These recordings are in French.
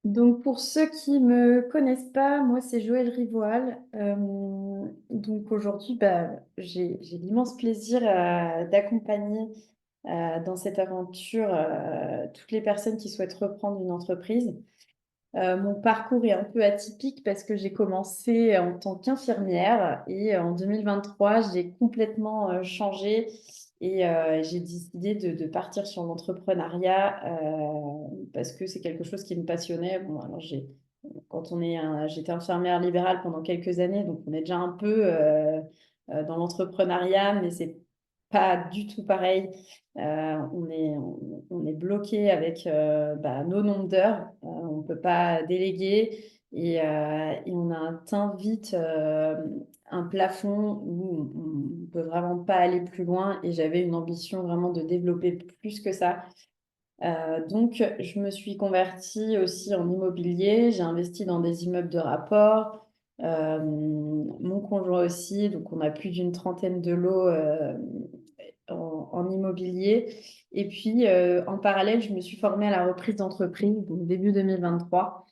Donc, pour ceux qui me connaissent pas, moi, c'est Joëlle Rivoal. Donc, aujourd'hui, j'ai l'immense plaisir d'accompagner dans cette aventure toutes les personnes qui souhaitent reprendre une entreprise. Mon parcours est un peu atypique parce que j'ai commencé en tant qu'infirmière et en 2023, j'ai complètement changé et j'ai décidé de partir sur l'entrepreneuriat parce que c'est quelque chose qui me passionnait. Bon, alors j'étais infirmière libérale pendant quelques années, donc on est déjà un peu dans l'entrepreneuriat, mais c'est pas du tout pareil. On est bloqué avec nos nombres d'heures. On ne peut pas déléguer et on a atteint vite un plafond où on ne peut vraiment pas aller plus loin. Et j'avais une ambition vraiment de développer plus que ça. Donc, je me suis convertie aussi en immobilier. J'ai investi dans des immeubles de rapport. Mon conjoint aussi. Donc, on a plus d'une trentaine de lots en immobilier. Et puis, en parallèle, je me suis formée à la reprise d'entreprise, donc début 2023.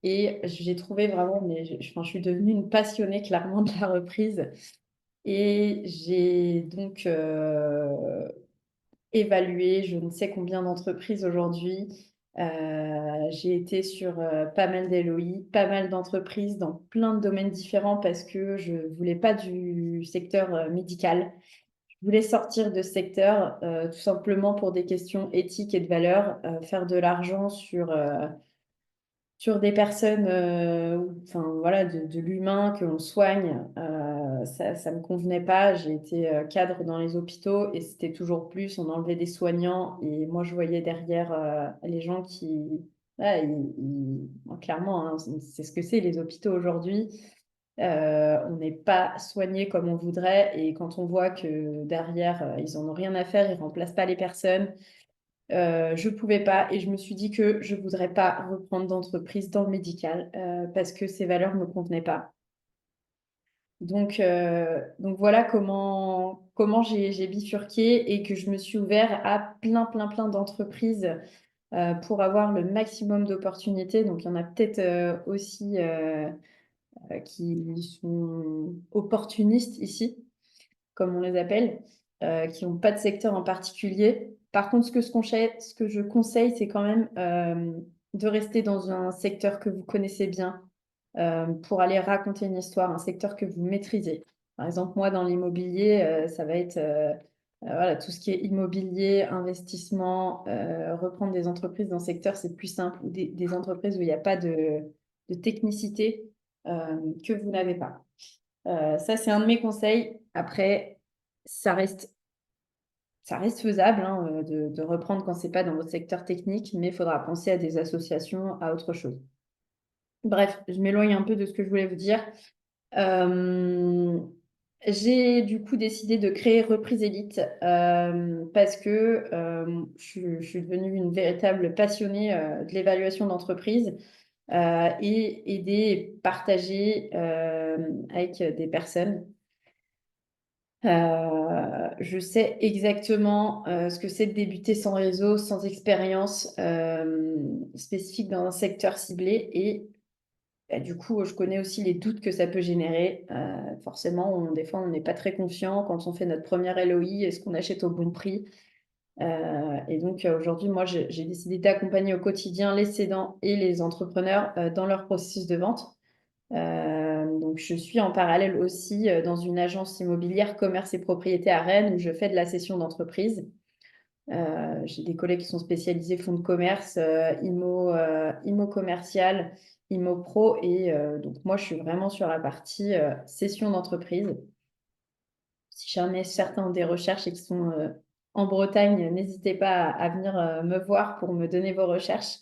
Et j'ai trouvé vraiment, enfin, je suis devenue une passionnée clairement de la reprise. Et j'ai donc évalué je ne sais combien d'entreprises aujourd'hui. J'ai été sur pas mal d'LOI, pas mal d'entreprises dans plein de domaines différents parce que je ne voulais pas du secteur médical. Je voulais sortir de ce secteur tout simplement pour des questions éthiques et de valeur, faire de l'argent sur des personnes, enfin voilà, de l'humain que l'on soigne, ça me convenait pas. J'ai été cadre dans les hôpitaux et c'était toujours plus, on enlevait des soignants et moi je voyais derrière les gens qui, voilà, clairement, hein, c'est ce que c'est les hôpitaux aujourd'hui. On n'est pas soigné comme on voudrait et quand on voit que derrière, ils en ont rien à faire, ils remplacent pas les personnes, je pouvais pas et je me suis dit que je voudrais pas reprendre d'entreprise dans le médical parce que ces valeurs me convenaient pas. Donc voilà comment j'ai bifurqué et que je me suis ouvert à plein d'entreprises pour avoir le maximum d'opportunités. Donc il y en a peut-être aussi qui sont opportunistes ici, comme on les appelle, qui n'ont pas de secteur en particulier. Par contre, ce que je conseille, c'est quand même de rester dans un secteur que vous connaissez bien pour aller raconter une histoire, un secteur que vous maîtrisez. Par exemple, moi, dans l'immobilier, ça va être voilà, tout ce qui est immobilier, investissement, reprendre des entreprises dans le secteur, c'est plus simple. Ou des entreprises où il n'y a pas de technicité que vous n'avez pas. Ça, c'est un de mes conseils. Après, ça reste, ça reste faisable hein, de reprendre quand c'est pas dans votre secteur technique, mais il faudra penser à des associations, à autre chose. Bref, je m'éloigne un peu de ce que je voulais vous dire. Euh, j'ai du coup décidé de créer Reprise Elite parce que je suis devenue une véritable passionnée de l'évaluation d'entreprise et aider et partager avec des personnes. Je sais exactement ce que c'est de débuter sans réseau, sans expérience spécifique dans un secteur ciblé. Et du coup, je connais aussi les doutes que ça peut générer. Forcément, des fois, on n'est pas très confiant quand on fait notre première LOI. Est-ce qu'on achète au bon prix? Et donc, aujourd'hui, moi, j'ai décidé d'accompagner au quotidien les cédants et les entrepreneurs dans leur processus de vente. Donc, je suis en parallèle aussi dans une agence immobilière commerce et propriété à Rennes où je fais de la cession d'entreprise. J'ai des collègues qui sont spécialisés fonds de commerce, IMO commercial, IMO pro. Et donc, moi, je suis vraiment sur la partie cession d'entreprise. Si jamais certains ont des recherches et qui sont en Bretagne, n'hésitez pas à venir me voir pour me donner vos recherches.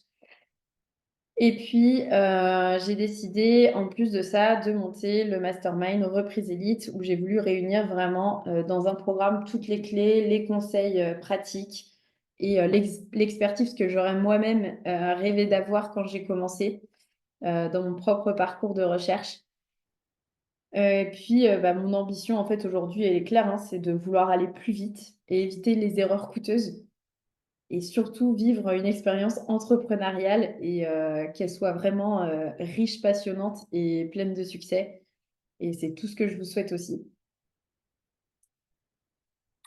Et puis, j'ai décidé, en plus de ça, de monter le mastermind Reprise Elite, où j'ai voulu réunir vraiment dans un programme toutes les clés, les conseils pratiques et l'expertise que j'aurais moi-même rêvé d'avoir quand j'ai commencé dans mon propre parcours de recherche. Et puis, mon ambition, en fait, aujourd'hui, elle est claire, hein, c'est de vouloir aller plus vite et éviter les erreurs coûteuses. et surtout vivre une expérience entrepreneuriale et qu'elle soit vraiment riche, passionnante et pleine de succès. Et c'est tout ce que je vous souhaite aussi.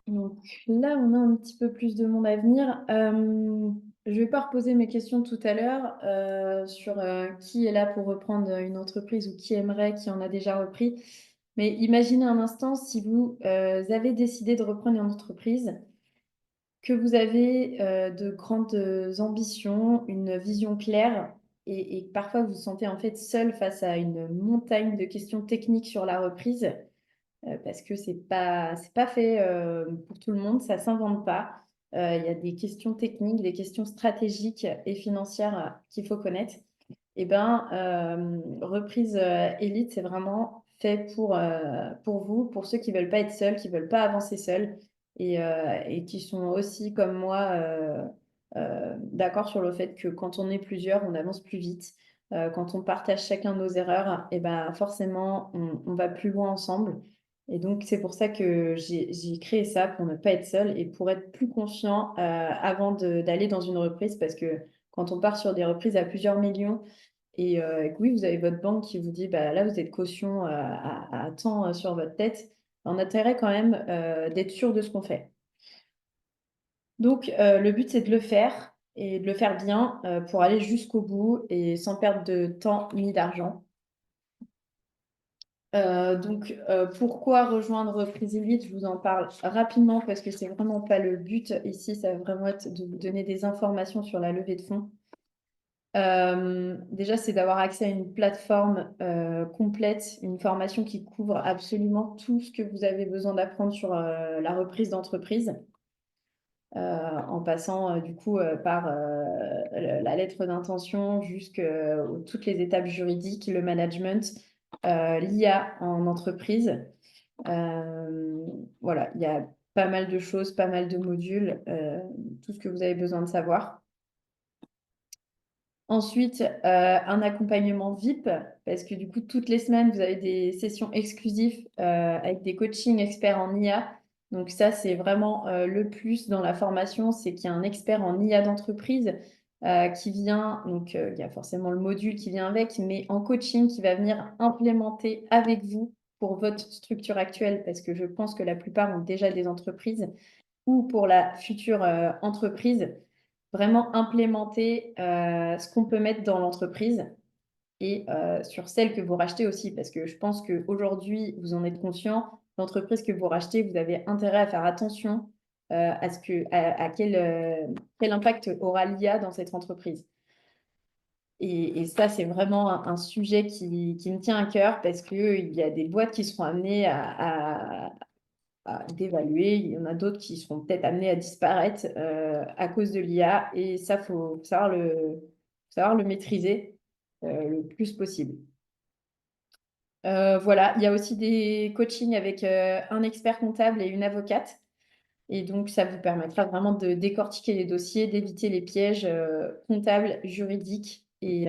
Donc là, on a un petit peu plus de monde à venir. Je vais pas reposer mes questions tout à l'heure sur qui est là pour reprendre une entreprise ou qui aimerait, qui en a déjà repris. Mais imaginez un instant si vous avez décidé de reprendre une entreprise, que vous avez de grandes ambitions, une vision claire et parfois vous vous sentez en fait seul face à une montagne de questions techniques sur la reprise parce que c'est pas fait pour tout le monde, ça s'invente pas. Il y a des questions techniques, des questions stratégiques et financières qu'il faut connaître. Et ben, reprise élite, c'est vraiment fait pour vous, pour ceux qui veulent pas être seuls, qui veulent pas avancer seuls et qui sont aussi comme moi d'accord sur le fait que quand on est plusieurs, on avance plus vite. Quand on partage chacun nos erreurs, et ben forcément, on va plus loin ensemble. Et donc, c'est pour ça que j'ai créé ça, pour ne pas être seul et pour être plus confiant avant d'aller dans une reprise, parce que quand on part sur des reprises à plusieurs millions, et que oui, vous avez votre banque qui vous dit, bah, là, vous êtes caution à temps sur votre tête, on a intérêt quand même d'être sûr de ce qu'on fait. Donc, le but, c'est de le faire et de le faire bien pour aller jusqu'au bout et sans perdre de temps ni d'argent. Pourquoi rejoindre Reprise Elite? Je vous en parle rapidement parce que c'est vraiment pas le but ici, ça va vraiment être de vous donner des informations sur la levée de fonds. Déjà, c'est d'avoir accès à une plateforme complète, une formation qui couvre absolument tout ce que vous avez besoin d'apprendre sur la reprise d'entreprise, en passant du coup par la lettre d'intention jusqu'à toutes les étapes juridiques, le management, l'IA en entreprise. Voilà, il y a pas mal de choses, pas mal de modules, tout ce que vous avez besoin de savoir. Ensuite, un accompagnement VIP, parce que du coup, toutes les semaines, vous avez des sessions exclusives avec des coachings experts en IA. Donc ça, c'est vraiment le plus dans la formation, c'est qu'il y a un expert en IA d'entreprise qui vient, donc il y a forcément le module qui vient avec, mais en coaching qui va venir implémenter avec vous pour votre structure actuelle, parce que je pense que la plupart ont déjà des entreprises, ou pour la future entreprise, vraiment implémenter ce qu'on peut mettre dans l'entreprise et sur celle que vous rachetez aussi, parce que je pense qu'aujourd'hui, vous en êtes conscient, l'entreprise que vous rachetez, vous avez intérêt à faire attention à quel impact aura l'IA dans cette entreprise. Et ça, c'est vraiment un sujet qui me tient à cœur parce qu'il y a des boîtes qui seront amenées d'évaluer. Il y en a d'autres qui seront peut-être amenés à disparaître à cause de l'IA. Et ça, faut savoir le maîtriser le plus possible. Voilà, il y a aussi des coachings avec un expert comptable et une avocate. Et donc, ça vous permettra vraiment de décortiquer les dossiers, d'éviter les pièges comptables, juridiques. Et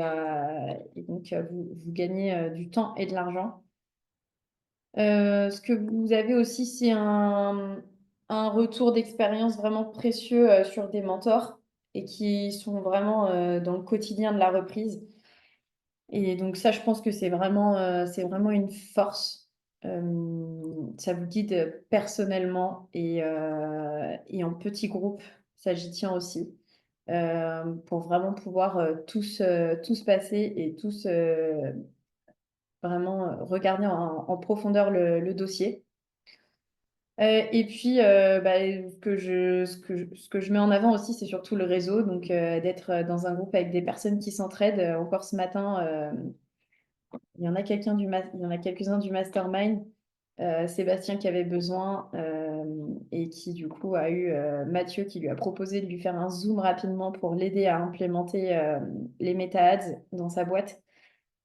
donc, vous gagnez du temps et de l'argent. Ce que vous avez aussi, c'est un retour d'expérience vraiment précieux sur des mentors et qui sont vraiment dans le quotidien de la reprise. Et donc ça, je pense que c'est vraiment une force. Ça vous guide personnellement et en petits groupes. Ça, j'y tiens aussi. Pour vraiment pouvoir tous passer et tous vraiment regarder en profondeur le dossier. Et puis, bah, ce que je mets en avant aussi, c'est surtout le réseau. Donc, d'être dans un groupe avec des personnes qui s'entraident. Encore ce matin, il y en a il y en a quelques-uns du mastermind. Sébastien qui avait besoin et qui, du coup, a eu Mathieu qui lui a proposé de lui faire un Zoom rapidement pour l'aider à implémenter les meta-ads dans sa boîte.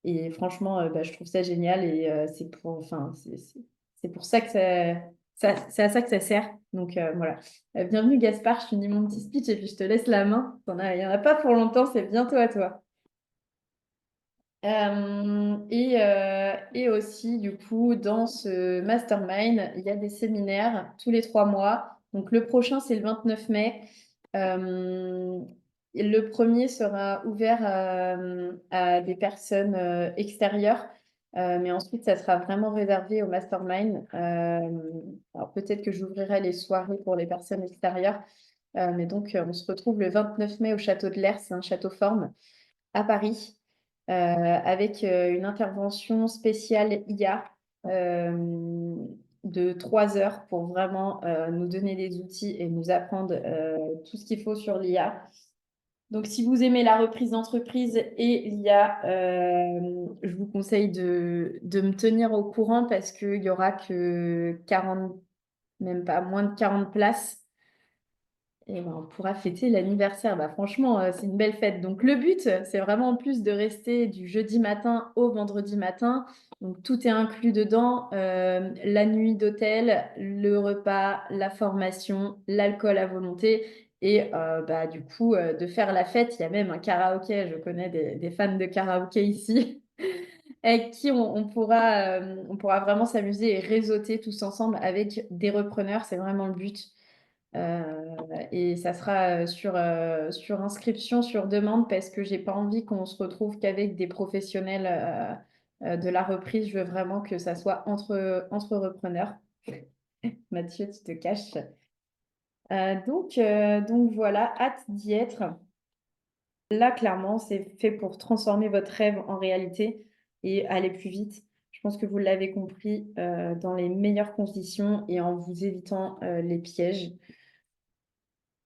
Et franchement, bah, je trouve ça génial et c'est pour ça que c'est à ça que ça sert. Donc voilà. Bienvenue Gaspard, je finis mon petit speech et puis je te laisse la main. Il n'y en a pas pour longtemps, c'est bientôt à toi. Et aussi, du coup, dans ce mastermind, il y a des séminaires tous les 3 mois. Donc le prochain, c'est le 29 mai. Euh, le premier sera ouvert à des personnes extérieures, mais ensuite, ça sera vraiment réservé au mastermind. Alors peut-être que j'ouvrirai les soirées pour les personnes extérieures, mais donc on se retrouve le 29 mai au château de l'Ers, c'est un château forme à Paris, avec une intervention spéciale IA de 3 heures pour vraiment nous donner des outils et nous apprendre tout ce qu'il faut sur l'IA. Donc, si vous aimez la reprise d'entreprise et l'IA, je vous conseille de me tenir au courant parce qu'il n'y aura que 40, même pas moins de 40 places. Et ben, on pourra fêter l'anniversaire. Bah, franchement, c'est une belle fête. Donc, le but, c'est vraiment en plus de rester du jeudi matin au vendredi matin. Donc, tout est inclus dedans. La nuit d'hôtel, le repas, la formation, l'alcool à volonté. Et bah, du coup, de faire la fête, il y a même un karaoké. Je connais des fans de karaoké ici, avec qui on pourra vraiment s'amuser et réseauter tous ensemble avec des repreneurs. C'est vraiment le but. Et ça sera sur inscription, sur demande, parce que j'ai pas envie qu'on se retrouve qu'avec des professionnels de la reprise. Je veux vraiment que ça soit entre repreneurs. Mathieu, tu te caches. Donc voilà, hâte d'y être. Là, clairement, c'est fait pour transformer votre rêve en réalité et aller plus vite. Je pense que vous l'avez compris, dans les meilleures conditions et en vous évitant les pièges.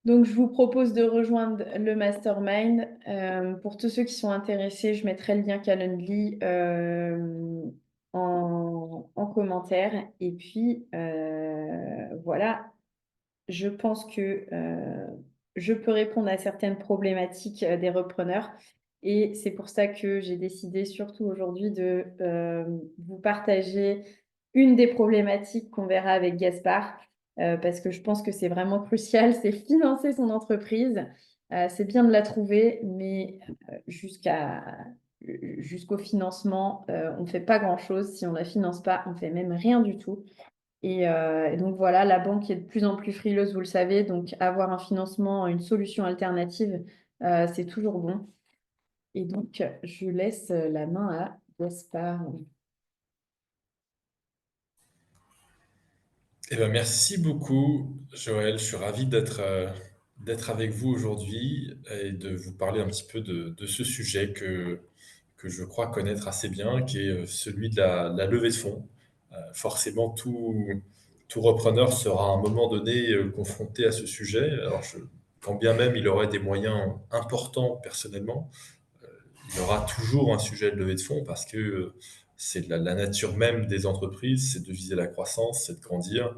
Donc, je vous propose de rejoindre le mastermind. Pour tous ceux qui sont intéressés, je mettrai le lien Calendly en commentaire. Et puis, voilà, je pense que je peux répondre à certaines problématiques des repreneurs. Et c'est pour ça que j'ai décidé, surtout aujourd'hui, de vous partager une des problématiques qu'on verra avec Gaspard, parce que je pense que c'est vraiment crucial, c'est financer son entreprise. C'est bien de la trouver, mais jusqu'au financement, on ne fait pas grand-chose. Si on ne la finance pas, on ne fait même rien du tout. Et donc voilà, la banque est de plus en plus frileuse, vous le savez, donc avoir un financement, une solution alternative, c'est toujours bon. Et donc, je laisse la main à Gaspard. Eh ben, merci beaucoup, Joël. Je suis ravi d'être avec vous aujourd'hui et de vous parler un petit peu de ce sujet que je crois connaître assez bien, qui est celui de la levée de fonds. Forcément, tout repreneur sera à un moment donné confronté à ce sujet. Quand bien même il aurait des moyens importants personnellement, il y aura toujours un sujet de levée de fonds parce que c'est la nature même des entreprises, c'est de viser la croissance, c'est de grandir.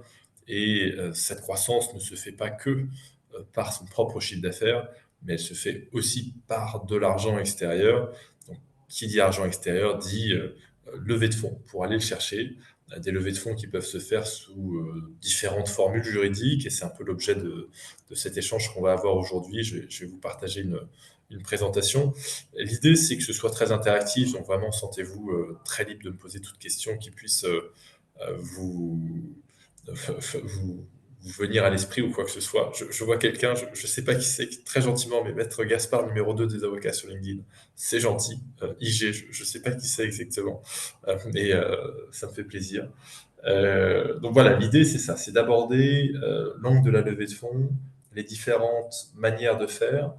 Et cette croissance ne se fait pas que par son propre chiffre d'affaires, mais elle se fait aussi par de l'argent extérieur. Donc, qui dit argent extérieur dit levée de fonds pour aller le chercher. Des levées de fonds qui peuvent se faire sous différentes formules juridiques, et c'est un peu l'objet de cet échange qu'on va avoir aujourd'hui. Je vais vous partager une présentation. L'idée, c'est que ce soit très interactif, donc vraiment sentez-vous très libre de me poser toute question qui puisse vous, vous, vous venir à l'esprit ou quoi que ce soit. Je vois quelqu'un, je ne sais pas qui c'est, très gentiment, mais Maître Gaspard, numéro 2 des avocats sur LinkedIn. C'est gentil. IG, je ne sais pas qui c'est exactement, mais ça me fait plaisir. Donc voilà, l'idée, c'est ça, c'est d'aborder l'angle de la levée de fonds, les différentes manières de faire,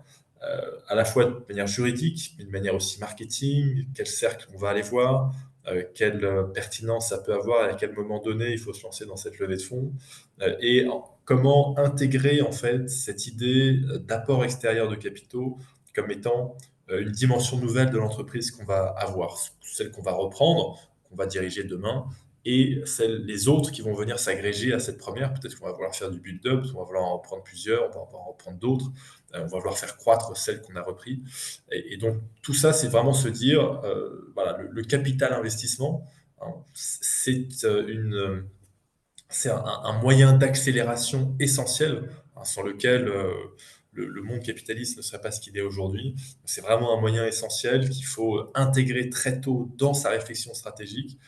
à la fois de manière juridique, mais de manière aussi marketing, quel cercle on va aller voir, quelle pertinence ça peut avoir, et à quel moment donné il faut se lancer dans cette levée de fonds, comment intégrer en fait cette idée d'apport extérieur de capitaux comme étant une dimension nouvelle de l'entreprise qu'on va avoir, celle qu'on va reprendre, qu'on va diriger demain, et les autres qui vont venir s'agréger à cette première. Peut-être qu'on va vouloir faire du build-up, on va vouloir en reprendre plusieurs, on va en reprendre d'autres, on va vouloir faire croître celle qu'on a repris. Et donc, tout ça, c'est vraiment se dire, voilà, le capital investissement, hein, c'est un moyen d'accélération essentiel, hein, sans lequel le monde capitaliste ne serait pas ce qu'il est aujourd'hui. C'est vraiment un moyen essentiel qu'il faut intégrer très tôt dans sa réflexion stratégique,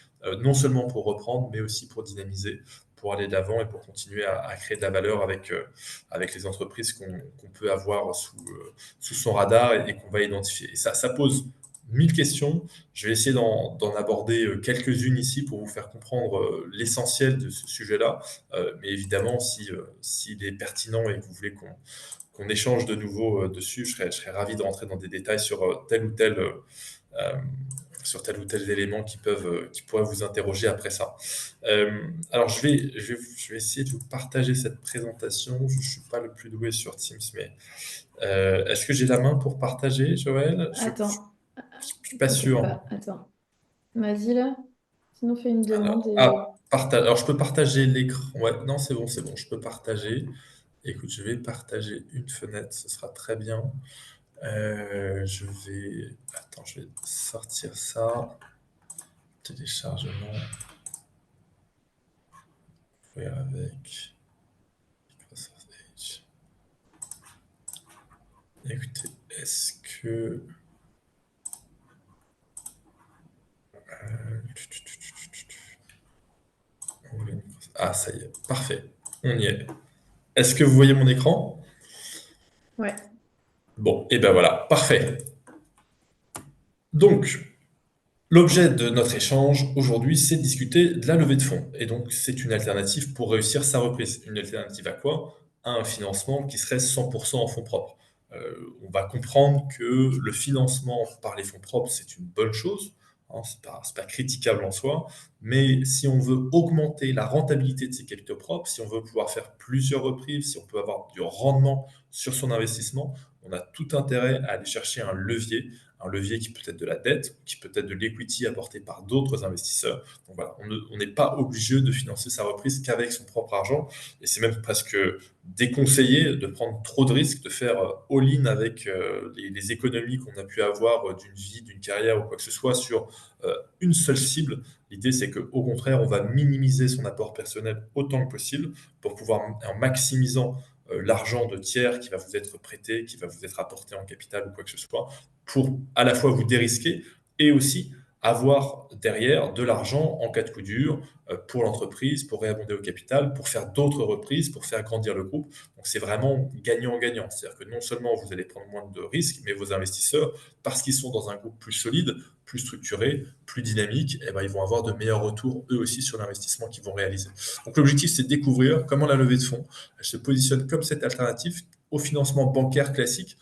non seulement pour reprendre, mais aussi pour dynamiser, pour aller de l'avant et pour continuer à créer de la valeur avec les entreprises qu'on peut avoir sous son radar et qu'on va identifier. Et ça pose 1000 questions. Je vais essayer d'en aborder quelques-unes ici pour vous faire comprendre l'essentiel de ce sujet-là. Mais évidemment, s'il est pertinent et que vous voulez qu'on échange de nouveau dessus, je serais ravi de rentrer dans des détails euh, sur tel ou tel élément qui pourraient vous interroger après ça. Alors, je vais essayer de vous partager cette présentation. Je ne suis pas le plus doué sur Teams, mais est-ce que j'ai la main pour partager, Joël? Je ne Attends, suis pas t'inquiète sûr. pas, attends. Vas-y là, sinon fais une demande Alors, et... alors, je peux partager l'écran. Ouais, non, c'est bon, c'est bon. Je peux partager. Écoute, je vais partager une fenêtre. Ce sera très bien. Attends, je vais sortir ça. Téléchargement. Ouvrir avec Microsoft Edge. Écoutez, est-ce que... Ah, ça y est. Parfait. On y est. Est-ce que vous voyez mon écran? Ouais, Bon, et ben voilà. Parfait. Donc, l'objet de notre échange aujourd'hui, c'est de discuter de la levée de fonds. Et donc, c'est une alternative pour réussir sa reprise. Une alternative à quoi? À un financement qui serait 100% en fonds propres. On va comprendre que le financement par les fonds propres, c'est une bonne chose. Hein, c'est pas critiquable en soi. Mais si on veut augmenter la rentabilité de ses capitaux propres, si on veut pouvoir faire plusieurs reprises, si on peut avoir du rendement sur son investissement, on a tout intérêt à aller chercher un levier qui peut être de la dette, qui peut être de l'equity apporté par d'autres investisseurs. Donc voilà, on n'est pas obligé de financer sa reprise qu'avec son propre argent. Et c'est même presque déconseillé de prendre trop de risques, de faire all-in avec les économies qu'on a pu avoir d'une vie, d'une carrière ou quoi que ce soit sur une seule cible. L'idée, c'est qu'au contraire, on va minimiser son apport personnel autant que possible pour pouvoir, en maximisant l'argent de tiers qui va vous être prêté, qui va vous être apporté en capital ou quoi que ce soit, pour à la fois vous dérisquer et aussi avoir derrière de l'argent en cas de coup dur pour l'entreprise, pour réabonder au capital, pour faire d'autres reprises, pour faire grandir le groupe. Donc c'est vraiment gagnant-gagnant. C'est-à-dire que non seulement vous allez prendre moins de risques, mais vos investisseurs, parce qu'ils sont dans un groupe plus solide, plus structuré, plus dynamique, eh ben, ils vont avoir de meilleurs retours eux aussi sur l'investissement qu'ils vont réaliser. Donc l'objectif, c'est de découvrir comment la levée de fonds elle se positionne comme cette alternative au financement bancaire classique.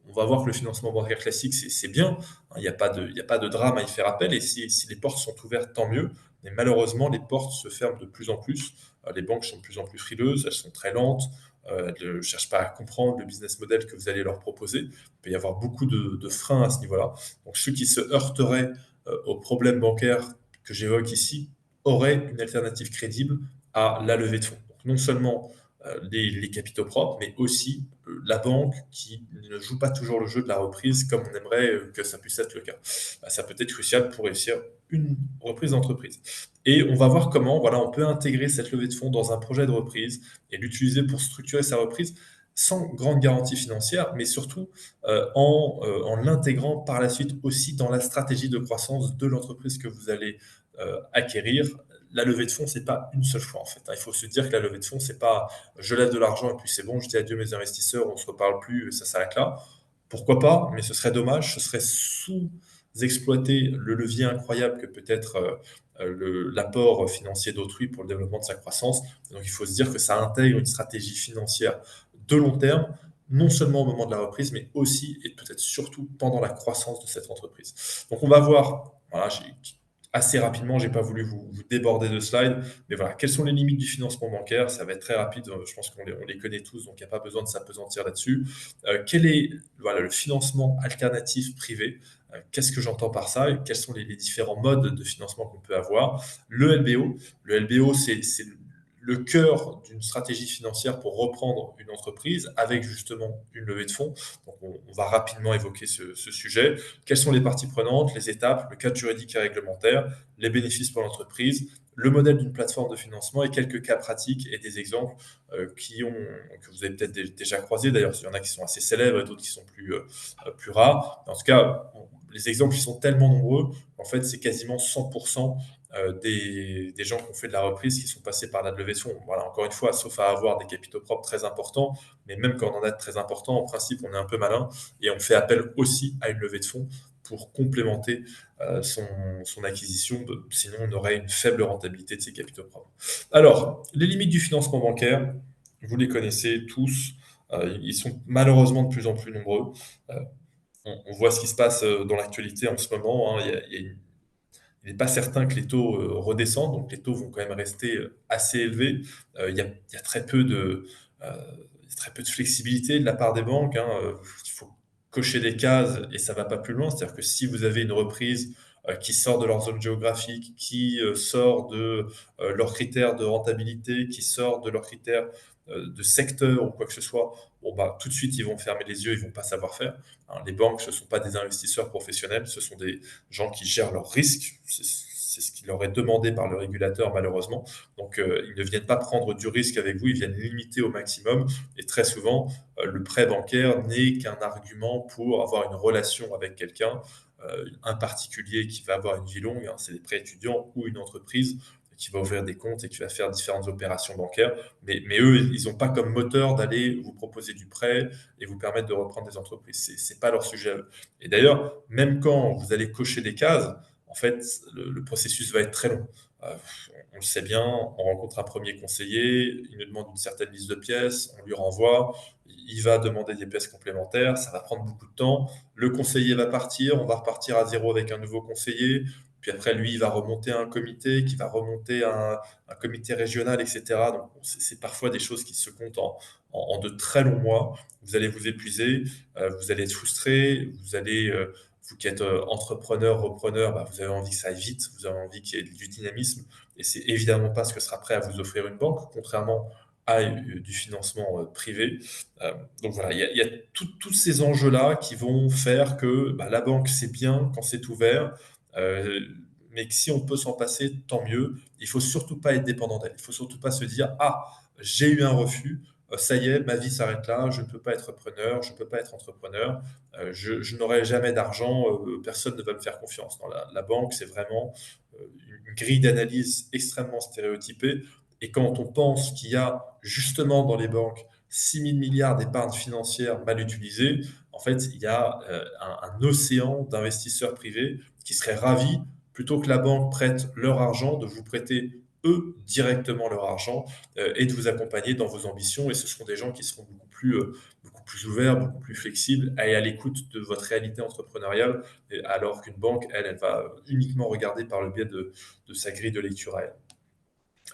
On va voir que le financement bancaire classique, c'est bien. Il n'y a pas de drame à y faire appel. Et si les portes sont ouvertes, tant mieux. Mais malheureusement, les portes se ferment de plus en plus. Les banques sont de plus en plus frileuses, elles sont très lentes. Elles ne cherchent pas à comprendre le business model que vous allez leur proposer. Il peut y avoir beaucoup de freins à ce niveau-là. Donc ceux qui se heurteraient aux problèmes bancaires que j'évoque ici auraient une alternative crédible à la levée de fonds. Donc non seulement les capitaux propres, mais aussi la banque qui ne joue pas toujours le jeu de la reprise comme on aimerait que ça puisse être le cas. Bah, ça peut être crucial pour réussir une reprise d'entreprise. Et on va voir comment voilà, on peut intégrer cette levée de fonds dans un projet de reprise et l'utiliser pour structurer sa reprise sans grande garantie financière, mais surtout en l'intégrant par la suite aussi dans la stratégie de croissance de l'entreprise que vous allez acquérir. La levée de fonds, c'est pas une seule fois en fait. Il faut se dire que la levée de fonds, c'est pas je lève de l'argent et puis c'est bon, je dis adieu mes investisseurs, on se reparle plus, ça s'arrête là. Pourquoi pas, mais ce serait dommage, ce serait sous-exploiter le levier incroyable que peut être l'apport financier d'autrui pour le développement de sa croissance. Donc il faut se dire que ça intègre une stratégie financière de long terme, non seulement au moment de la reprise, mais aussi et peut-être surtout pendant la croissance de cette entreprise. Donc on va voir, voilà, assez rapidement, j'ai pas voulu vous déborder de slides, mais voilà, quelles sont les limites du financement bancaire? Ça va être très rapide, je pense qu'on les connaît tous, donc il n'y a pas besoin de s'apesantir là-dessus. Quel est voilà, le financement alternatif privé? Qu'est-ce que j'entends par ça? Et quels sont les différents modes de financement qu'on peut avoir? Le LBO, c'est le cœur d'une stratégie financière pour reprendre une entreprise avec justement une levée de fonds. Donc on va rapidement évoquer ce sujet. Quelles sont les parties prenantes, les étapes, le cadre juridique et réglementaire, les bénéfices pour l'entreprise, le modèle d'une plateforme de financement et quelques cas pratiques et des exemples que vous avez peut-être déjà croisés. D'ailleurs, il y en a qui sont assez célèbres et d'autres qui sont plus rares. En tout cas, les exemples ils sont tellement nombreux, en fait, c'est quasiment 100% des gens qui ont fait de la reprise, qui sont passés par la levée de fonds. Voilà, encore une fois, sauf à avoir des capitaux propres très importants, mais même quand on en a de très importants, en principe, on est un peu malin et on fait appel aussi à une levée de fonds pour complémenter son acquisition. Sinon, on aurait une faible rentabilité de ses capitaux propres. Alors, les limites du financement bancaire, vous les connaissez tous. Ils sont malheureusement de plus en plus nombreux. Euh, on voit ce qui se passe dans l'actualité en ce moment, hein. Il n'est pas certain que les taux redescendent, donc les taux vont quand même rester assez élevés. Il y a euh, très peu de flexibilité de la part des banques, hein. Il faut cocher des cases et ça ne va pas plus loin. C'est-à-dire que si vous avez une reprise qui sort de leur zone géographique, qui sort de leurs critères de rentabilité, qui sort de leurs critères de secteur ou quoi que ce soit, bon, bah, tout de suite, ils vont fermer les yeux, ils vont pas savoir faire, hein. Les banques, ce ne sont pas des investisseurs professionnels, ce sont des gens qui gèrent leurs risques. C'est ce qui leur est demandé par le régulateur, malheureusement. Donc, ils ne viennent pas prendre du risque avec vous, ils viennent limiter au maximum. Et très souvent, le prêt bancaire n'est qu'un argument pour avoir une relation avec quelqu'un, un particulier qui va avoir une vie longue, hein, c'est des prêts étudiants, ou une entreprise qui va ouvrir des comptes et qui va faire différentes opérations bancaires. Mais eux, ils n'ont pas comme moteur d'aller vous proposer du prêt et vous permettre de reprendre des entreprises. C'est pas leur sujet à eux. Et d'ailleurs, même quand vous allez cocher des cases, en fait, le processus va être très long. Euh, on le sait bien, on rencontre un premier conseiller, il nous demande une certaine liste de pièces, on lui renvoie, il va demander des pièces complémentaires, ça va prendre beaucoup de temps. Le conseiller va partir, on va repartir à zéro avec un nouveau conseiller. Puis après, lui, il va remonter à un comité, qui va remonter à un comité régional, etc. Donc, c'est parfois des choses qui se comptent en de très longs mois. Vous allez vous épuiser, vous allez être frustré, vous qui êtes entrepreneur, repreneur, bah, vous avez envie que ça aille vite, vous avez envie qu'il y ait du dynamisme, et c'est évidemment pas ce que sera prêt à vous offrir une banque, contrairement à du financement privé. Euh, donc voilà, il y a tous ces enjeux-là qui vont faire que bah, la banque, c'est bien quand c'est ouvert, euh, mais que si on peut s'en passer, tant mieux. Il faut surtout pas être dépendant d'elle. Il faut surtout pas se dire, ah, j'ai eu un refus, ça y est, ma vie s'arrête là, je ne peux pas être preneur, je ne peux pas être entrepreneur, je n'aurai jamais d'argent, personne ne va me faire confiance. Non, la banque, c'est vraiment une grille d'analyse extrêmement stéréotypée. Et quand on pense qu'il y a justement dans les banques 6 000 milliards d'épargne financière mal utilisée, en fait, il y a un océan d'investisseurs privés qui seraient ravis, plutôt que la banque prête leur argent, de vous prêter eux directement leur argent et de vous accompagner dans vos ambitions. Et ce seront des gens qui seront beaucoup plus ouverts, beaucoup plus flexibles et à l'écoute de votre réalité entrepreneuriale, alors qu'une banque, elle va uniquement regarder par le biais de sa grille de lecture à elle.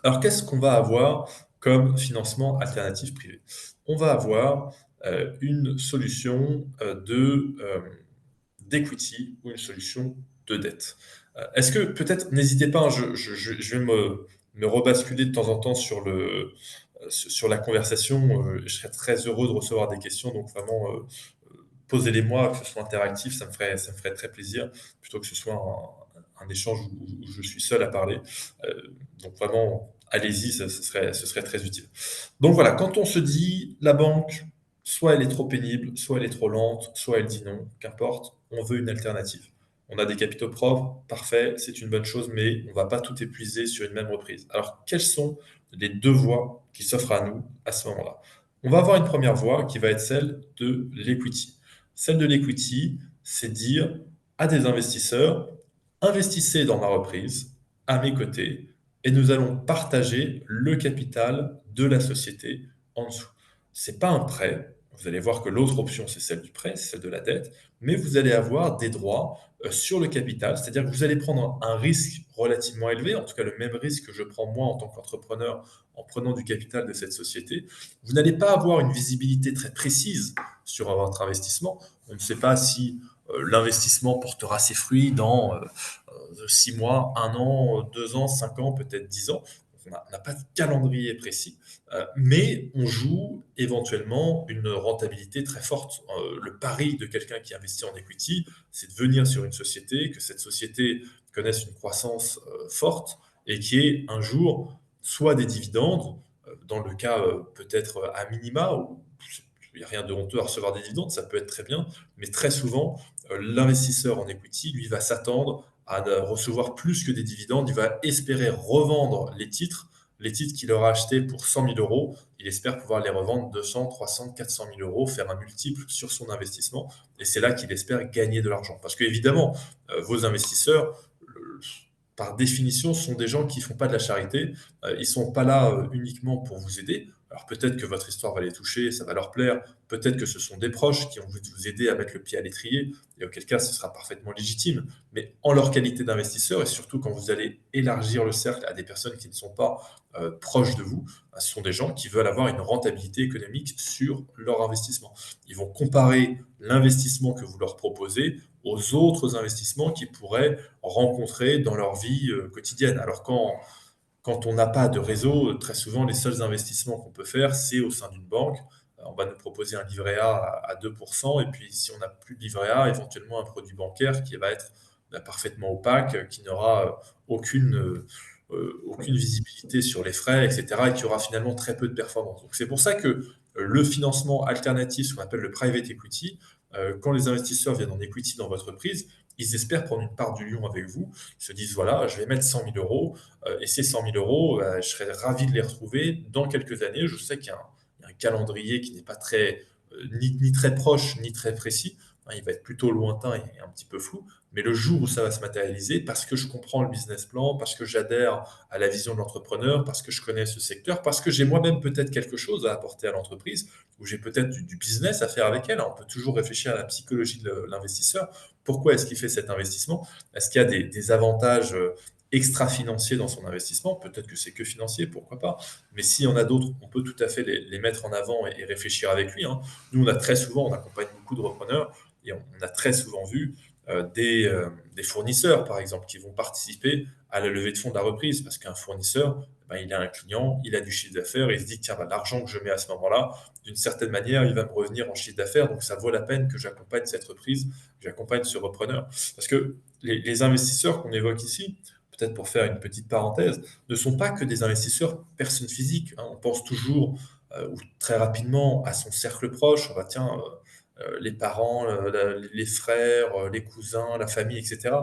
Alors, qu'est-ce qu'on va avoir comme financement alternatif privé? On va avoir une solution d'equity ou une solution de dette. Est-ce que peut-être, n'hésitez pas, hein, je vais me rebasculer de temps en temps sur la conversation. Je serais très heureux de recevoir des questions, donc vraiment, posez-les-moi, que ce soit interactif, ça me ferait très plaisir, plutôt que ce soit un échange où je suis seul à parler. Donc vraiment, allez-y, ce serait très utile. Donc voilà, quand on se dit la banque, soit elle est trop pénible, soit elle est trop lente, soit elle dit non, qu'importe, on veut une alternative. On a des capitaux propres, parfait, c'est une bonne chose, mais on ne va pas tout épuiser sur une même reprise. Alors, quelles sont les deux voies qui s'offrent à nous à ce moment-là? On va avoir une première voie qui va être celle de l'equity. Celle de l'equity, c'est dire à des investisseurs, investissez dans ma reprise, à mes côtés, et nous allons partager le capital de la société en dessous. Ce n'est pas un prêt. Vous allez voir que l'autre option, c'est celle du prêt, c'est celle de la dette, mais vous allez avoir des droits sur le capital, c'est-à-dire que vous allez prendre un risque relativement élevé, en tout cas le même risque que je prends moi en tant qu'entrepreneur en prenant du capital de cette société. Vous n'allez pas avoir une visibilité très précise sur votre investissement. On ne sait pas si l'investissement portera ses fruits dans 6 mois, 1 an, 2 ans, 5 ans, peut-être 10 ans. On n'a pas de calendrier précis, mais on joue éventuellement une rentabilité très forte. Le pari de quelqu'un qui investit en equity, c'est de venir sur une société, que cette société connaisse une croissance forte et qui ait un jour soit des dividendes, dans le cas peut-être à minima, où il n'y a rien de honteux à recevoir des dividendes, ça peut être très bien, mais très souvent, l'investisseur en equity, lui, va s'attendre à recevoir plus que des dividendes, il va espérer revendre les titres qu'il aura achetés pour 100 000 euros. Il espère pouvoir les revendre 200, 300, 400 000 euros, faire un multiple sur son investissement. Et c'est là qu'il espère gagner de l'argent. Parce que, évidemment, vos investisseurs, par définition, sont des gens qui ne font pas de la charité. Ils ne sont pas là uniquement pour vous aider. Alors peut-être que votre histoire va les toucher, ça va leur plaire. Peut-être que ce sont des proches qui ont voulu vous aider à mettre le pied à l'étrier, et auquel cas ce sera parfaitement légitime. Mais en leur qualité d'investisseur, et surtout quand vous allez élargir le cercle à des personnes qui ne sont pas proches de vous, ce sont des gens qui veulent avoir une rentabilité économique sur leur investissement. Ils vont comparer l'investissement que vous leur proposez aux autres investissements qu'ils pourraient rencontrer dans leur vie quotidienne. Alors quand on n'a pas de réseau, très souvent, les seuls investissements qu'on peut faire, c'est au sein d'une banque. On va nous proposer un livret A à 2%, et puis si on n'a plus de livret A, éventuellement un produit bancaire qui va être parfaitement opaque, qui n'aura aucune visibilité sur les frais, etc., et qui aura finalement très peu de performance. Donc c'est pour ça que le financement alternatif, ce qu'on appelle le private equity, quand les investisseurs viennent en equity dans votre prise, ils espèrent prendre une part du lion avec vous. Ils se disent, voilà, je vais mettre 100 000 euros, et ces 100 000 euros, je serais ravi de les retrouver dans quelques années. Je sais qu'il y a un calendrier qui n'est pas très, ni très proche, ni très précis. Hein, il va être plutôt lointain et un petit peu flou. Mais le jour où ça va se matérialiser, parce que je comprends le business plan, parce que j'adhère à la vision de l'entrepreneur, parce que je connais ce secteur, parce que j'ai moi-même peut-être quelque chose à apporter à l'entreprise, ou j'ai peut-être du business à faire avec elle. On peut toujours réfléchir à la psychologie de l'investisseur. Pourquoi est-ce qu'il fait cet investissement? Est-ce qu'il y a des avantages extra-financiers dans son investissement? Peut-être que c'est que financier, pourquoi pas. Mais s'il y en a d'autres, on peut tout à fait les mettre en avant et réfléchir avec lui. Hein. Nous, on accompagne beaucoup de repreneurs, et on a très souvent vu des fournisseurs, par exemple, qui vont participer à la levée de fonds de la reprise, parce qu'un fournisseur, ben, il a un client, il a du chiffre d'affaires, et il se dit, tiens, ben, l'argent que je mets à ce moment-là, d'une certaine manière, il va me revenir en chiffre d'affaires, donc ça vaut la peine que j'accompagne cette reprise, que j'accompagne ce repreneur. Parce que les investisseurs qu'on évoque ici, peut-être pour faire une petite parenthèse, ne sont pas que des investisseurs personnes physiques. Hein. On pense toujours, ou très rapidement, à son cercle proche. On va, tiens, les parents, les frères, les cousins, la famille, etc.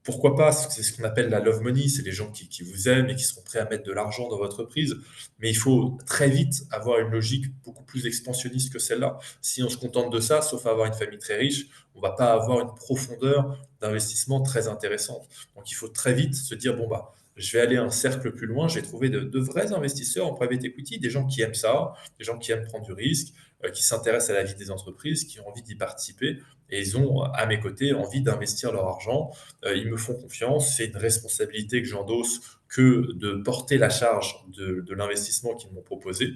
Pourquoi pas? C'est ce qu'on appelle la love money. C'est les gens qui vous aiment et qui seront prêts à mettre de l'argent dans votre prise. Mais il faut très vite avoir une logique beaucoup plus expansionniste que celle-là. Si on se contente de ça, sauf avoir une famille très riche, on ne va pas avoir une profondeur d'investissement très intéressante. Donc il faut très vite se dire, bon, bah, je vais aller un cercle plus loin, je vais trouver de vrais investisseurs en private equity, des gens qui aiment ça, des gens qui aiment prendre du risque, qui s'intéressent à la vie des entreprises, qui ont envie d'y participer, et ils ont, à mes côtés, envie d'investir leur argent. Ils me font confiance, c'est une responsabilité que j'endosse que de porter la charge de l'investissement qu'ils m'ont proposé.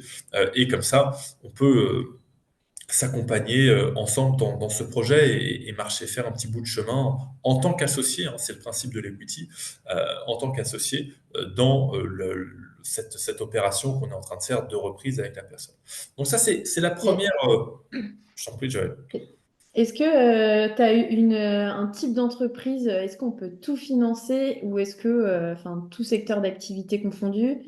Et comme ça, on peut s'accompagner ensemble dans ce projet et marcher, faire un petit bout de chemin en tant qu'associé, hein, c'est le principe de l'equity, en tant qu'associé dans cette opération qu'on est en train de faire de reprise avec la personne. Donc ça, c'est la première... Et je t'en prie, Joël. est-ce que tu as eu un type d'entreprise, est-ce qu'on peut tout financer ou est-ce que, enfin, tout secteur d'activité confondu,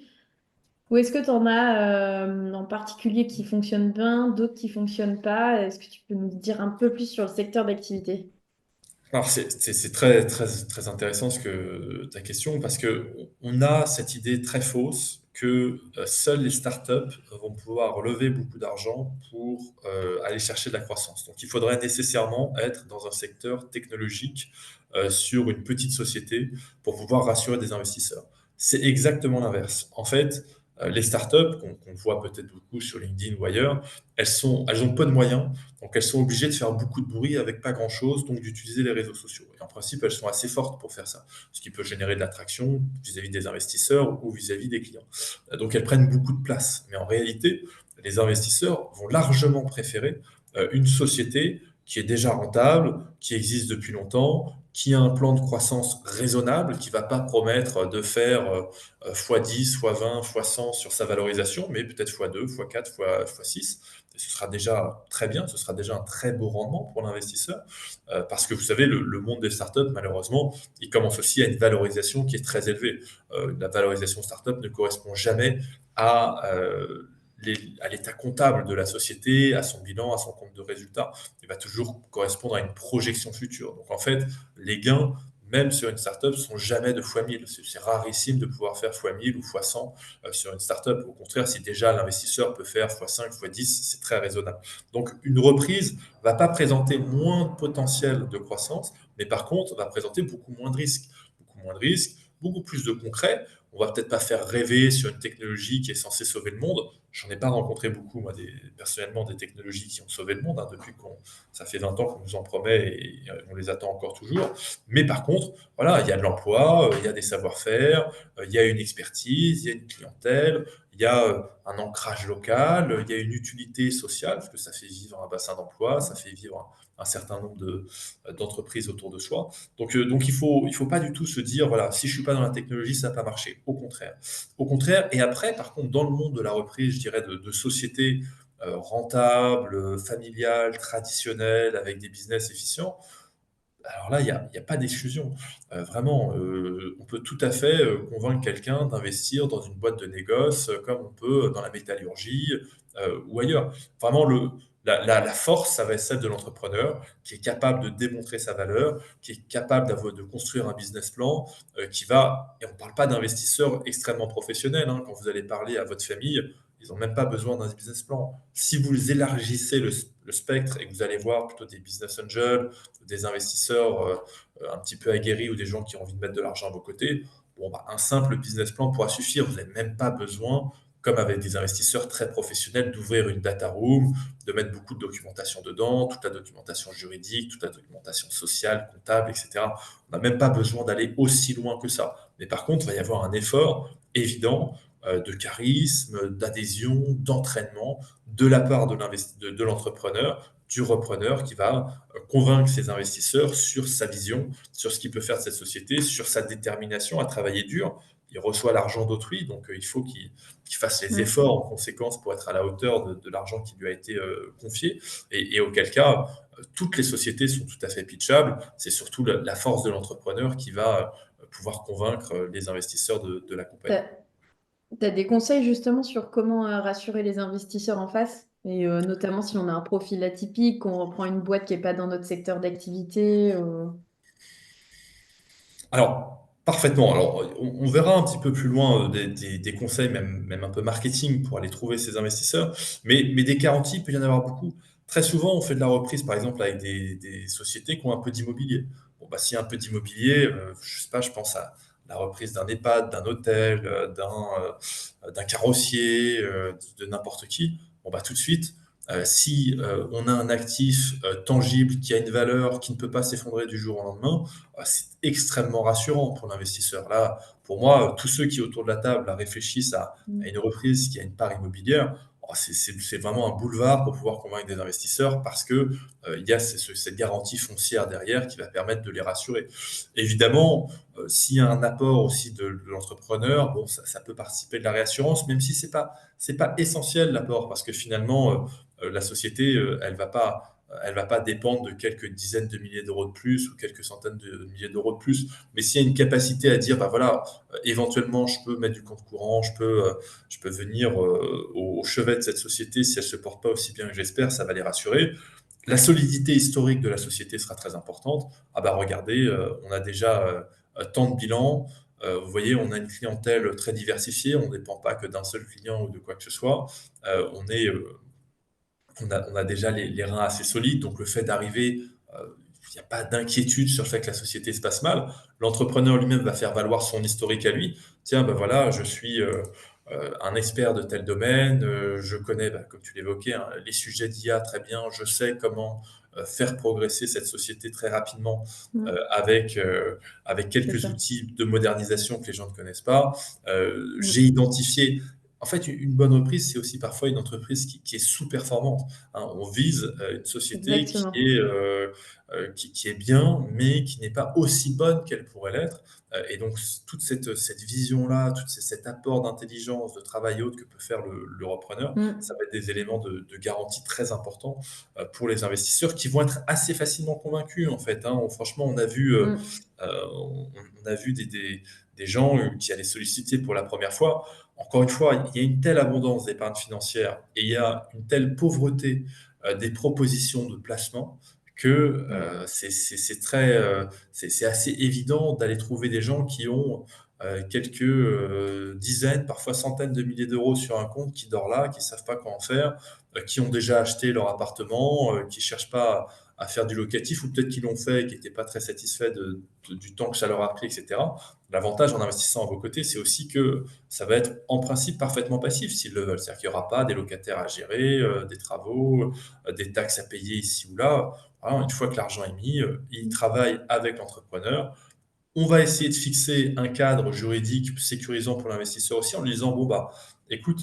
ou est-ce que tu en as en particulier qui fonctionnent bien, d'autres qui fonctionnent pas? Est-ce que tu peux nous dire un peu plus sur le secteur d'activité? Alors, c'est très, très, très intéressant ta question, parce que on a cette idée très fausse que seules les startups vont pouvoir lever beaucoup d'argent pour aller chercher de la croissance. Donc, il faudrait nécessairement être dans un secteur technologique sur une petite société pour pouvoir rassurer des investisseurs. C'est exactement l'inverse. En fait, les startups qu'on voit peut-être beaucoup sur LinkedIn ou ailleurs, elles ont peu de moyens, donc elles sont obligées de faire beaucoup de bruit avec pas grand-chose, donc d'utiliser les réseaux sociaux. Et en principe, elles sont assez fortes pour faire ça, ce qui peut générer de l'attraction vis-à-vis des investisseurs ou vis-à-vis des clients. Donc elles prennent beaucoup de place. Mais en réalité, les investisseurs vont largement préférer une société qui est déjà rentable, qui existe depuis longtemps, qui a un plan de croissance raisonnable, qui ne va pas promettre de faire x10, x20, x100 sur sa valorisation, mais peut-être x2, x4, x6. Ce sera déjà très bien, ce sera déjà un très beau rendement pour l'investisseur, parce que vous savez, le monde des startups, malheureusement, il commence aussi à une valorisation qui est très élevée. La valorisation startup ne correspond jamais à, à l'état comptable de la société, à son bilan, à son compte de résultat. Il va toujours correspondre à une projection future. Donc en fait, les gains même sur une startup, sont jamais de fois 1000. C'est rarissime de pouvoir faire fois 1000 ou fois 100 sur une startup. Au contraire, si déjà l'investisseur peut faire fois 5, fois 10, c'est très raisonnable. Donc, une reprise va pas présenter moins de potentiel de croissance, mais par contre, va présenter beaucoup moins de risques. Beaucoup moins de risques, beaucoup plus de concret. On va peut-être pas faire rêver sur une technologie qui est censée sauver le monde. J'en ai pas rencontré beaucoup, moi, personnellement, des technologies qui ont sauvé le monde, hein, depuis ça fait 20 ans qu'on nous en promet et on les attend encore toujours. Mais par contre, voilà, il y a de l'emploi, il y a des savoir-faire, il y a une expertise, il y a une clientèle, il y a un ancrage local, il y a une utilité sociale, parce que ça fait vivre un bassin d'emploi, ça fait vivre un certain nombre d'entreprises autour de soi. Donc il faut pas du tout se dire, voilà, si je suis pas dans la technologie, ça va pas marcher. Au contraire. Au contraire. Et après, par contre, dans le monde de la reprise, je dirais, de sociétés rentables, familiales, traditionnelles, avec des business efficients, alors là, il y a pas d'exclusion. Vraiment, on peut tout à fait, convaincre quelqu'un d'investir dans une boîte de négoce, comme on peut dans la métallurgie, ou ailleurs. Vraiment la force, ça va être celle de l'entrepreneur qui est capable de démontrer sa valeur, qui est capable de construire un business plan, qui va et on ne parle pas d'investisseurs extrêmement professionnels, hein. Quand vous allez parler à votre famille, ils ont même pas besoin d'un business plan. Si vous élargissez le spectre et que vous allez voir plutôt des business angels, des investisseurs un petit peu aguerris ou des gens qui ont envie de mettre de l'argent à vos côtés, bon, bah, un simple business plan pourra suffire. Vous n'avez même pas besoin, comme avec des investisseurs très professionnels, d'ouvrir une data room, de mettre beaucoup de documentation dedans, toute la documentation juridique, toute la documentation sociale, comptable, etc. On n'a même pas besoin d'aller aussi loin que ça. Mais par contre, il va y avoir un effort évident de charisme, d'adhésion, d'entraînement de la part de l'entrepreneur, du repreneur qui va convaincre ses investisseurs sur sa vision, sur ce qu'il peut faire de cette société, sur sa détermination à travailler dur. Il reçoit l'argent d'autrui, donc il faut qu'il fasse les Mm. efforts en conséquence pour être à la hauteur de l'argent qui lui a été confié. Et auquel cas, toutes les sociétés sont tout à fait pitchables. C'est surtout la force de l'entrepreneur qui va pouvoir convaincre les investisseurs de l'accompagner. T'as des conseils justement sur comment rassurer les investisseurs en face? Et notamment si on a un profil atypique, qu'on reprend une boîte qui n'est pas dans notre secteur d'activité. Alors, parfaitement. Alors, on verra un petit peu plus loin des conseils, même un peu marketing, pour aller trouver ces investisseurs. Mais des garanties, il peut y en avoir beaucoup. Très souvent, on fait de la reprise, par exemple, avec des sociétés qui ont un peu d'immobilier. Bon, bah, s'il y a un peu d'immobilier, je sais pas, je pense à la reprise d'un EHPAD, d'un hôtel, d'un carrossier, de n'importe qui. Bon, bah, tout de suite, si on a un actif tangible qui a une valeur qui ne peut pas s'effondrer du jour au lendemain, c'est extrêmement rassurant pour l'investisseur. Là, pour moi, tous ceux qui autour de la table là, réfléchissent à Mm. une reprise qui a une part immobilière, c'est vraiment un boulevard pour pouvoir convaincre des investisseurs parce que il y a cette garantie foncière derrière qui va permettre de les rassurer. Évidemment, s'il y a un apport aussi de l'entrepreneur, bon, ça peut participer de la réassurance, même si c'est pas essentiel l'apport parce que finalement, la société, elle va pas dépendre de quelques dizaines de milliers d'euros de plus ou quelques centaines de milliers d'euros de plus. Mais s'il y a une capacité à dire, bah voilà, éventuellement, je peux mettre du compte courant, je peux venir au chevet de cette société si elle se porte pas aussi bien que j'espère, ça va les rassurer. La solidité historique de la société sera très importante. Ah bah regardez, on a déjà tant de bilans. Vous voyez, on a une clientèle très diversifiée. On ne dépend pas que d'un seul client ou de quoi que ce soit. On a déjà les reins assez solides, donc le fait d'arriver, il n'y a pas d'inquiétude sur le fait que la société se passe mal. L'entrepreneur lui-même va faire valoir son historique à lui. Tiens, ben voilà, je suis un expert de tel domaine, je connais, bah, comme tu l'évoquais, hein, les sujets d'IA très bien, je sais comment faire progresser cette société très rapidement Mm. avec C'est quelques ça. outils de modernisation que les gens ne connaissent pas. J'ai Mm. identifié en fait, une bonne reprise, c'est aussi parfois une entreprise qui est sous-performante, hein. On vise une société Exactement. qui est bien, mais qui n'est pas aussi bonne qu'elle pourrait l'être. Et donc, toute cette vision-là, cet apport d'intelligence, de travail autre que peut faire le repreneur, ça Mm. va être des éléments de garantie très importants pour les investisseurs qui vont être assez facilement convaincus, en fait, hein. Franchement, Mm. on a vu des gens qui allaient solliciter pour la première fois. Encore une fois, il y a une telle abondance d'épargne financière et il y a une telle pauvreté des propositions de placement que Mm. c'est assez évident d'aller trouver des gens qui ont quelques dizaines, parfois centaines de milliers d'euros sur un compte qui dort là, qui ne savent pas quoi en faire, qui ont déjà acheté leur appartement, qui ne cherchent pas à faire du locatif, ou peut-être qu'ils l'ont fait et qui n'étaient pas très satisfaits du temps que ça leur a pris, etc. L'avantage en investissant à vos côtés, c'est aussi que ça va être en principe parfaitement passif s'ils le veulent. C'est-à-dire qu'il n'y aura pas des locataires à gérer, des travaux, des taxes à payer ici ou là. Voilà, une fois que l'argent est mis, ils travaillent avec l'entrepreneur. On va essayer de fixer un cadre juridique sécurisant pour l'investisseur aussi en lui disant, bon, bah, écoute,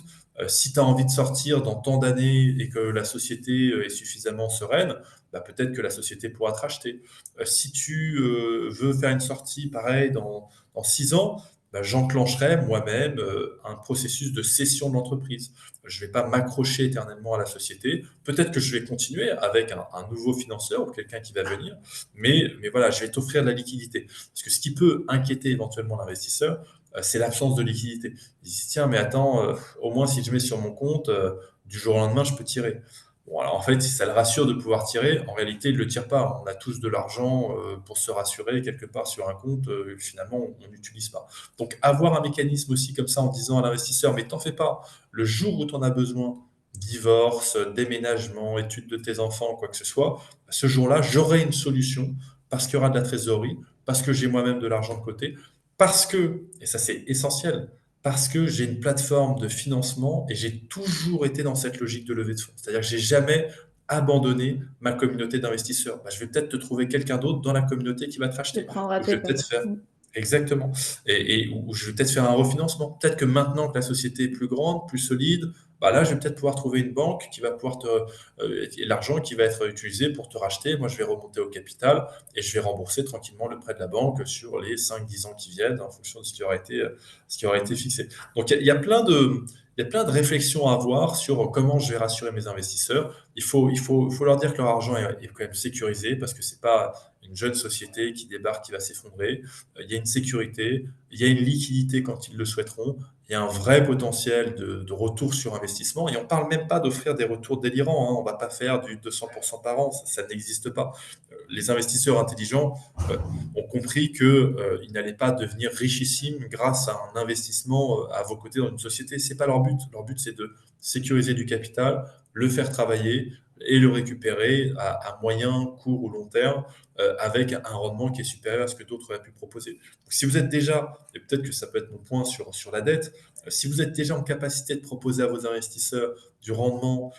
si tu as envie de sortir dans tant d'années et que la société est suffisamment sereine, bah, peut-être que la société pourra te racheter. Si tu veux faire une sortie, pareil, dans 6 ans, bah, j'enclencherai moi-même un processus de cession de l'entreprise. Je ne vais pas m'accrocher éternellement à la société. Peut-être que je vais continuer avec un nouveau financeur ou quelqu'un qui va venir, mais voilà, je vais t'offrir de la liquidité. Parce que ce qui peut inquiéter éventuellement l'investisseur, c'est l'absence de liquidité. Il se dit, tiens, mais attends, au moins si je mets sur mon compte, du jour au lendemain, je peux tirer. Bon, alors en fait, si ça le rassure de pouvoir tirer, en réalité, il ne le tire pas. On a tous de l'argent pour se rassurer quelque part sur un compte, finalement, on n'utilise pas. Donc, avoir un mécanisme aussi comme ça en disant à l'investisseur, mais t'en fais pas, le jour où tu en as besoin, divorce, déménagement, études de tes enfants, quoi que ce soit, ce jour-là, j'aurai une solution parce qu'il y aura de la trésorerie, parce que j'ai moi-même de l'argent de côté, parce que, et ça c'est essentiel, parce que j'ai une plateforme de financement et j'ai toujours été dans cette logique de levée de fonds. C'est-à-dire que j'ai jamais abandonné ma communauté d'investisseurs. Bah, je vais peut-être te trouver quelqu'un d'autre dans la communauté qui va te Qui racheter. prendra Ou je tes vais peut-être parts. faire Mm. exactement. Ou je vais peut-être faire un refinancement. Peut-être que maintenant que la société est plus grande, plus solide, bah là, je vais peut-être pouvoir trouver une banque qui va pouvoir et l'argent qui va être utilisé pour te racheter. Moi, je vais remonter au capital et je vais rembourser tranquillement le prêt de la banque sur les 5-10 ans qui viennent en fonction de ce qui aura été fixé. Donc, il y a il y a plein de réflexions à avoir sur comment je vais rassurer mes investisseurs. Il faut leur dire que leur argent est quand même sécurisé parce que c'est pas une jeune société qui débarque, qui va s'effondrer. Il y a une sécurité, il y a une liquidité quand ils le souhaiteront, il y a un vrai potentiel de retour sur investissement. Et on ne parle même pas d'offrir des retours délirants, hein. On ne va pas faire du 200% par an, ça n'existe pas. Les investisseurs intelligents ont compris qu'ils n'allaient pas devenir richissimes grâce à un investissement à vos côtés dans une société. Ce n'est pas leur but. Leur but, c'est de sécuriser du capital, le faire travailler et le récupérer à moyen, court ou long terme avec un rendement qui est supérieur à ce que d'autres auraient pu proposer. Donc, si vous êtes déjà, et peut-être que ça peut être mon point sur la dette, si vous êtes déjà en capacité de proposer à vos investisseurs du rendement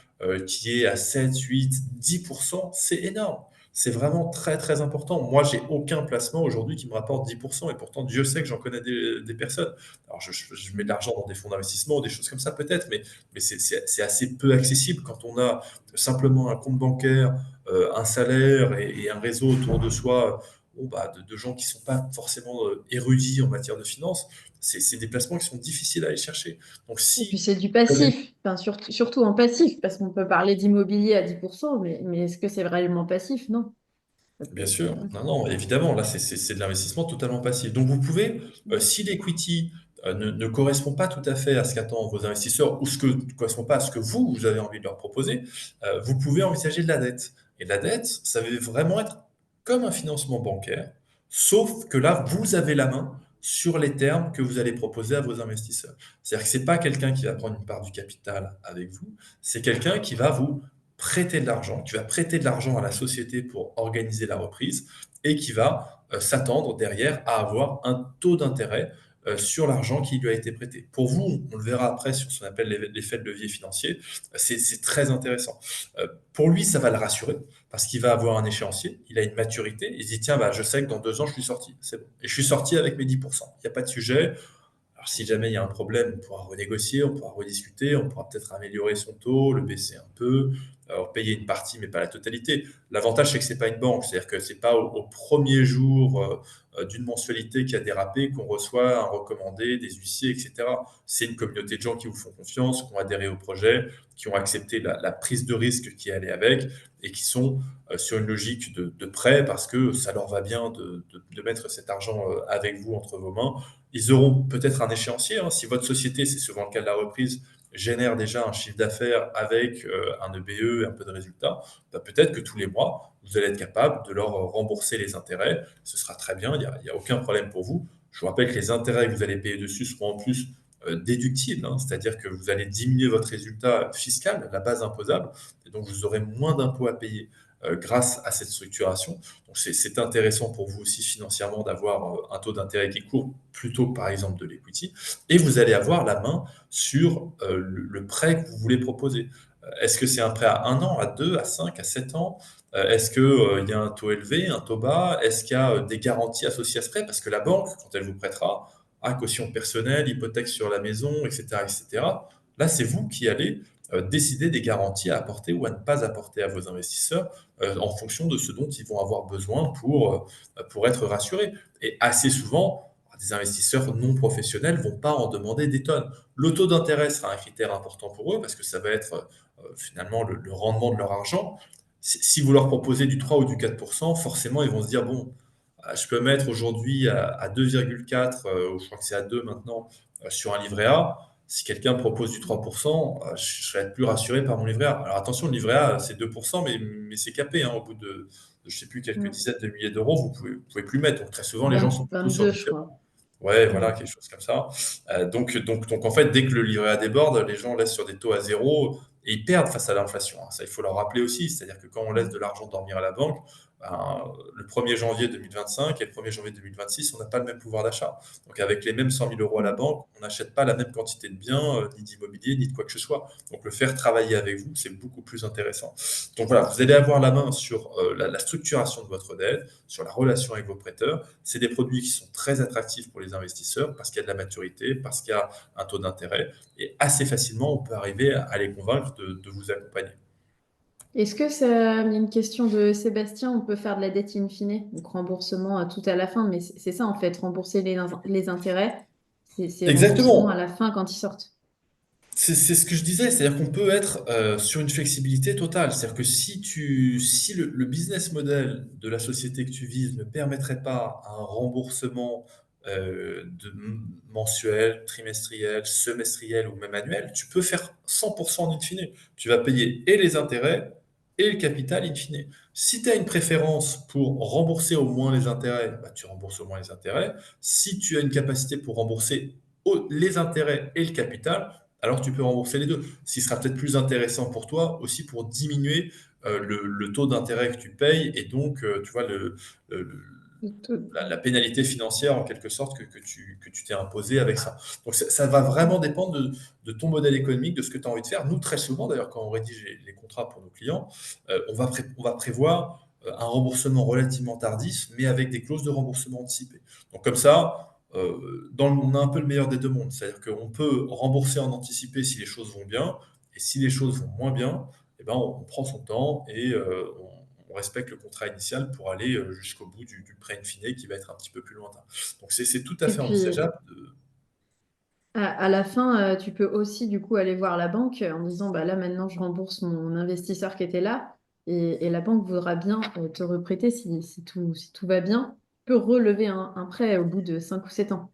qui est à 7, 8, 10%, c'est énorme. C'est vraiment très, très important. Moi, j'ai aucun placement aujourd'hui qui me rapporte 10%, et pourtant, Dieu sait que j'en connais des personnes. Alors, je mets de l'argent dans des fonds d'investissement, des choses comme ça peut-être, mais c'est assez peu accessible quand on a simplement un compte bancaire, un salaire et un réseau autour de soi bon, bah, de gens qui ne sont pas forcément érudits en matière de finance. C'est des placements qui sont difficiles à aller chercher. Donc, Et puis si c'est du vous avez passif, enfin, surtout en passif, parce qu'on peut parler d'immobilier à 10%, mais est-ce que c'est vraiment passif? Non. Ça peut bien être, sûr, non, non, évidemment, là, c'est de l'investissement totalement passif. Donc, vous pouvez, si l'equity ne correspond pas tout à fait à ce qu'attendent vos investisseurs ou ce que ne correspond pas à ce que vous avez envie de leur proposer, vous pouvez envisager de la dette. Et la dette, ça va vraiment être comme un financement bancaire, sauf que là, vous avez la main sur les termes que vous allez proposer à vos investisseurs. C'est-à-dire que ce n'est pas quelqu'un qui va prendre une part du capital avec vous, c'est quelqu'un qui va vous prêter de l'argent, qui va prêter de l'argent à la société pour organiser la reprise et qui va s'attendre derrière à avoir un taux d'intérêt sur l'argent qui lui a été prêté. Pour vous, on le verra après sur ce qu'on appelle l'effet de levier financier, c'est très intéressant. Pour lui, ça va le rassurer parce qu'il va avoir un échéancier, il a une maturité, il se dit tiens, bah, je sais que dans 2 ans, je suis sorti, c'est bon. Et je suis sorti avec mes 10%. Il n'y a pas de sujet, alors, si jamais il y a un problème, on pourra renégocier, on pourra rediscuter, on pourra peut-être améliorer son taux, le baisser un peu, payer une partie, mais pas la totalité. L'avantage, c'est que c'est pas une banque, c'est-à-dire que c'est pas au premier jour d'une mensualité qui a dérapé qu'on reçoit un recommandé, des huissiers, etc. C'est une communauté de gens qui vous font confiance, qui ont adhéré au projet, qui ont accepté la prise de risque qui allait avec et qui sont sur une logique de prêt parce que ça leur va bien de mettre cet argent avec vous entre vos mains. Ils auront peut-être un échéancier, hein. Si votre société, c'est souvent le cas de la reprise, génèrent déjà un chiffre d'affaires avec un EBE et un peu de résultats, bah, peut-être que tous les mois, vous allez être capable de leur rembourser les intérêts. Ce sera très bien, il y a aucun problème pour vous. Je vous rappelle que les intérêts que vous allez payer dessus seront en plus déductibles, hein, c'est-à-dire que vous allez diminuer votre résultat fiscal, la base imposable, et donc vous aurez moins d'impôts à payer grâce à cette structuration. Donc c'est intéressant pour vous aussi financièrement d'avoir un taux d'intérêt qui court plutôt par exemple de l'equity, et vous allez avoir la main sur le prêt que vous voulez proposer. Est-ce que c'est un prêt à 1 an, à 2, à 5, à 7 ans? Est-ce qu'il y a un taux élevé, un taux bas? Est-ce qu'il y a des garanties associées à ce prêt? Parce que la banque, quand elle vous prêtera, à caution personnelle, hypothèque sur la maison, etc., etc., là, c'est vous qui allez décider des garanties à apporter ou à ne pas apporter à vos investisseurs en fonction de ce dont ils vont avoir besoin pour être rassurés. Et assez souvent, des investisseurs non professionnels vont pas en demander des tonnes. Le taux d'intérêt sera un critère important pour eux parce que ça va être finalement le rendement de leur argent. Si vous leur proposez du 3 ou du 4%, forcément, ils vont se dire, bon, je peux mettre aujourd'hui à 2,4, ou je crois que c'est à 2 maintenant, sur un livret A. Si quelqu'un me propose du 3%, je serais plus rassuré par mon livret A. Alors attention, le livret A, c'est 2%, mais c'est capé, hein, au bout de, je sais plus, quelques Mm. dizaines de milliers d'euros, vous pouvez plus mettre. Donc très souvent, les gens 20 sont plutôt sur 22, du je crois. ouais, Mm. voilà, quelque chose comme ça. Donc, en fait, dès que le livret A déborde, les gens laissent sur des taux à zéro et ils perdent face à l'inflation, hein. Ça, il faut leur rappeler aussi. C'est-à-dire que quand on laisse Mm. de l'argent dormir à la banque, ben, le 1er janvier 2025 et le 1er janvier 2026, on n'a pas le même pouvoir d'achat. Donc, avec les mêmes 100 000 euros à la Mm. banque, on n'achète pas la même quantité de biens, ni d'immobilier, ni de quoi que ce soit. Donc, le faire travailler avec vous, c'est beaucoup plus intéressant. Donc, voilà, vous allez avoir la main sur la structuration de votre dette, sur la relation avec vos prêteurs. C'est des produits qui sont très attractifs pour les investisseurs parce qu'il y a de la maturité, parce qu'il y a un taux d'intérêt. Et assez facilement, on peut arriver à les convaincre de vous accompagner. Est-ce que ça, il y a une question de Sébastien, on peut faire de la dette in fine, donc remboursement tout à la fin, mais c'est ça en fait, rembourser les intérêts, c'est remboursement à Exactement. la fin quand ils sortent. C'est ce que je disais, c'est-à-dire qu'on peut être sur une flexibilité totale. C'est-à-dire que si le business model de la société que tu vises ne permettrait pas un remboursement mensuel, trimestriel, semestriel ou même annuel, tu peux faire 100% en in fine. Tu vas payer et les intérêts et le capital in fine. Si tu as une préférence pour rembourser au moins les intérêts, bah, tu rembourses au moins les intérêts. Si tu as une capacité pour rembourser les intérêts et le capital, alors tu peux rembourser les deux. Ce qui sera peut-être plus intéressant pour toi aussi pour diminuer le taux d'intérêt que tu payes et donc, tu vois, le- la pénalité financière en quelque sorte que tu t'es imposé avec ça. Donc ça va vraiment dépendre de ton modèle économique, de ce que tu as envie de faire. Nous, très souvent, d'ailleurs, quand on rédige les contrats pour nos clients, on va prévoir un remboursement relativement tardif, mais avec des clauses de remboursement anticipé. Donc comme ça, on a un peu le meilleur des deux mondes. C'est-à-dire qu'on peut rembourser en anticipé si les choses vont bien, et si les choses vont moins bien, eh ben, on prend son temps et on respecte le contrat initial pour aller jusqu'au bout du prêt in fine qui va être un petit peu plus lointain. Donc c'est tout à Et fait puis, envisageable. à la fin, tu peux aussi du coup aller voir la banque en disant, bah là maintenant je rembourse mon investisseur qui était là, et la banque voudra bien te reprêter si tout va bien, peut relever un prêt au bout de 5 ou 7 ans.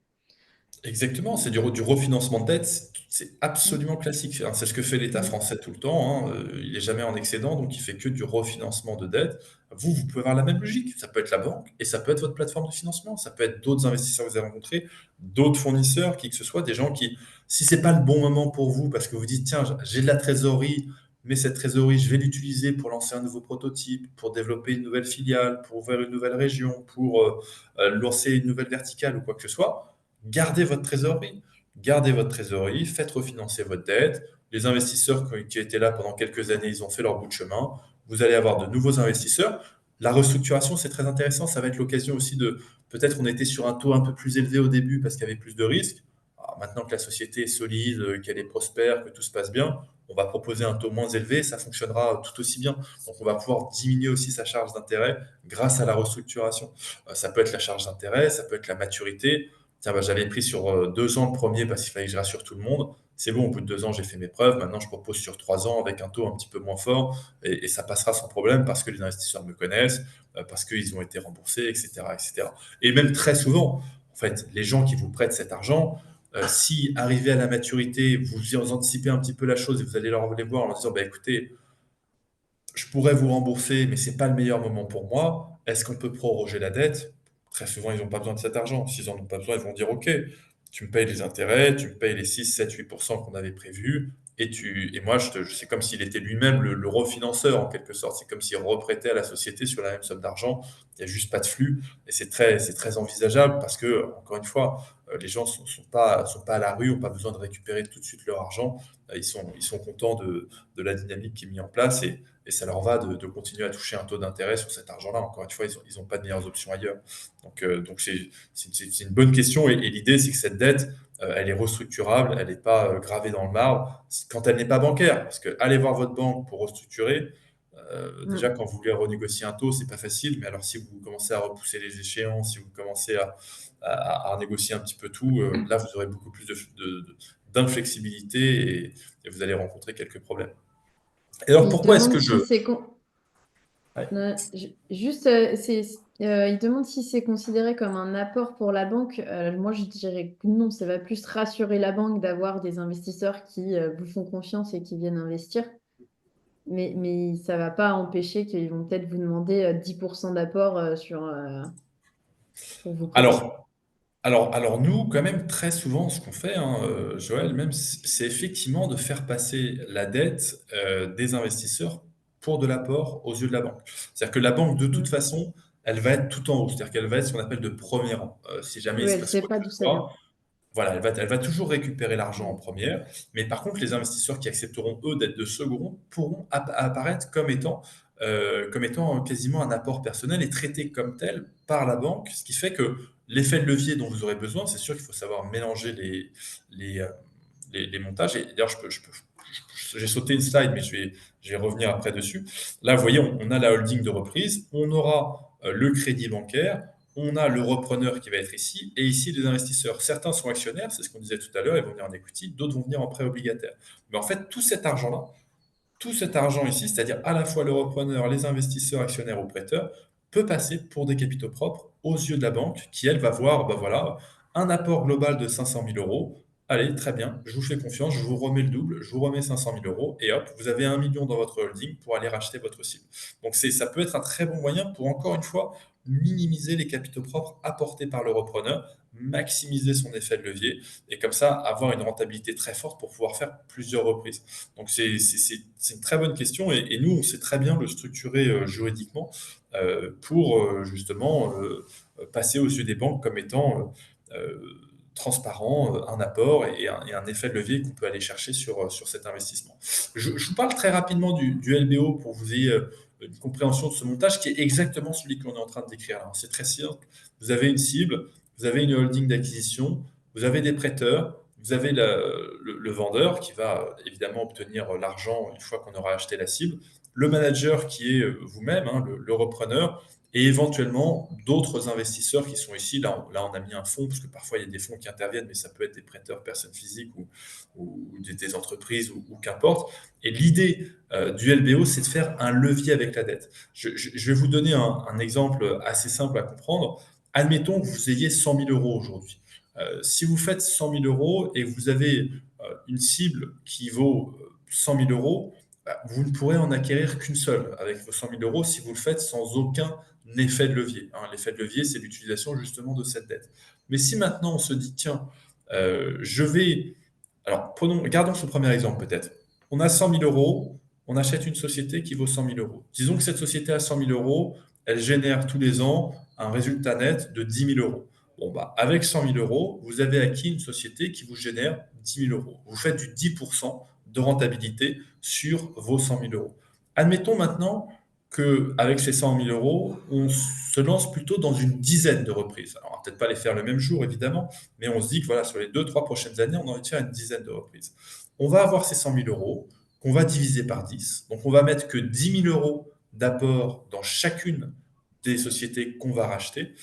Exactement, c'est du refinancement de dette, c'est Mm. absolument classique. Hein, c'est ce que fait l'État Mm. français tout le temps, hein, il est jamais en excédent, donc il fait que du refinancement de dette. Vous pouvez avoir la même logique. Ça peut être la banque et ça peut être votre plateforme de financement. Ça peut être d'autres investisseurs que vous avez rencontrés, d'autres fournisseurs, qui que ce soit, des gens qui, si c'est pas le bon moment pour vous, parce que vous dites, tiens, j'ai de la trésorerie, mais cette trésorerie, je vais l'utiliser pour lancer un nouveau prototype, pour développer une nouvelle filiale, pour ouvrir une nouvelle région, pour lancer une nouvelle verticale ou quoi que ce soit. Gardez votre trésorerie. Gardez votre trésorerie, faites refinancer votre dette. Les investisseurs qui étaient là pendant quelques années, ils ont fait leur bout de chemin. Vous allez avoir de nouveaux investisseurs. La restructuration, c'est très intéressant. Ça va être l'occasion aussi de, peut-être on était sur un taux un peu plus élevé au début parce qu'il y avait plus de risques. Alors, maintenant que la société est solide, qu'elle est prospère, que tout se passe bien, on va proposer un taux moins élevé. Ça fonctionnera tout aussi bien. Donc, on va pouvoir diminuer aussi sa charge d'intérêt grâce à la restructuration. Ça peut être la charge d'intérêt, ça peut être la maturité. Tiens, bah, j'avais pris sur 2 ans le premier parce qu'il fallait que je rassure tout le monde. C'est bon, au bout de 2 ans, j'ai fait mes preuves. Maintenant, je propose sur 3 ans avec un taux un petit peu moins fort et ça passera sans problème parce que les investisseurs me connaissent, parce qu'ils ont été remboursés, etc., etc. Et cetera. Et même très souvent, en fait, les gens qui vous prêtent cet argent, Si arrivé à la maturité, vous anticipez un petit peu la chose et vous allez les voir en leur disant, bah, écoutez, je pourrais vous rembourser, mais c'est pas le meilleur moment pour moi. Est-ce qu'on peut proroger la dette? Très souvent, ils n'ont pas besoin de cet argent. S'ils n'en ont pas besoin, ils vont dire, OK, tu me payes les intérêts, tu me payes les 6, 7, 8% qu'on avait prévus, et moi, c'est comme s'il était lui-même le refinanceur, en quelque sorte. C'est comme s'il reprêtait à la société sur la même somme d'argent. Il n'y a juste pas de flux, et c'est très envisageable parce que, encore une fois, les gens sont pas à la rue, n'ont pas besoin de récupérer tout de suite leur argent. Ils sont contents de la dynamique qui est mise en place, et ça leur va de continuer à toucher un taux d'intérêt sur cet argent-là. Encore une fois, ils ont pas de meilleures options ailleurs. Donc c'est une bonne question. Et l'idée, c'est que cette dette, elle est restructurable, elle n'est pas gravée dans le marbre quand elle n'est pas bancaire. Parce que allez voir votre banque pour restructurer, déjà, Mm. quand vous voulez renégocier un taux, c'est pas facile. Mais alors, si vous commencez à repousser les échéances, si vous commencez à négocier un petit peu tout, là, vous aurez beaucoup plus d'inflexibilité, et vous allez rencontrer quelques problèmes. Et alors, Il pourquoi est-ce demande que si je... c'est Ouais. juste, il demande si c'est considéré comme un apport pour la banque. Moi, je dirais que non, ça va plus rassurer la banque d'avoir des investisseurs qui vous font confiance et qui viennent investir. Mais ça va pas empêcher qu'ils vont peut-être vous demander 10% d'apport pour vous prêter. Alors, alors nous, quand même, très souvent, ce qu'on fait, hein, Joël, même, c'est effectivement de faire passer la dette des investisseurs pour de l'apport aux yeux de la banque. C'est-à-dire que la banque, de toute Mm. façon, elle va être tout en haut. C'est-à-dire qu'elle va être ce qu'on appelle de premier rang. Si jamais il Oui, se elle passe sait quoi que pas ce d'où ça vient. soit, voilà, elle va toujours récupérer l'argent en Mm. première, mais par contre, les investisseurs qui accepteront, eux, d'être de second rang pourront apparaître comme étant quasiment un apport personnel et traités comme tel par la banque, ce qui fait que l'effet de levier dont vous aurez besoin, c'est sûr qu'il faut savoir mélanger les, euh, les montages. Et d'ailleurs, j'ai sauté une slide, mais je vais revenir après dessus. Là, vous voyez, on a la holding de reprise, on aura le crédit bancaire, on a le repreneur qui va être ici, et ici les investisseurs. Certains sont actionnaires, c'est ce qu'on disait tout à l'heure, ils vont venir en equity, d'autres vont venir en prêt obligataire. Mais en fait, tout cet argent ici, c'est-à-dire à la fois le repreneur, les investisseurs, actionnaires ou prêteurs, peut passer pour des capitaux propres aux yeux de la banque, qui elle va voir, ben voilà, un apport global de 500 000 euros. Allez, très bien, je vous fais confiance, je vous remets le double, je vous remets 500 000 euros, et hop, vous avez 1 million dans votre holding pour aller racheter votre cible. Donc ça peut être un très bon moyen pour, encore une fois, minimiser les capitaux propres apportés par le repreneur, maximiser son effet de levier, et comme ça, avoir une rentabilité très forte pour pouvoir faire plusieurs reprises. Donc c'est une très bonne question, et nous, on sait très bien le structurer juridiquement pour justement passer aux yeux des banques comme étant transparent, un apport et un effet de levier qu'on peut aller chercher sur cet investissement. Je vous parle très rapidement du LBO pour que vous ayez une compréhension de ce montage qui est exactement celui que l'on est en train de décrire là. C'est très simple. Vous avez une cible, vous avez une holding d'acquisition, vous avez des prêteurs, vous avez le vendeur qui va évidemment obtenir l'argent une fois qu'on aura acheté la cible, le manager qui est vous-même, hein, le repreneur, et éventuellement d'autres investisseurs qui sont ici. Là, on a mis un fonds, parce que parfois il y a des fonds qui interviennent, mais ça peut être des prêteurs, personnes physiques, ou des entreprises, ou qu'importe. Et l'idée du LBO, c'est de faire un levier avec la dette. Je vais vous donner un exemple assez simple à comprendre. Admettons que vous ayez 100 000 euros aujourd'hui. Si vous faites 100 000 euros et que vous avez une cible qui vaut 100 000 euros, bah, vous ne pourrez en acquérir qu'une seule avec vos 100 000 euros si vous le faites sans aucun effet de levier, hein. L'effet de levier, c'est l'utilisation justement de cette dette. Mais si maintenant on se dit, tiens, je vais... Alors, gardons ce premier exemple peut-être. On a 100 000 euros, on achète une société qui vaut 100 000 euros. Disons que cette société à 100 000 euros, elle génère tous les ans un résultat net de 10 000 euros. Bon, bah, avec 100 000 euros, vous avez acquis une société qui vous génère 10 000 euros. Vous faites du 10% de rentabilité sur vos 100 000 euros. Admettons maintenant qu'avec ces 100 000 euros, on se lance plutôt dans une dizaine de reprises. Alors, on va peut-être pas les faire le même jour, évidemment, mais on se dit que voilà, sur les 2, 3 prochaines années, on a envie de faire une dizaine de reprises. On va avoir ces 100 000 euros qu'on va diviser par 10. Donc, on va mettre que 10 000 euros d'apport dans chacune des sociétés qu'on va racheter,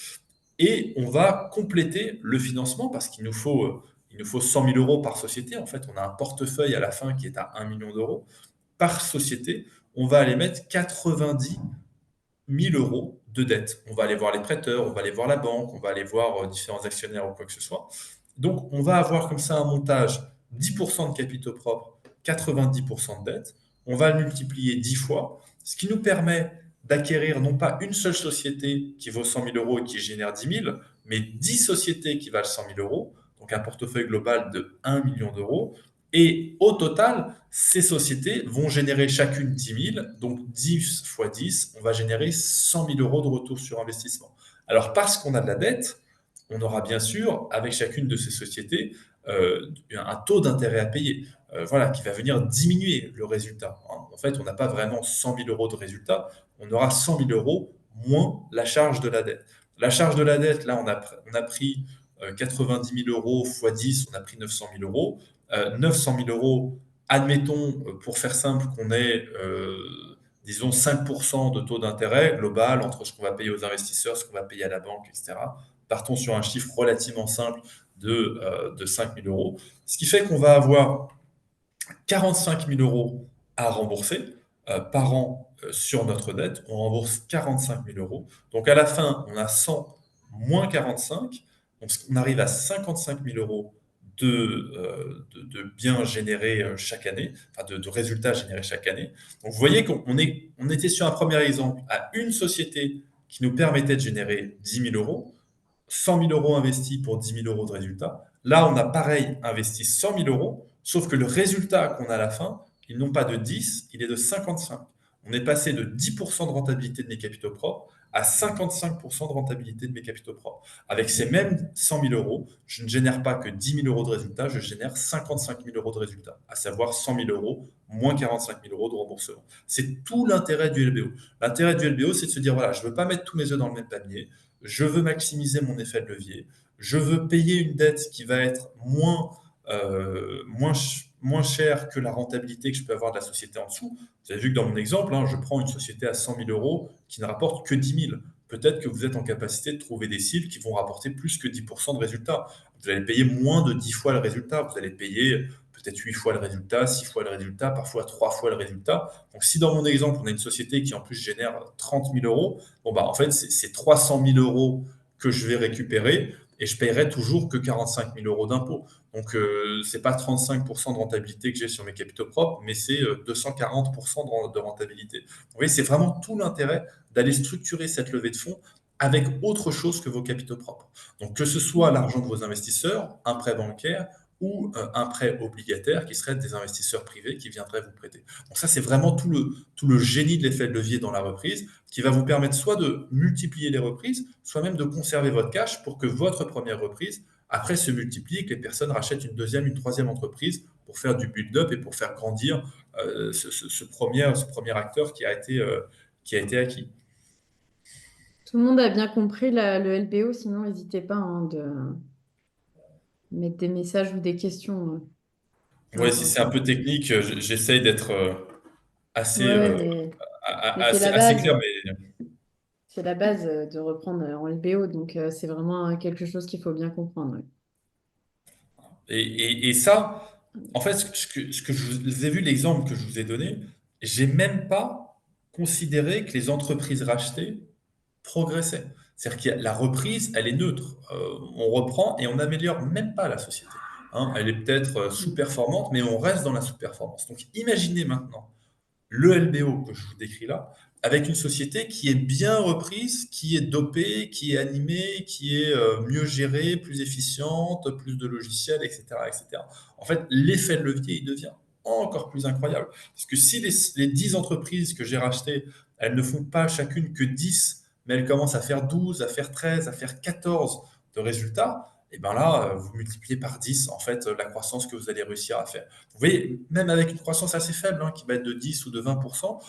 et on va compléter le financement parce qu'il nous faut 100 000 euros par société. En fait, on a un portefeuille à la fin qui est à 1 million d'euros. Par société, on va aller mettre 90 000 euros de dette. On va aller voir les prêteurs, on va aller voir la banque, on va aller voir différents actionnaires ou quoi que ce soit. Donc, on va avoir comme ça un montage 10% de capitaux propres, 90% de dettes. On va le multiplier 10 fois, ce qui nous permet d'acquérir non pas une seule société qui vaut 100 000 euros et qui génère 10 000, mais 10 sociétés qui valent 100 000 euros, donc un portefeuille global de 1 million d'euros. Et au total, ces sociétés vont générer chacune 10 000, donc 10 fois 10, on va générer 100 000 euros de retour sur investissement. Alors, parce qu'on a de la dette, on aura bien sûr, avec chacune de ces sociétés, un taux d'intérêt à payer, voilà, qui va venir diminuer le résultat. En fait, on n'a pas vraiment 100 000 euros de résultat, on aura 100 000 euros moins la charge de la dette. La charge de la dette, là, on a pris 90 000 euros fois 10, on a pris 900 000 euros. 900 000 euros, admettons, pour faire simple, qu'on ait, disons, 5% de taux d'intérêt global entre ce qu'on va payer aux investisseurs, ce qu'on va payer à la banque, etc. Partons sur un chiffre relativement simple de 5 000 euros. Ce qui fait qu'on va avoir 45 000 euros à rembourser par an sur notre dette. On rembourse 45 000 euros. Donc à la fin, on a 100 moins 45. Donc on arrive à 55 000 euros de biens générés chaque année, enfin de résultats générés chaque année. Donc vous voyez on était sur un premier exemple à une société qui nous permettait de générer 10 000 euros. 100 000 euros investis pour 10 000 euros de résultat. Là, on a pareil investi 100 000 euros, sauf que le résultat qu'on a à la fin, il n'est pas de 10, il est de 55. On est passé de 10% de rentabilité de mes capitaux propres à 55% de rentabilité de mes capitaux propres. Avec ces mêmes 100 000 euros, je ne génère pas que 10 000 euros de résultat, je génère 55 000 euros de résultat, à savoir 100 000 euros moins 45 000 euros de remboursement. C'est tout l'intérêt du LBO. L'intérêt du LBO, c'est de se dire, voilà, je ne veux pas mettre tous mes œufs dans le même panier, je veux maximiser mon effet de levier, je veux payer une dette qui va être moins chère que la rentabilité que je peux avoir de la société en dessous. Vous avez vu que dans mon exemple, hein, je prends une société à 100 000 euros qui ne rapporte que 10 000. Peut-être que vous êtes en capacité de trouver des cibles qui vont rapporter plus que 10% de résultat. Vous allez payer moins de 10 fois le résultat. Vous allez payer peut-être 8 fois le résultat, 6 fois le résultat, parfois 3 fois le résultat. Donc si dans mon exemple, on a une société qui en plus génère 30 000 euros, bon bah en fait, c'est 300 000 euros que je vais récupérer et je paierai toujours que 45 000 euros d'impôts. Donc, ce n'est pas 35% de rentabilité que j'ai sur mes capitaux propres, mais c'est 240% de rentabilité. Vous voyez, c'est vraiment tout l'intérêt d'aller structurer cette levée de fonds avec autre chose que vos capitaux propres. Donc, que ce soit l'argent de vos investisseurs, un prêt bancaire ou un prêt obligataire qui serait des investisseurs privés qui viendraient vous prêter. Donc ça, c'est vraiment tout le génie de l'effet de levier dans la reprise qui va vous permettre soit de multiplier les reprises, soit même de conserver votre cash pour que votre première reprise, après, se multiplie et que les personnes rachètent une deuxième, une troisième entreprise pour faire du build-up et pour faire grandir ce premier acteur qui a été acquis. Tout le monde a bien compris le LBO, sinon n'hésitez pas hein, de mettre des messages ou des questions Ouais, dans, si dans le c'est un chat. peu technique, j'essaye d'être assez, Ouais, ouais, mais c'est la assez base. clair, mais C'est la base de reprendre en LBO, donc c'est vraiment quelque chose qu'il faut bien comprendre. Ouais. et ça, en fait, ce que je vous ai vu, l'exemple que je vous ai donné, j'ai même pas considéré que les entreprises rachetées progressaient. C'est-à-dire que la reprise, elle est neutre. On reprend et on n'améliore même pas la société. Hein, elle est peut-être Mm. sous-performante, mais on reste dans la sous-performance. Donc imaginez maintenant le LBO que je vous décris là, avec une société qui est bien reprise, qui est dopée, qui est animée, qui est mieux gérée, plus efficiente, plus de logiciels, etc., etc. En fait, l'effet de levier, il devient encore plus incroyable. Parce que si les 10 entreprises que j'ai rachetées, elles ne font pas chacune que 10, mais elles commencent à faire 12, à faire 13, à faire 14 de résultats, et bien là, vous multipliez par 10 en fait la croissance que vous allez réussir à faire. Vous voyez, même avec une croissance assez faible, hein, qui va être de 10 ou de 20%,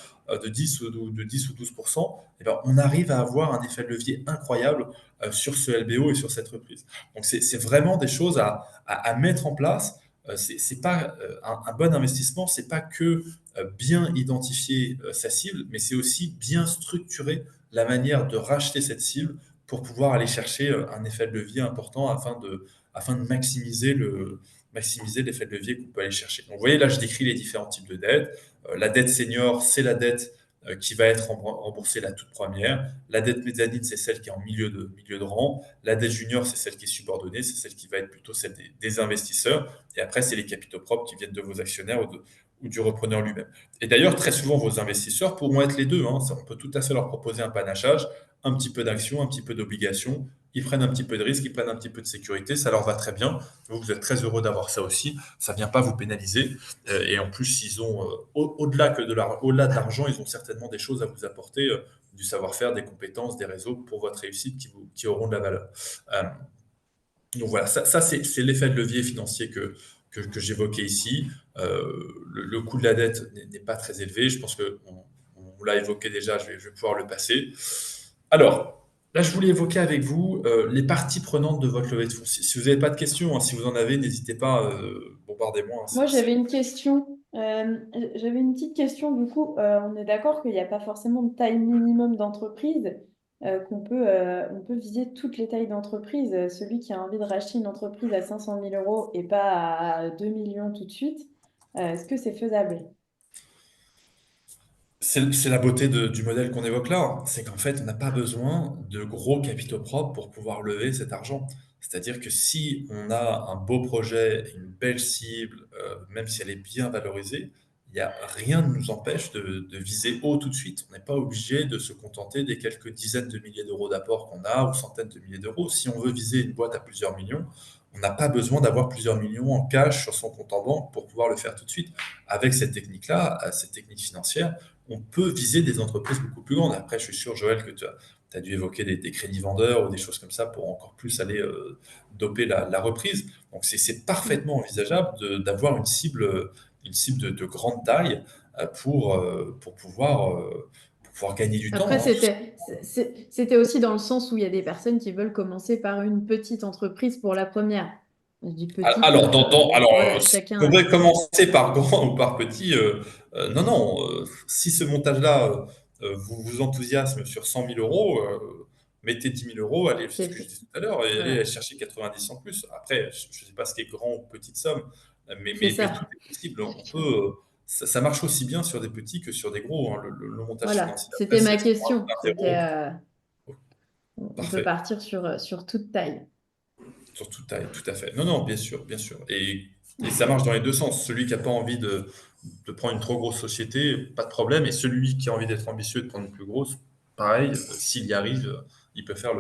de 10 ou de 10 ou 12%, eh ben, on arrive à avoir un effet de levier incroyable sur ce LBO et sur cette reprise. Donc, c'est vraiment des choses à mettre en place. C'est pas un bon investissement, c'est pas que bien identifier sa cible, mais c'est aussi bien structurer la manière de racheter cette cible pour pouvoir aller chercher un effet de levier important afin de maximiser l'effet de levier qu'on peut aller chercher. Donc, vous voyez, là, je décris les différents types de dettes. La dette senior, c'est la dette qui va être remboursée la toute première. La dette mezzanine, c'est celle qui est en milieu de rang. La dette junior, c'est celle qui est subordonnée, c'est celle qui va être plutôt celle des investisseurs. Et après, c'est les capitaux propres qui viennent de vos actionnaires ou du repreneur lui-même. Et d'ailleurs, très souvent, vos investisseurs pourront être les deux, hein. On peut tout à fait leur proposer un panachage, un petit peu d'actions, un petit peu d'obligations. Ils prennent un petit peu de risque, ils prennent un petit peu de sécurité, ça leur va très bien. Vous êtes très heureux d'avoir ça aussi. Ça ne vient pas vous pénaliser. Et en plus, ils ont, au-delà au-delà de l'argent, ils ont certainement des choses à vous apporter, du savoir-faire, des compétences, des réseaux pour votre réussite qui auront de la valeur. Euh, donc voilà, ça c'est l'effet de levier financier que j'évoquais ici. Le coût de la dette n'est pas très élevé. Je pense qu'on l'a évoqué déjà, je vais pouvoir le passer. Alors, là, je voulais évoquer avec vous les parties prenantes de votre levée de fonds. Si vous n'avez pas de questions, hein, si vous en avez, n'hésitez pas, bombardez-moi, hein, Moi, j'avais une question. J'avais une petite question. Du coup, on est d'accord qu'il n'y a pas forcément de taille minimum d'entreprise, on peut viser toutes les tailles d'entreprise. Celui qui a envie de racheter une entreprise à 500 000 euros et pas à 2 millions tout de suite, est-ce que c'est faisable? C'est la beauté du modèle qu'on évoque là, hein. C'est qu'en fait, on n'a pas besoin de gros capitaux propres pour pouvoir lever cet argent. C'est-à-dire que si on a un beau projet, une belle cible, même si elle est bien valorisée, il n'y a rien ne nous empêche de viser haut tout de suite. On n'est pas obligé de se contenter des quelques dizaines de milliers d'euros d'apport qu'on a ou centaines de milliers d'euros. Si on veut viser une boîte à plusieurs millions, on n'a pas besoin d'avoir plusieurs millions en cash sur son compte en banque pour pouvoir le faire tout de suite. Avec cette technique-là, cette technique financière, on peut viser des entreprises beaucoup plus grandes. Après, je suis sûr, Joël, que tu as dû évoquer des crédits vendeurs ou des choses comme ça pour encore plus aller doper la reprise. Donc, c'est parfaitement envisageable d'avoir une cible de grande taille pour pouvoir gagner du Après, temps, hein. c'était aussi dans le sens où il y a des personnes qui veulent commencer par une petite entreprise pour la première. Je dis petite, Alors, voilà, si on chacun. devrait commencer par grand ou par petit, non, non, si ce montage-là vous enthousiasme sur 100 000 euros, mettez 10 000 euros, allez, c'est ce que je disais tout à l'heure, et allez Voilà, chercher 90 en plus. Après, je ne sais pas ce qui est grand ou petite somme, c'est mais tout ça. est possible. On peut, ça marche aussi bien sur des petits que sur des gros, hein, le montage Voilà, financier. Après, c'était c'est ma c'est moins question. un zéro. On peut Parfait. partir sur toute taille. Sur toute taille, tout à fait. Non, non, bien sûr, bien sûr. Et ça marche dans les deux sens. Celui qui n'a pas envie de prendre une trop grosse société, pas de problème. Et celui qui a envie d'être ambitieux, de prendre une plus grosse, pareil, s'il y arrive, il peut faire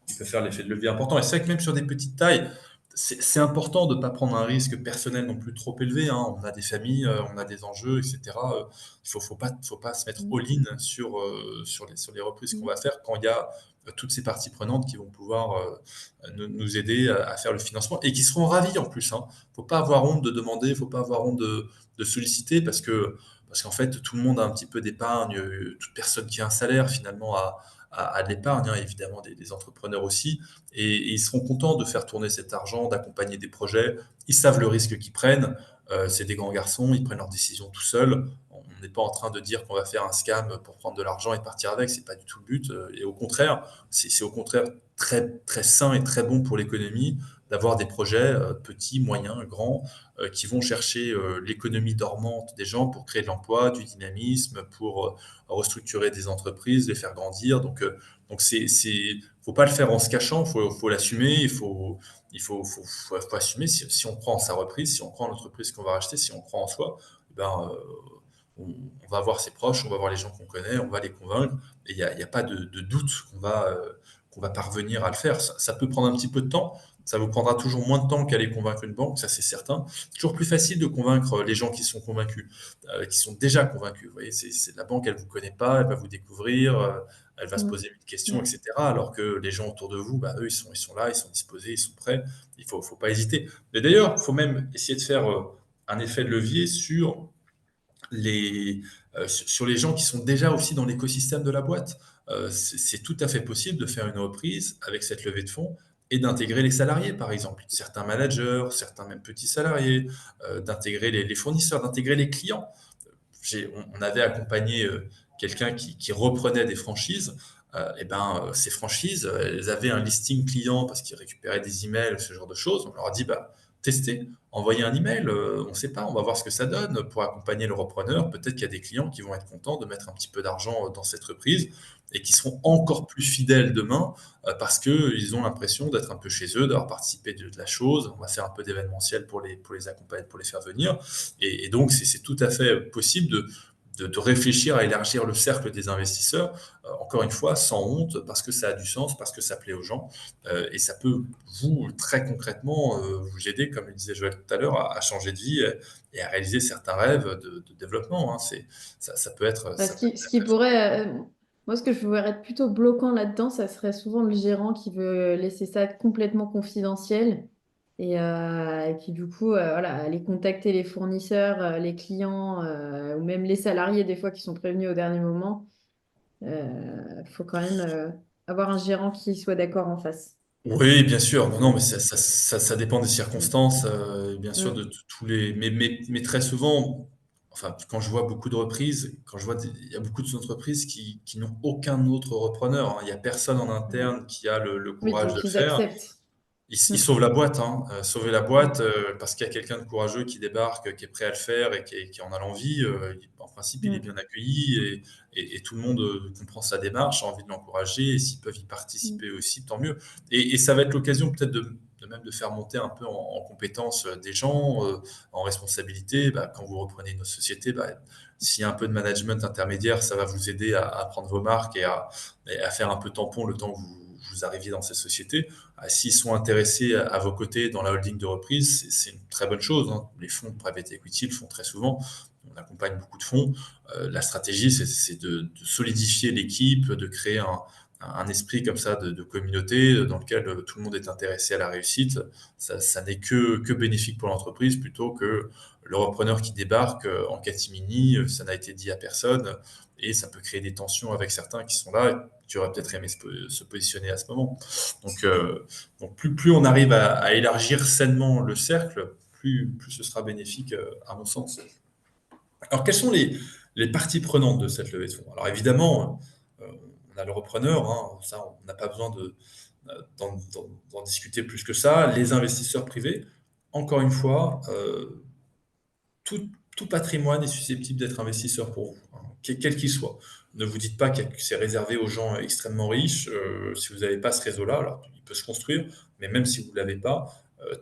il peut faire l'effet de levier important. Et c'est vrai que même sur des petites tailles, c'est important de ne pas prendre un risque personnel non plus trop élevé, hein. On a des familles, on a des enjeux, etc. Il faut pas se mettre Mm, all-in sur les reprises qu'on mm, va faire quand il y a toutes ces parties prenantes qui vont pouvoir nous aider à faire le financement et qui seront ravis en plus, hein. Faut pas avoir honte de demander, faut pas avoir honte de solliciter parce qu'en fait, tout le monde a un petit peu d'épargne, toute personne qui a un salaire finalement a de l'épargne, hein, évidemment des entrepreneurs aussi, et ils seront contents de faire tourner cet argent, d'accompagner des projets. Ils savent le risque qu'ils prennent. C'est des grands garçons, ils prennent leurs décisions tout seuls. On n'est pas en train de dire qu'on va faire un scam pour prendre de l'argent et partir avec, c'est pas du tout le but. Et au contraire, c'est au contraire très, très sain et très bon pour l'économie d'avoir des projets petits, moyens, grands, qui vont chercher l'économie dormante des gens pour créer de l'emploi, du dynamisme, pour restructurer des entreprises, les faire grandir. Donc faut pas le faire en se cachant, faut l'assumer, faut assumer si on croit en sa reprise, si on croit en l'entreprise qu'on va racheter, si on croit en soi, eh ben, on va voir ses proches, on va voir les gens qu'on connaît, on va les convaincre, et il y a pas de doute qu'on va parvenir à le faire. Ça peut prendre un petit peu de temps, ça vous prendra toujours moins de temps qu'aller convaincre une banque, ça c'est certain. C'est toujours plus facile de convaincre les gens qui sont convaincus, qui sont déjà convaincus. Vous voyez, la banque, elle vous connaît pas, elle va vous découvrir, elle va se mm, poser une question, mm. etc. Alors que les gens autour de vous, bah, eux, ils sont là, ils sont disposés, ils sont prêts. Faut pas hésiter. Mais d'ailleurs, il faut même essayer de faire un effet de levier les, sur les gens qui sont déjà aussi dans l'écosystème de la boîte. C'est tout à fait possible de faire une reprise avec cette levée de fonds et d'intégrer les salariés, par exemple, certains managers, certains même petits salariés, d'intégrer les fournisseurs, d'intégrer les clients. On avait accompagné quelqu'un qui reprenait des franchises. Et ben, ces franchises, elles avaient un listing client parce qu'ils récupéraient des emails, ce genre de choses. On leur a dit, bah, tester, envoyer un email, on ne sait pas, on va voir ce que ça donne pour accompagner le repreneur. Peut-être qu'il y a des clients qui vont être contents de mettre un petit peu d'argent dans cette reprise et qui seront encore plus fidèles demain parce qu'ils ont l'impression d'être un peu chez eux, d'avoir participé de la chose. On va faire un peu d'événementiel pour les accompagner, pour les faire venir. Et donc, c'est tout à fait possible de réfléchir à élargir le cercle des investisseurs, encore une fois, sans honte, parce que ça a du sens, parce que ça plaît aux gens. Et ça peut, vous, très concrètement, vous aider, comme le disait Joël tout à l'heure, à changer de vie et à réaliser certains rêves de développement. Hein. Ça peut être, Bah, ça peut être ce très, qui très fort. pourrait, moi, ce que je verrais être plutôt bloquant là-dedans, ça serait souvent le gérant qui veut laisser ça complètement confidentiel et qui, du coup, voilà, aller contacter les fournisseurs, les clients ou même les salariés, des fois, qui sont prévenus au dernier moment. Il faut quand même avoir un gérant qui soit d'accord en face. Oui, bien sûr. Non, non, mais Mm, ça dépend des mm, circonstances, bien sûr, mm, tous les. Mais très souvent, enfin, quand je vois beaucoup de reprises, quand je vois, il y a beaucoup d'entreprises qui n'ont aucun autre repreneur. Hein. Il y a personne en mm. interne qui a le Oui, courage de donc le ils faire. acceptent. Ils Mm, sauvent la boîte, hein. Sauver la mm, boîte, parce qu'il y a quelqu'un de courageux qui débarque, qui est prêt à le faire et qui en a l'envie, en principe, il est mm, bien accueilli et tout le monde comprend sa démarche, a envie de l'encourager et s'ils peuvent y mm, participer aussi, tant mieux. Et ça va être l'occasion peut-être de même de faire monter un peu en compétence des gens, en responsabilité. Bah, quand vous reprenez une société, bah, s'il y a un peu de management intermédiaire, ça va vous aider à prendre vos marques et à faire un peu tampon le temps que vous arriviez dans cette société. S'ils sont intéressés à vos côtés dans la holding de reprise, c'est une très bonne chose. Hein. Les fonds de private equity le font très souvent. On accompagne beaucoup de fonds. La stratégie, c'est de solidifier l'équipe, de créer un esprit comme ça de communauté dans lequel tout le monde est intéressé à la réussite. Ça n'est que bénéfique pour l'entreprise plutôt que le repreneur qui débarque en catimini. Ça n'a été dit à personne et ça peut créer des tensions avec certains qui sont là et qui auraient peut-être aimé se positionner à ce moment. Donc, plus on arrive à élargir sainement le cercle, plus ce sera bénéfique, à mon sens. Alors, quelles sont les parties prenantes de cette levée de fonds? Alors, évidemment, on a le repreneur, hein, ça, on n'a pas besoin d'en discuter plus que ça. Les investisseurs privés, encore une fois, tout patrimoine est susceptible d'être investisseur pour vous, hein, quel qu'il soit. Ne vous dites pas que c'est réservé aux gens extrêmement riches. Si vous n'avez pas ce réseau-là, alors il peut se construire, mais même si vous ne l'avez pas,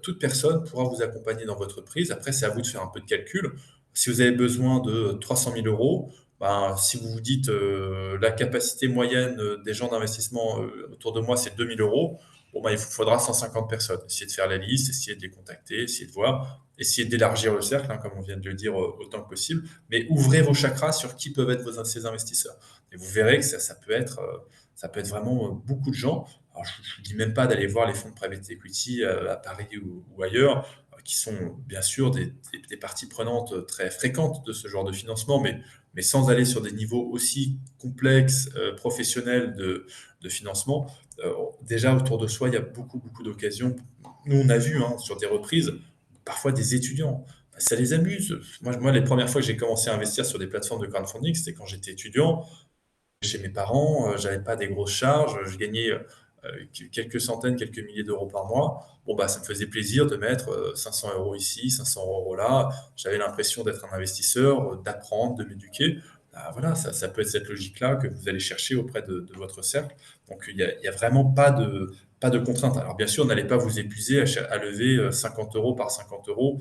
toute personne pourra vous accompagner dans votre prise. Après, c'est à vous de faire un peu de calcul. Si vous avez besoin de 300 000 euros, ben, si vous vous dites la capacité moyenne des gens d'investissement autour de moi, c'est 2 000 euros, bon, ben, il vous faudra 150 personnes. Essayez de faire la liste, essayez de les contacter, essayez de voir. Essayez d'élargir le cercle, hein, comme on vient de le dire, autant que possible, mais ouvrez vos chakras sur qui peuvent être ces investisseurs. Et vous verrez que ça peut être vraiment beaucoup de gens. Alors, je ne vous dis même pas d'aller voir les fonds de private equity à Paris ou ailleurs, qui sont bien sûr des parties prenantes très fréquentes de ce genre de financement, mais sans aller sur des niveaux aussi complexes, professionnels de financement. Déjà, autour de soi, il y a beaucoup, beaucoup d'occasions. Nous, on a vu hein, sur des reprises, parfois des étudiants. Ça les amuse. Moi, les premières fois que j'ai commencé à investir sur des plateformes de crowdfunding, c'était quand j'étais étudiant chez mes parents. J'avais pas des grosses charges. Je gagnais quelques centaines, quelques milliers d'euros par mois. Bon, bah, ça me faisait plaisir de mettre 500 euros ici, 500 euros là. J'avais l'impression d'être un investisseur, d'apprendre, de m'éduquer. Ah, voilà, ça peut être cette logique-là que vous allez chercher auprès de votre cercle. Donc, il y a vraiment pas de contrainte. Alors, bien sûr, n'allez pas vous épuiser à lever 50 euros par 50 euros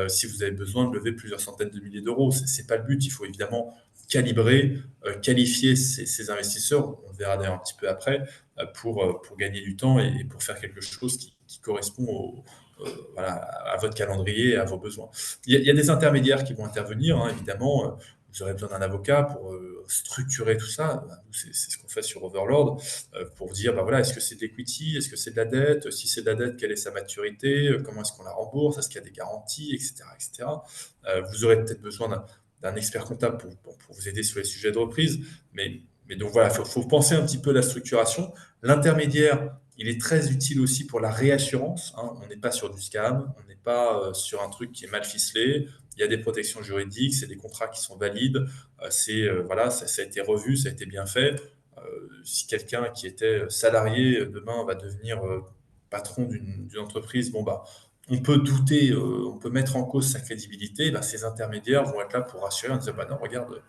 si vous avez besoin de lever plusieurs centaines de milliers d'euros. C'est pas le but. Il faut évidemment calibrer, qualifier ces investisseurs. On le verra d'ailleurs un petit peu après pour gagner du temps et pour faire quelque chose qui correspond voilà, à votre calendrier et à vos besoins. Il y a des intermédiaires qui vont intervenir, hein, évidemment. Vous aurez besoin d'un avocat pour structurer tout ça. C'est ce qu'on fait sur Overlord pour dire, bah voilà, est-ce que c'est de l'equity, est-ce que c'est de la dette, si c'est de la dette, quelle est sa maturité, comment est-ce qu'on la rembourse, est-ce qu'il y a des garanties, etc., etc. Vous aurez peut-être besoin d'un expert comptable pour vous aider sur les sujets de reprise, mais donc voilà, faut penser un petit peu à la structuration. L'intermédiaire, il est très utile aussi pour la réassurance. Hein. On n'est pas sur du scam, on n'est pas sur un truc qui est mal ficelé. Il y a des protections juridiques, c'est des contrats qui sont valides. Voilà, ça a été revu, ça a été bien fait. Si quelqu'un qui était salarié demain va devenir patron d'une entreprise, bon bah on peut douter, on peut mettre en cause sa crédibilité, ben, ces intermédiaires vont être là pour rassurer en disant, bah non, regarde,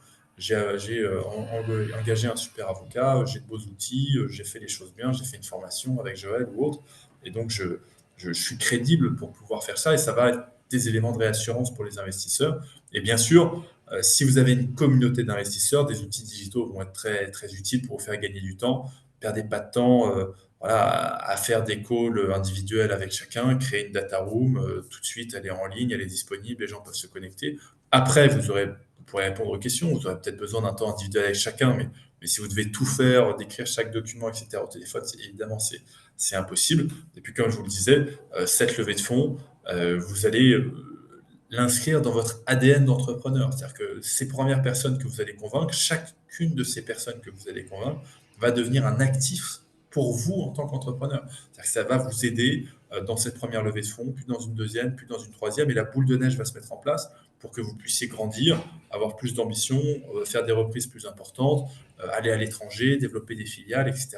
engagé un super avocat, j'ai de beaux outils, j'ai fait les choses bien, j'ai fait une formation avec Joël ou autre, et donc je suis crédible pour pouvoir faire ça, et ça va être des éléments de réassurance pour les investisseurs. Et bien sûr, si vous avez une communauté d'investisseurs, des outils digitaux vont être très, très utiles pour vous faire gagner du temps. Perdez pas de temps, voilà, à faire des calls individuels avec chacun, créer une data room, tout de suite elle est en ligne, elle est disponible, les gens peuvent se connecter. Après, vous pourrez répondre aux questions, vous aurez peut-être besoin d'un temps individuel avec chacun, mais si vous devez tout faire, décrire chaque document, etc. au téléphone, évidemment, c'est impossible. Et puis, comme je vous le disais, cette levée de fonds, vous allez l'inscrire dans votre ADN d'entrepreneur. C'est-à-dire que ces premières personnes que vous allez convaincre, chacune de ces personnes que vous allez convaincre va devenir un actif pour vous en tant qu'entrepreneur. C'est-à-dire que ça va vous aider dans cette première levée de fonds, puis dans une deuxième, puis dans une troisième, et la boule de neige va se mettre en place pour que vous puissiez grandir, avoir plus d'ambition, faire des reprises plus importantes, aller à l'étranger, développer des filiales, etc.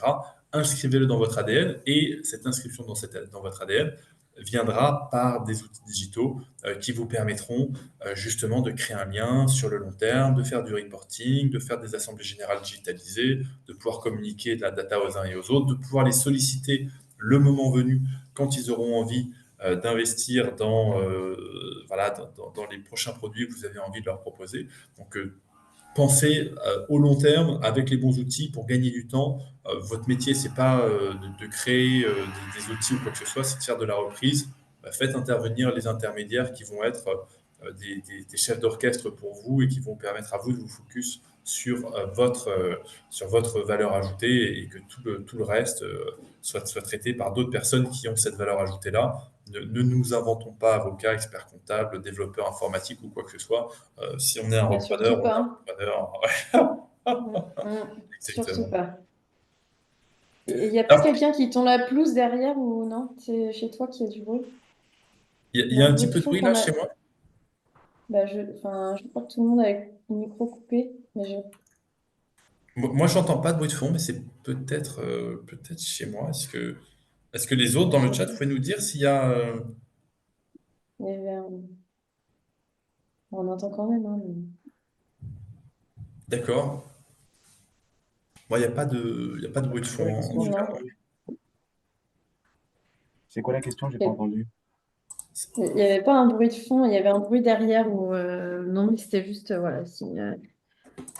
Inscrivez-le dans votre ADN, et cette inscription dans votre ADN viendra par des outils digitaux qui vous permettront justement de créer un lien sur le long terme, de faire du reporting, de faire des assemblées générales digitalisées, de pouvoir communiquer de la data aux uns et aux autres, de pouvoir les solliciter le moment venu quand ils auront envie d'investir voilà, dans les prochains produits que vous avez envie de leur proposer. Donc, pensez au long terme avec les bons outils pour gagner du temps. Votre métier, c'est pas de créer des outils ou quoi que ce soit, c'est de faire de la reprise. Faites intervenir les intermédiaires qui vont être des chefs d'orchestre pour vous et qui vont permettre à vous de vous focus sur votre valeur ajoutée, et que tout le reste soit traité par d'autres personnes qui ont cette valeur ajoutée-là. Ne nous inventons pas avocats, experts comptables, développeurs informatiques ou quoi que ce soit. Si on est un Mais repreneur, surtout on est pas, un hein. repreneur. Surtout Exactement. pas. Il y a peut-être Alors, quelqu'un qui tond la pelouse derrière ou non? C'est chez toi qu'il y a du bruit. il Il y y a a un un bruit petit de peu de fond bruit là qu'on chez a. moi. Bah, enfin, je crois que tout le monde a le micro coupé. Mais Moi, j'entends pas de bruit de fond, mais c'est peut-être chez moi. Est-ce que les autres moi, dans le chat, vous pouvez nous dire s'il y a il y avait on entend quand même, hein, d'accord. Moi, il y a pas de bruit de C'est quoi la fond, en question? tout J'ai cas. pas non. entendu. C'est quoi la question? J'ai pas Il entendu. n'y avait pas un bruit de fond, il y avait un bruit derrière ou non, mais c'était juste, voilà, si,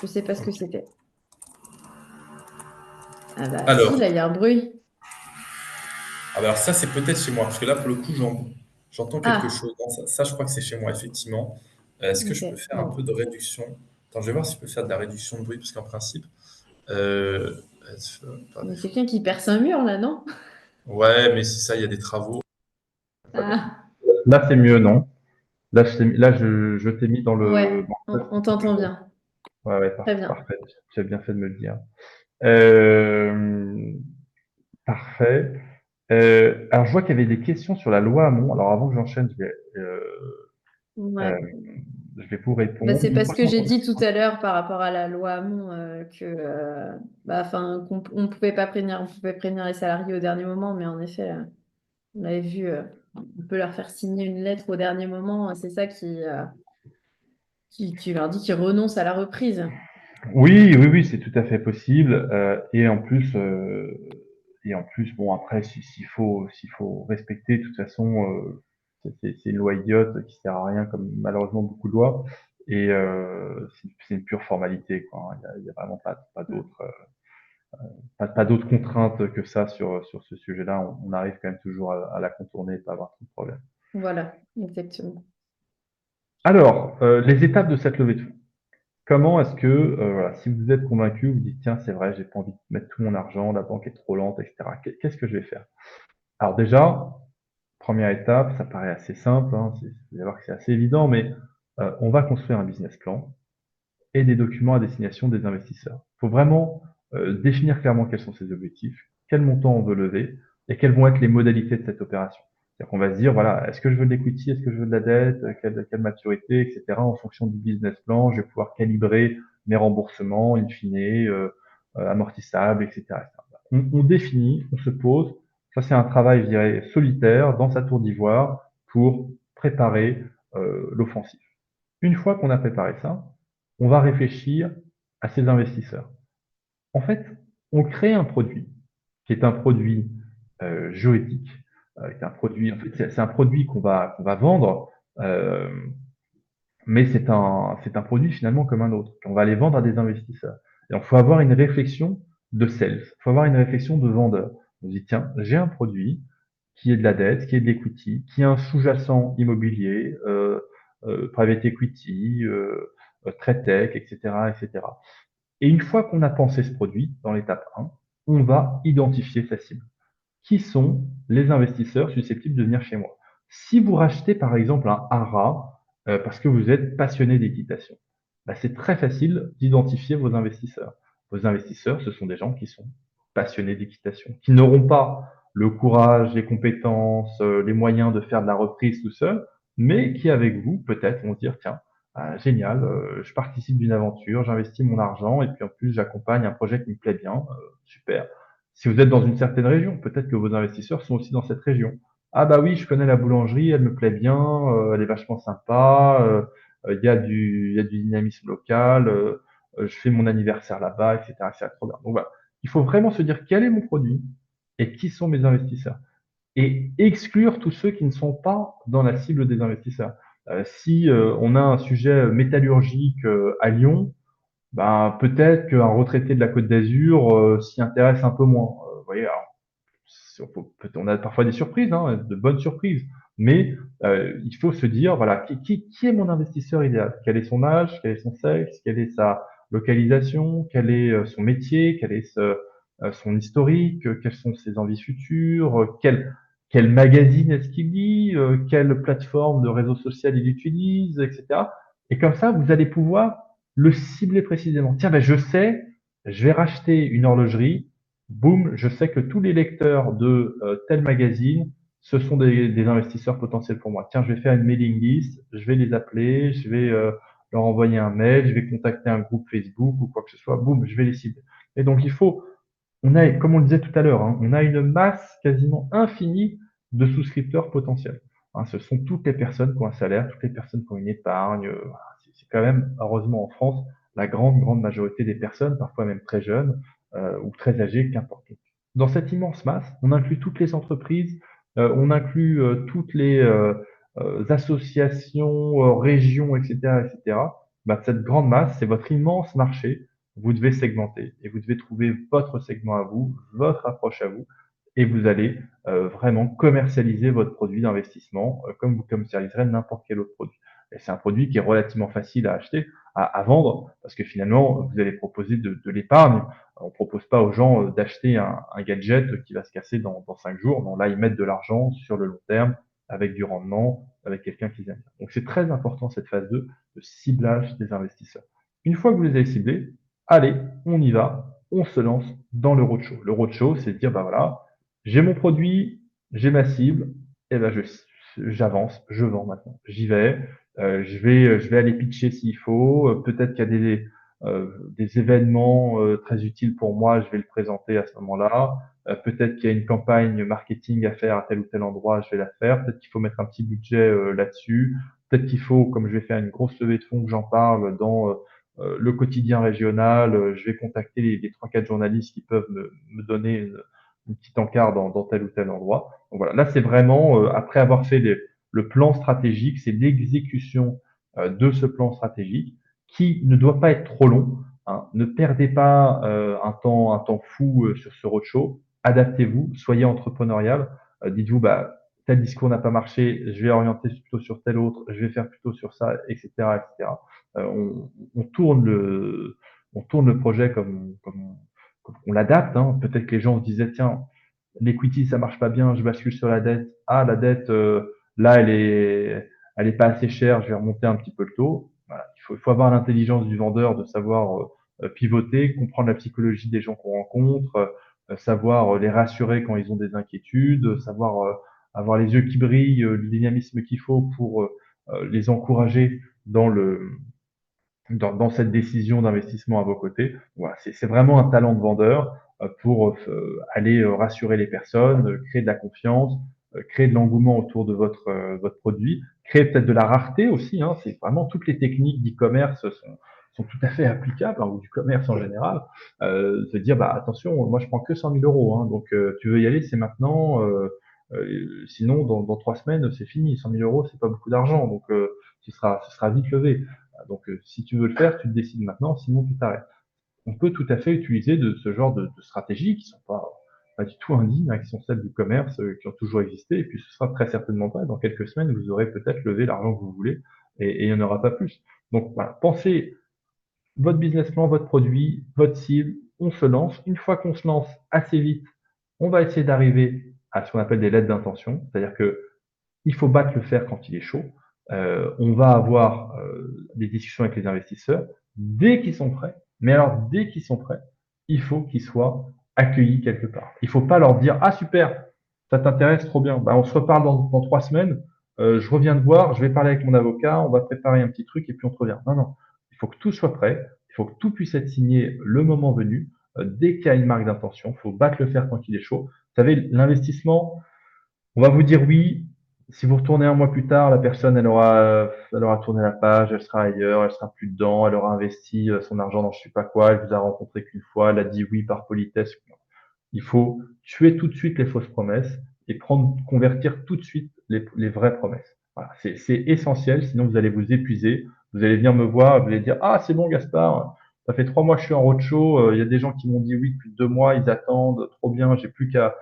je sais pas ce que Ok. c'était. Ah bah si, Alors, là, il y a un bruit. alors ça, c'est peut-être chez moi, parce que là, pour le coup, j'entends quelque Ah, chose. Non, ça, je crois que c'est chez moi, effectivement. Est-ce que ok. je peux faire un peu Bon. de réduction? Attends, je vais voir si je peux faire de la réduction de bruit, parce qu'en principe, euh, Il y attendez. a quelqu'un qui perce un mur là, non? Ouais, mais c'est ça, il y a des travaux. Ah, Là, c'est mieux, non? Là, je t'ai mis dans le. ouais, on t'entend bien. Ouais, ouais, Très bien. parfait. Tu as bien fait de me le dire. Euh, parfait. Alors, je vois qu'il y avait des questions sur la loi Hamon. Alors, avant que j'enchaîne, euh, Ouais. je vais vous Bah, répondre. c'est Une parce fois que qu'on j'ai dit tout à l'heure par rapport à la loi Hamon que bah, enfin, qu'on on pouvait pas prévenir, on pouvait prévenir les salariés au dernier moment, mais en effet, on avait vu, on peut leur faire signer une lettre au dernier moment, c'est ça qui leur dit qu'ils renoncent à la reprise. Oui, oui, oui, c'est tout à fait possible. Et en plus, bon, après, s'il faut respecter, de toute façon, c'est une loi idiote qui sert à rien, comme malheureusement beaucoup de lois. Et c'est une pure formalité, quoi. Il y a vraiment pas Mm. d'autres, pas d'autres contraintes que ça sur ce sujet-là. On arrive quand même toujours à la contourner et pas avoir trop de problème. Voilà, exactement. Alors, les étapes de cette levée de fonds. Comment est-ce que, voilà, si vous êtes convaincu, vous dites, tiens, c'est vrai, j'ai pas envie de mettre tout mon argent, la banque est trop lente, etc. Qu'est-ce que je vais faire? Alors déjà, première étape, ça paraît assez simple, hein, vous allez voir que c'est assez évident, mais on va construire un business plan et des documents à destination des investisseurs. Il faut vraiment définir clairement quels sont ces objectifs, quel montant on veut lever et quelles vont être les modalités de cette opération. C'est-à-dire qu'on va se dire, voilà, est-ce que je veux de l'equity, est-ce que je veux de la dette, quelle maturité, etc. En fonction du business plan, je vais pouvoir calibrer mes remboursements, in fine, amortissables, etc. On définit, on se pose. Ça, c'est un travail, je dirais, solitaire dans sa tour d'ivoire pour préparer l'offensive. Une fois qu'on a préparé ça, on va réfléchir à ces investisseurs. En fait, on crée un produit qui est un produit juridique, qui est un produit, en fait, c'est un produit qu'on va vendre, euh, mais c'est un produit finalement comme un autre, qu'on va aller vendre à des investisseurs. Et donc, il faut avoir une réflexion de sales, il faut avoir une réflexion de vendeur. On se dit, tiens, j'ai un produit qui est de la dette, qui est de l'equity, qui a un sous-jacent immobilier, private equity, trade tech, etc., etc. Et une fois qu'on a pensé ce produit, dans l'étape 1, on va identifier sa cible. Qui sont les investisseurs susceptibles de venir chez moi? Si vous rachetez par exemple un haras parce que vous êtes passionné d'équitation, bah, c'est très facile d'identifier vos investisseurs. Vos investisseurs, ce sont des gens qui sont passionnés d'équitation, qui n'auront pas le courage, les compétences, les moyens de faire de la reprise tout seul, mais qui avec vous peut-être vont se dire tiens, génial, je participe d'une aventure, j'investis mon argent et puis en plus j'accompagne un projet qui me plaît bien, super. Si vous êtes dans une certaine région, peut-être que vos investisseurs sont aussi dans cette région. Ah bah oui, je connais la boulangerie, elle me plaît bien, elle est vachement sympa, il y a du dynamisme local, je fais mon anniversaire là-bas, etc., etc. Trop bien. Donc voilà, il faut vraiment se dire quel est mon produit et qui sont mes investisseurs et exclure tous ceux qui ne sont pas dans la cible des investisseurs. Si on a un sujet métallurgique à Lyon, ben, peut-être qu'un retraité de la Côte d'Azur s'y intéresse un peu moins. Vous voyez, alors, on a parfois des surprises, hein, de bonnes surprises, mais il faut se dire, voilà, qui est mon investisseur idéal? Quel est son âge? Quel est son sexe? Quelle est sa localisation? Quel est son métier? Quel est son historique? Quelles sont ses envies futures? Quel magazine est-ce qu'il lit? Quelle plateforme de réseau social il utilise, etc. Et comme ça, vous allez pouvoir le cibler précisément. Tiens, ben, je sais, je vais racheter une horlogerie. Boum, je sais que tous les lecteurs de tel magazine, ce sont des investisseurs potentiels pour moi. Tiens, je vais faire une mailing list, je vais les appeler, je vais leur envoyer un mail, je vais contacter un groupe Facebook ou quoi que ce soit. Boum, je vais les cibler. Et donc, on a, comme on le disait tout à l'heure, hein, on a une masse quasiment infinie de souscripteurs potentiels. Hein, ce sont toutes les personnes qui ont un salaire, toutes les personnes qui ont une épargne. Voilà. C'est quand même, heureusement en France, la grande, grande majorité des personnes, parfois même très jeunes ou très âgées, qu'importe. Dans cette immense masse, on inclut toutes les entreprises, on inclut toutes les associations, régions, etc., etc. Bah, cette grande masse, c'est votre immense marché. Vous devez segmenter et vous devez trouver votre segment à vous, votre approche à vous, et vous allez vraiment commercialiser votre produit d'investissement comme vous commercialiserez n'importe quel autre produit. Et c'est un produit qui est relativement facile à acheter, à vendre, parce que finalement, vous allez proposer de l'épargne. On propose pas aux gens d'acheter un gadget qui va se casser dans 5 jours. Non, là, ils mettent de l'argent sur le long terme, avec du rendement, avec quelqu'un qu'ils aiment. Donc, c'est très important cette phase 2 de ciblage des investisseurs. Une fois que vous les avez ciblés, allez, on y va, on se lance dans le roadshow. Le roadshow, c'est de dire, bah voilà, j'ai mon produit, j'ai ma cible, et ben j'avance, je vends maintenant. J'y vais, je vais aller pitcher s'il faut. Peut-être qu'il y a des événements très utiles pour moi, je vais le présenter à ce moment-là. Peut-être qu'il y a une campagne marketing à faire à tel ou tel endroit, je vais la faire. Peut-être qu'il faut mettre un petit budget là-dessus. Peut-être qu'il faut, comme je vais faire une grosse levée de fonds, que j'en parle dans le quotidien régional. Je vais contacter les 3-4 journalistes qui peuvent me donner une petite encart dans tel ou tel endroit. Donc voilà, là c'est vraiment, après avoir fait le plan stratégique, c'est l'exécution de ce plan stratégique qui ne doit pas être trop long. Hein. Ne perdez pas un temps fou sur ce roadshow. Adaptez-vous, soyez entrepreneurial. Dites-vous, bah, tel discours n'a pas marché, je vais orienter plutôt sur tel autre, je vais faire plutôt sur ça, etc., etc. On tourne le projet comme on l'adapte. Hein. Peut-être que les gens se disaient, tiens, l'equity, ça marche pas bien, je bascule sur la dette. Ah, la dette, là, elle est pas assez chère, je vais remonter un petit peu le taux. Voilà. Il faut avoir l'intelligence du vendeur de savoir pivoter, comprendre la psychologie des gens qu'on rencontre, savoir les rassurer quand ils ont des inquiétudes, savoir avoir les yeux qui brillent, le dynamisme qu'il faut pour les encourager dans dans cette décision d'investissement à vos côtés. Voilà, c'est vraiment un talent de vendeur pour aller rassurer les personnes, créer de la confiance, créer de l'engouement autour de votre produit, créer peut-être de la rareté aussi. Hein, c'est vraiment toutes les techniques d'e-commerce sont tout à fait applicables, hein, ou du commerce en général. Se dire, bah attention, moi je prends que 100 000 euros, hein, donc tu veux y aller, c'est maintenant. Sinon, dans 3 semaines, c'est fini. 100 000 euros, c'est pas beaucoup d'argent, donc ce sera vite levé. Donc, si tu veux le faire, tu le décides maintenant, sinon tu t'arrêtes. On peut tout à fait utiliser de ce genre de stratégies qui sont pas du tout indignes, hein, qui sont celles du commerce, qui ont toujours existé, et puis ce sera très certainement pas. Dans quelques semaines, vous aurez peut-être levé l'argent que vous voulez, et il n'y en aura pas plus. Donc voilà, pensez votre business plan, votre produit, votre cible, on se lance. Une fois qu'on se lance assez vite, on va essayer d'arriver à ce qu'on appelle des lettres d'intention, c'est-à-dire que il faut battre le fer quand il est chaud. On va avoir des discussions avec les investisseurs dès qu'ils sont prêts. Mais alors, dès qu'ils sont prêts, il faut qu'ils soient accueillis quelque part. Il ne faut pas leur dire, ah super, ça t'intéresse, trop bien. Bah, on se reparle dans 3 semaines. Je reviens te voir, je vais parler avec mon avocat, on va préparer un petit truc et puis on te revient. Non, non. Il faut que tout soit prêt. Il faut que tout puisse être signé le moment venu. Dès qu'il y a une marque d'intention, il faut battre le fer quand il est chaud. Vous savez, l'investissement, on va vous dire oui. Si vous retournez un mois plus tard, la personne, elle aura tourné la page, elle sera ailleurs, elle sera plus dedans, elle aura investi son argent dans je sais pas quoi, elle vous a rencontré qu'une fois, elle a dit oui par politesse. Il faut tuer tout de suite les fausses promesses et convertir tout de suite les vraies promesses. Voilà, c'est essentiel, sinon vous allez vous épuiser. Vous allez venir me voir, vous allez dire, ah, c'est bon, Gaspard, ça fait 3 mois que je suis en roadshow, il y a des gens qui m'ont dit oui depuis 2 mois, ils attendent, trop bien, j'ai plus qu'à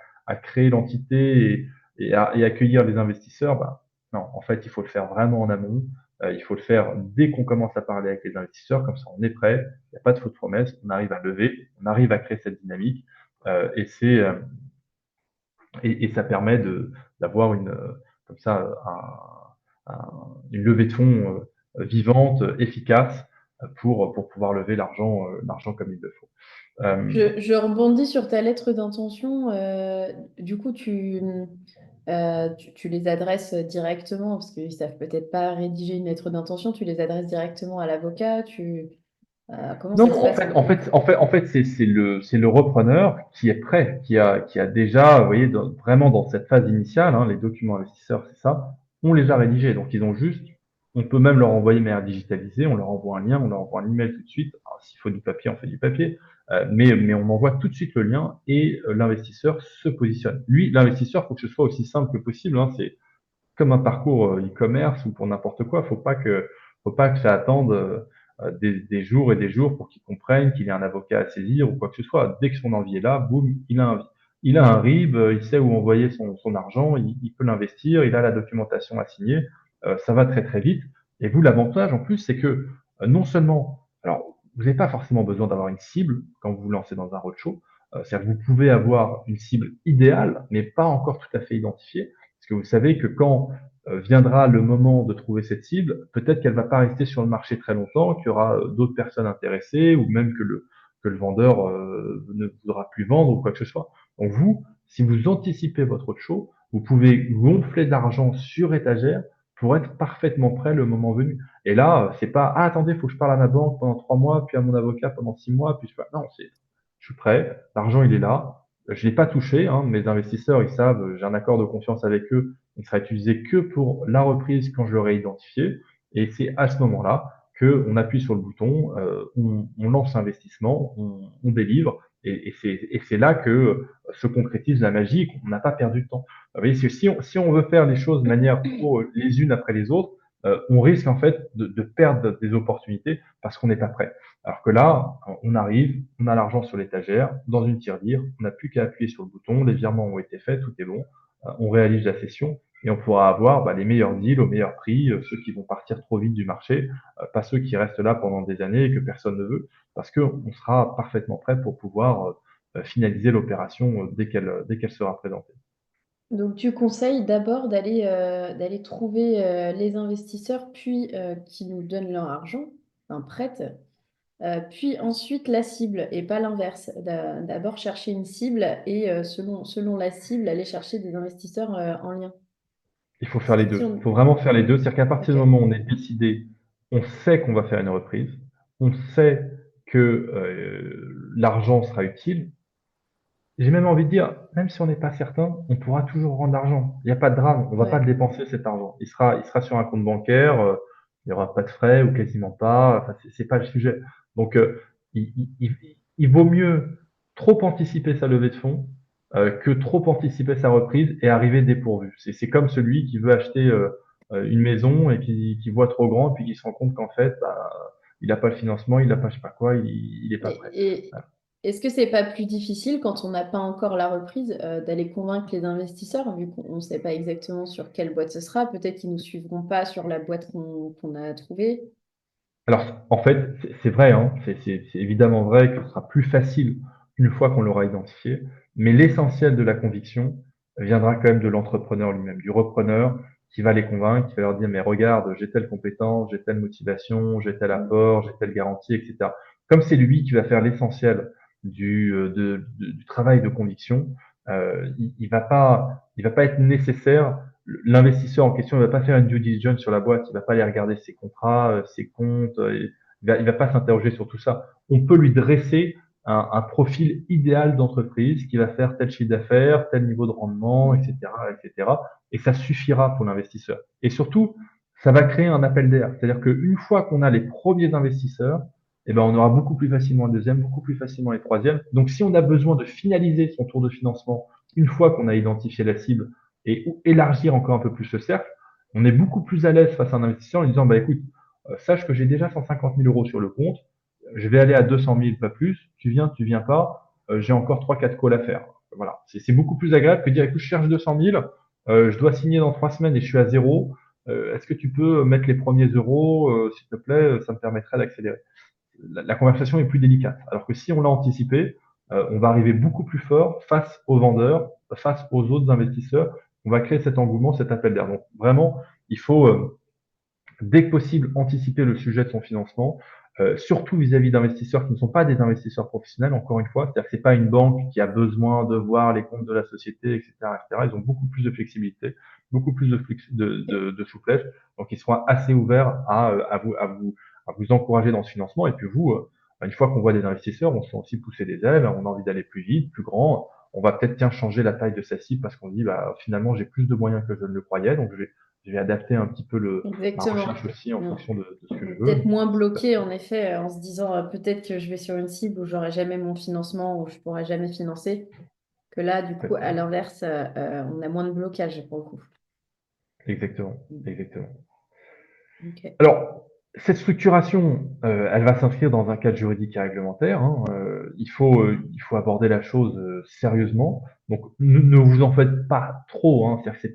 créer l'entité et accueillir les investisseurs. Bah, non, en fait, il faut le faire vraiment en amont. Il faut le faire dès qu'on commence à parler avec les investisseurs, comme ça on est prêt, il n'y a pas de fausses promesses, on arrive à lever, on arrive à créer cette dynamique. Et c'est et ça permet d'avoir comme ça une levée de fonds vivante, efficace pour pouvoir lever l'argent comme il le faut. Je rebondis sur ta lettre d'intention. Du coup, tu les adresses directement, parce qu'ils savent peut-être pas rédiger une lettre d'intention, tu les adresses directement à l'avocat. Comment Non, ça se passe? c'est le repreneur qui est prêt, qui a déjà, vous voyez, vraiment dans cette phase initiale, hein, les documents investisseurs, c'est ça, on les a rédigés. Donc, ils ont juste, on peut même leur envoyer de manière digitalisée, on leur envoie un lien, on leur envoie un email tout de suite. Alors, s'il faut du papier, on fait du papier, mais on envoie tout de suite le lien et l'investisseur se positionne. Lui, l'investisseur, il faut que ce soit aussi simple que possible, hein, c'est comme un parcours e-commerce ou pour n'importe quoi. Faut pas que ça attende des jours et des jours pour qu'ils comprennent qu'il y a un avocat à saisir ou quoi que ce soit. Dès que son envie est là, boum, il a un RIB, il sait où envoyer son argent, il peut l'investir, il a la documentation à signer. Ça va très très vite. Et vous, l'avantage en plus, c'est que non seulement, alors vous n'avez pas forcément besoin d'avoir une cible quand vous vous lancez dans un roadshow. C'est-à-dire que vous pouvez avoir une cible idéale, mais pas encore tout à fait identifiée. Parce que vous savez que quand viendra le moment de trouver cette cible, peut-être qu'elle va pas rester sur le marché très longtemps, qu'il y aura d'autres personnes intéressées, ou même que le vendeur ne voudra plus vendre ou quoi que ce soit. Donc vous, si vous anticipez votre roadshow, vous pouvez gonfler d'argent sur étagère pour être parfaitement prêt le moment venu. Et là, c'est pas ah attendez, faut que je parle à ma banque pendant 3 mois, puis à mon avocat pendant 6 mois, puis non, je suis prêt, l'argent il est là, je l'ai pas touché, hein, mes investisseurs ils savent, j'ai un accord de confiance avec eux, il sera utilisé que pour la reprise quand je l'aurai identifié, et c'est à ce moment-là que on appuie sur le bouton, on lance l'investissement, on délivre, et c'est là que se concrétise la magie, qu'on n'a pas perdu de temps. Vous voyez, si on veut faire les choses de manière trop les unes après les autres, on risque en fait de perdre des opportunités parce qu'on n'est pas prêt. Alors que là, on arrive, on a l'argent sur l'étagère, dans une tirelire, on n'a plus qu'à appuyer sur le bouton, les virements ont été faits, tout est bon, on réalise la session et on pourra avoir les meilleurs deals au meilleur prix, ceux qui vont partir trop vite du marché, pas ceux qui restent là pendant des années et que personne ne veut, parce qu'on sera parfaitement prêt pour pouvoir finaliser l'opération dès qu'elle sera présentée. Donc, tu conseilles d'abord d'aller trouver les investisseurs, puis qui nous donnent leur argent, un prête, puis ensuite la cible, et pas l'inverse. D'abord chercher une cible et selon la cible, aller chercher des investisseurs en lien. Il faut faire les Si deux. Il on- faut vraiment faire les deux. C'est-à-dire qu'à partir Ok. du moment où on est décidé, on sait qu'on va faire une reprise, on sait que l'argent sera utile, j'ai même envie de dire, même si on n'est pas certain, on pourra toujours rendre l'argent. Il n'y a pas de drame, on va pas Ouais. le dépenser cet argent. Il sera sur un compte bancaire, il n'y aura pas de frais ou quasiment pas. Enfin, c'est pas le sujet. Donc, il vaut mieux trop anticiper sa levée de fonds que trop anticiper sa reprise et arriver dépourvu. C'est comme celui qui veut acheter une maison et qui voit trop grand et puis qui se rend compte qu'en fait, bah, il n'a pas le financement, il n'a pas je sais pas quoi, il est pas prêt. Et est-ce que c'est pas plus difficile quand on n'a pas encore la reprise d'aller convaincre les investisseurs, vu qu'on ne sait pas exactement sur quelle boîte ce sera? Peut-être qu'ils ne nous suivront pas sur la boîte qu'on a trouvée. Alors, en fait, c'est vrai, hein, c'est évidemment vrai que ce sera plus facile une fois qu'on l'aura identifié, mais l'essentiel de la conviction viendra quand même de l'entrepreneur lui-même, du repreneur qui va les convaincre, qui va leur dire, mais regarde, j'ai telle compétence, j'ai telle motivation, j'ai tel Mm. apport, j'ai telle garantie, etc. Comme c'est lui qui va faire l'essentiel du travail de conviction, il va pas être nécessaire. L'investisseur en question ne va pas faire une due diligence sur la boîte, il va pas aller regarder ses contrats, ses comptes, il va pas s'interroger sur tout ça. On peut lui dresser un profil idéal d'entreprise qui va faire tel chiffre d'affaires, tel niveau de rendement, etc., etc. Et ça suffira pour l'investisseur. Et surtout, ça va créer un appel d'air. C'est-à-dire qu'une fois qu'on a les premiers investisseurs, eh ben, on aura beaucoup plus facilement un deuxième, beaucoup plus facilement les troisièmes. Donc, si on a besoin de finaliser son tour de financement une fois qu'on a identifié la cible et élargir encore un peu plus le cercle, on est beaucoup plus à l'aise face à un investisseur en disant, bah écoute, sache que j'ai déjà 150 000 euros sur le compte, je vais aller à 200 000, pas plus, tu viens pas, j'ai encore 3-4 calls à faire. Voilà, c'est beaucoup plus agréable que de dire, écoute, je cherche 200 000, je dois signer dans 3 semaines et je suis à zéro, est-ce que tu peux mettre les premiers euros, s'il te plaît, ça me permettrait d'accélérer. La conversation est plus délicate. Alors que si on l'a anticipé, on va arriver beaucoup plus fort face aux vendeurs, face aux autres investisseurs. On va créer cet engouement, cet appel d'air. Donc vraiment, il faut dès que possible anticiper le sujet de son financement, surtout vis-à-vis d'investisseurs qui ne sont pas des investisseurs professionnels, encore une fois, c'est-à-dire que c'est pas une banque qui a besoin de voir les comptes de la société, etc., etc. Ils ont beaucoup plus de flexibilité, beaucoup plus de souplesse, donc ils seront assez ouverts à vous encourager dans ce financement. Et puis vous, une fois qu'on voit des investisseurs, on se sent aussi pousser des ailes, on a envie d'aller plus vite, plus grand. On va peut-être tiens changer la taille de sa cible parce qu'on dit bah finalement j'ai plus de moyens que je ne le croyais, donc je vais adapter un petit peu ma recherche Exactement. aussi en Mm. fonction de ce que je veux. Peut-être moins Ça bloqué, peut- en effet, en se disant peut-être que je vais sur une cible où j'aurai jamais mon financement, où je pourrai jamais financer, que là, du coup, à Exactement. l'inverse, on a moins de blocage pour le coup. Exactement. Mm. Exactement. Ok. Alors, cette structuration, elle va s'inscrire dans un cadre juridique et réglementaire, hein. Il faut aborder la chose sérieusement. Donc, ne vous en faites pas trop, hein. C'est-à-dire que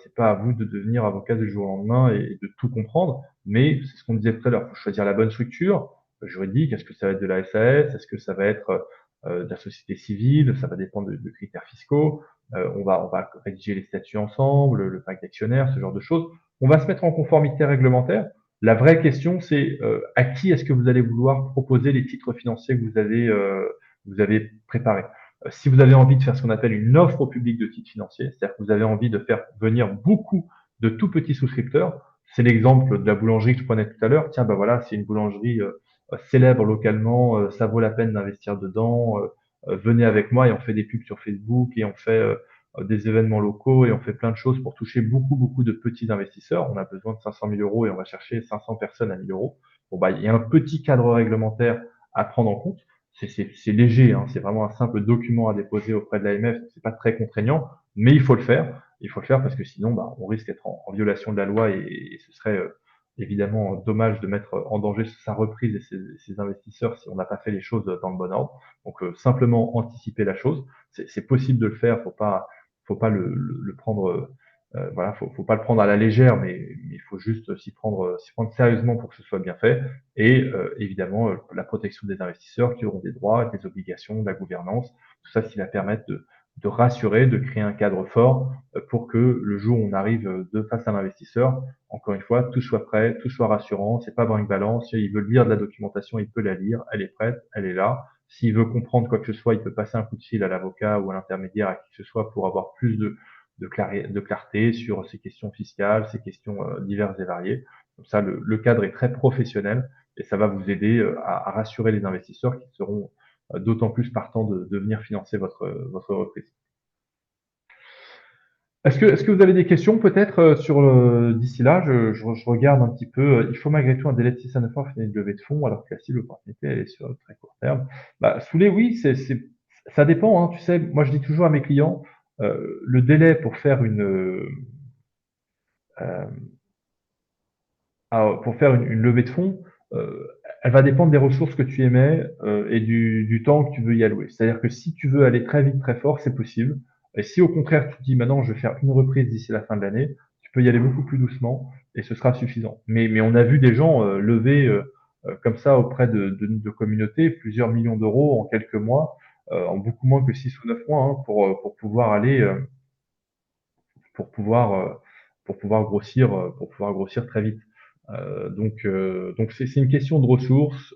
c'est pas à vous de devenir avocat du jour au lendemain et de tout comprendre. Mais c'est ce qu'on disait tout à l'heure. Il faut choisir la bonne structure juridique. Est-ce que ça va être de la SAS? Est-ce que ça va être de la société civile? Ça va dépendre de critères fiscaux. On va rédiger les statuts ensemble, le pacte d'actionnaires, ce genre de choses. On va se mettre en conformité réglementaire. La vraie question, c'est à qui est-ce que vous allez vouloir proposer les titres financiers que vous avez préparés. Si vous avez envie de faire ce qu'on appelle une offre au public de titres financiers, c'est-à-dire que vous avez envie de faire venir beaucoup de tout petits souscripteurs, c'est l'exemple de la boulangerie que je prenais tout à l'heure. Tiens, ben voilà, c'est une boulangerie célèbre localement, ça vaut la peine d'investir dedans. Venez avec moi et on fait des pubs sur Facebook et on fait des événements locaux et on fait plein de choses pour toucher beaucoup, beaucoup de petits investisseurs. On a besoin de 500 000 euros et on va chercher 500 personnes à 1 000 euros. Bon, bah, il y a un petit cadre réglementaire à prendre en compte. C'est léger, hein, c'est vraiment un simple document à déposer auprès de l'AMF. C'est pas très contraignant, mais il faut le faire. Il faut le faire parce que sinon, bah, on risque d'être en violation de la loi et ce serait évidemment dommage de mettre en danger sa reprise et ses investisseurs si on n'a pas fait les choses dans le bon ordre. Donc simplement anticiper la chose, c'est possible de le faire. Faut pas le prendre, voilà, faut pas le prendre à la légère, mais il faut juste s'y prendre sérieusement pour que ce soit bien fait. Et évidemment, la protection des investisseurs qui auront des droits, des obligations, de la gouvernance, tout ça, qui va permettre de rassurer, de créer un cadre fort pour que le jour où on arrive de face à l'investisseur, encore une fois, tout soit prêt, tout soit rassurant. C'est pas brinque-ballant. Si il veut lire de la documentation, il peut la lire. Elle est prête, elle est là. S'il veut comprendre quoi que ce soit, il peut passer un coup de fil à l'avocat ou à l'intermédiaire, à qui que ce soit, pour avoir plus de clarté sur ces questions fiscales, ces questions diverses et variées. Comme ça, le cadre est très professionnel et ça va vous aider à rassurer les investisseurs qui seront d'autant plus partant de venir financer votre reprise. Est-ce que vous avez des questions peut-être d'ici là? Je regarde un petit peu. Il faut malgré tout un délai de 6 à 9 mois pour finir une levée de fonds, alors que la cible opportunité, elle est sur le très court terme. Bah, Soulé, oui, ça dépend, hein. Tu sais, moi je dis toujours à mes clients, le délai pour faire euh, une levée de fonds, euh, elle va dépendre des ressources que tu émets et du temps que tu veux y allouer. C'est-à-dire que si tu veux aller très vite, très fort, c'est possible. Et si au contraire tu te dis maintenant je vais faire une reprise d'ici la fin de l'année, tu peux y aller beaucoup plus doucement et ce sera suffisant. Mais on a vu des gens lever comme ça auprès de communautés plusieurs millions d'euros en quelques mois, en beaucoup moins que 6 ou 9 mois, hein, pour pouvoir aller pour pouvoir euh, pour pouvoir grossir très vite. Donc c'est une question de ressources,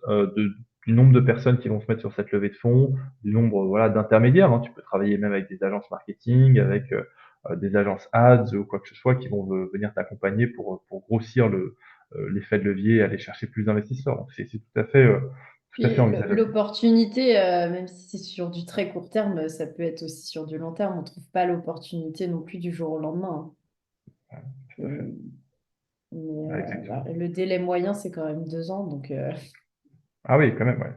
du nombre de personnes qui vont se mettre sur cette levée de fonds, du nombre voilà d'intermédiaires, hein. Tu peux travailler même avec des agences marketing, avec des agences ads ou quoi que ce soit qui vont venir t'accompagner pour grossir l'effet de levier, et aller chercher plus d'investisseurs. Donc c'est tout à Puis fait envisageable. l'opportunité, même si c'est sur du très court terme, ça peut être aussi sur du long terme. On ne trouve pas l'opportunité non plus du jour au lendemain, Tout à fait. hein. Mais Ouais, exactement. le délai moyen, c'est quand même 2 ans. Donc, Ah oui, quand même, ouais.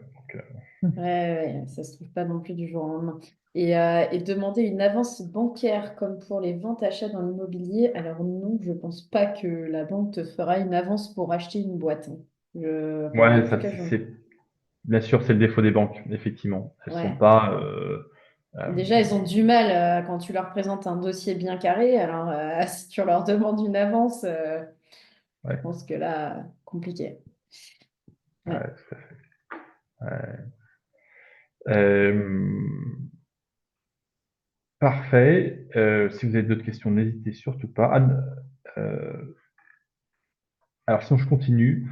Donc, ouais, ça se trouve pas non plus du jour au lendemain. Et demander une avance bancaire comme pour les ventes achats dans l'immobilier, alors non, je pense pas que la banque te fera une avance pour acheter une boîte, hein. Enfin, en ouais, tout ça cas, bien sûr, c'est le défaut des banques, effectivement. Elles sont ouais. pas. Euh, Déjà, ils ont du mal quand tu leur présentes un dossier bien carré. Alors, si tu leur demandes une avance, je ouais, pense que là, compliqué. Ouais. ouais, tout à fait. Ouais. Euh, parfait. Si vous avez d'autres questions, n'hésitez surtout pas. Alors, sinon, je continue.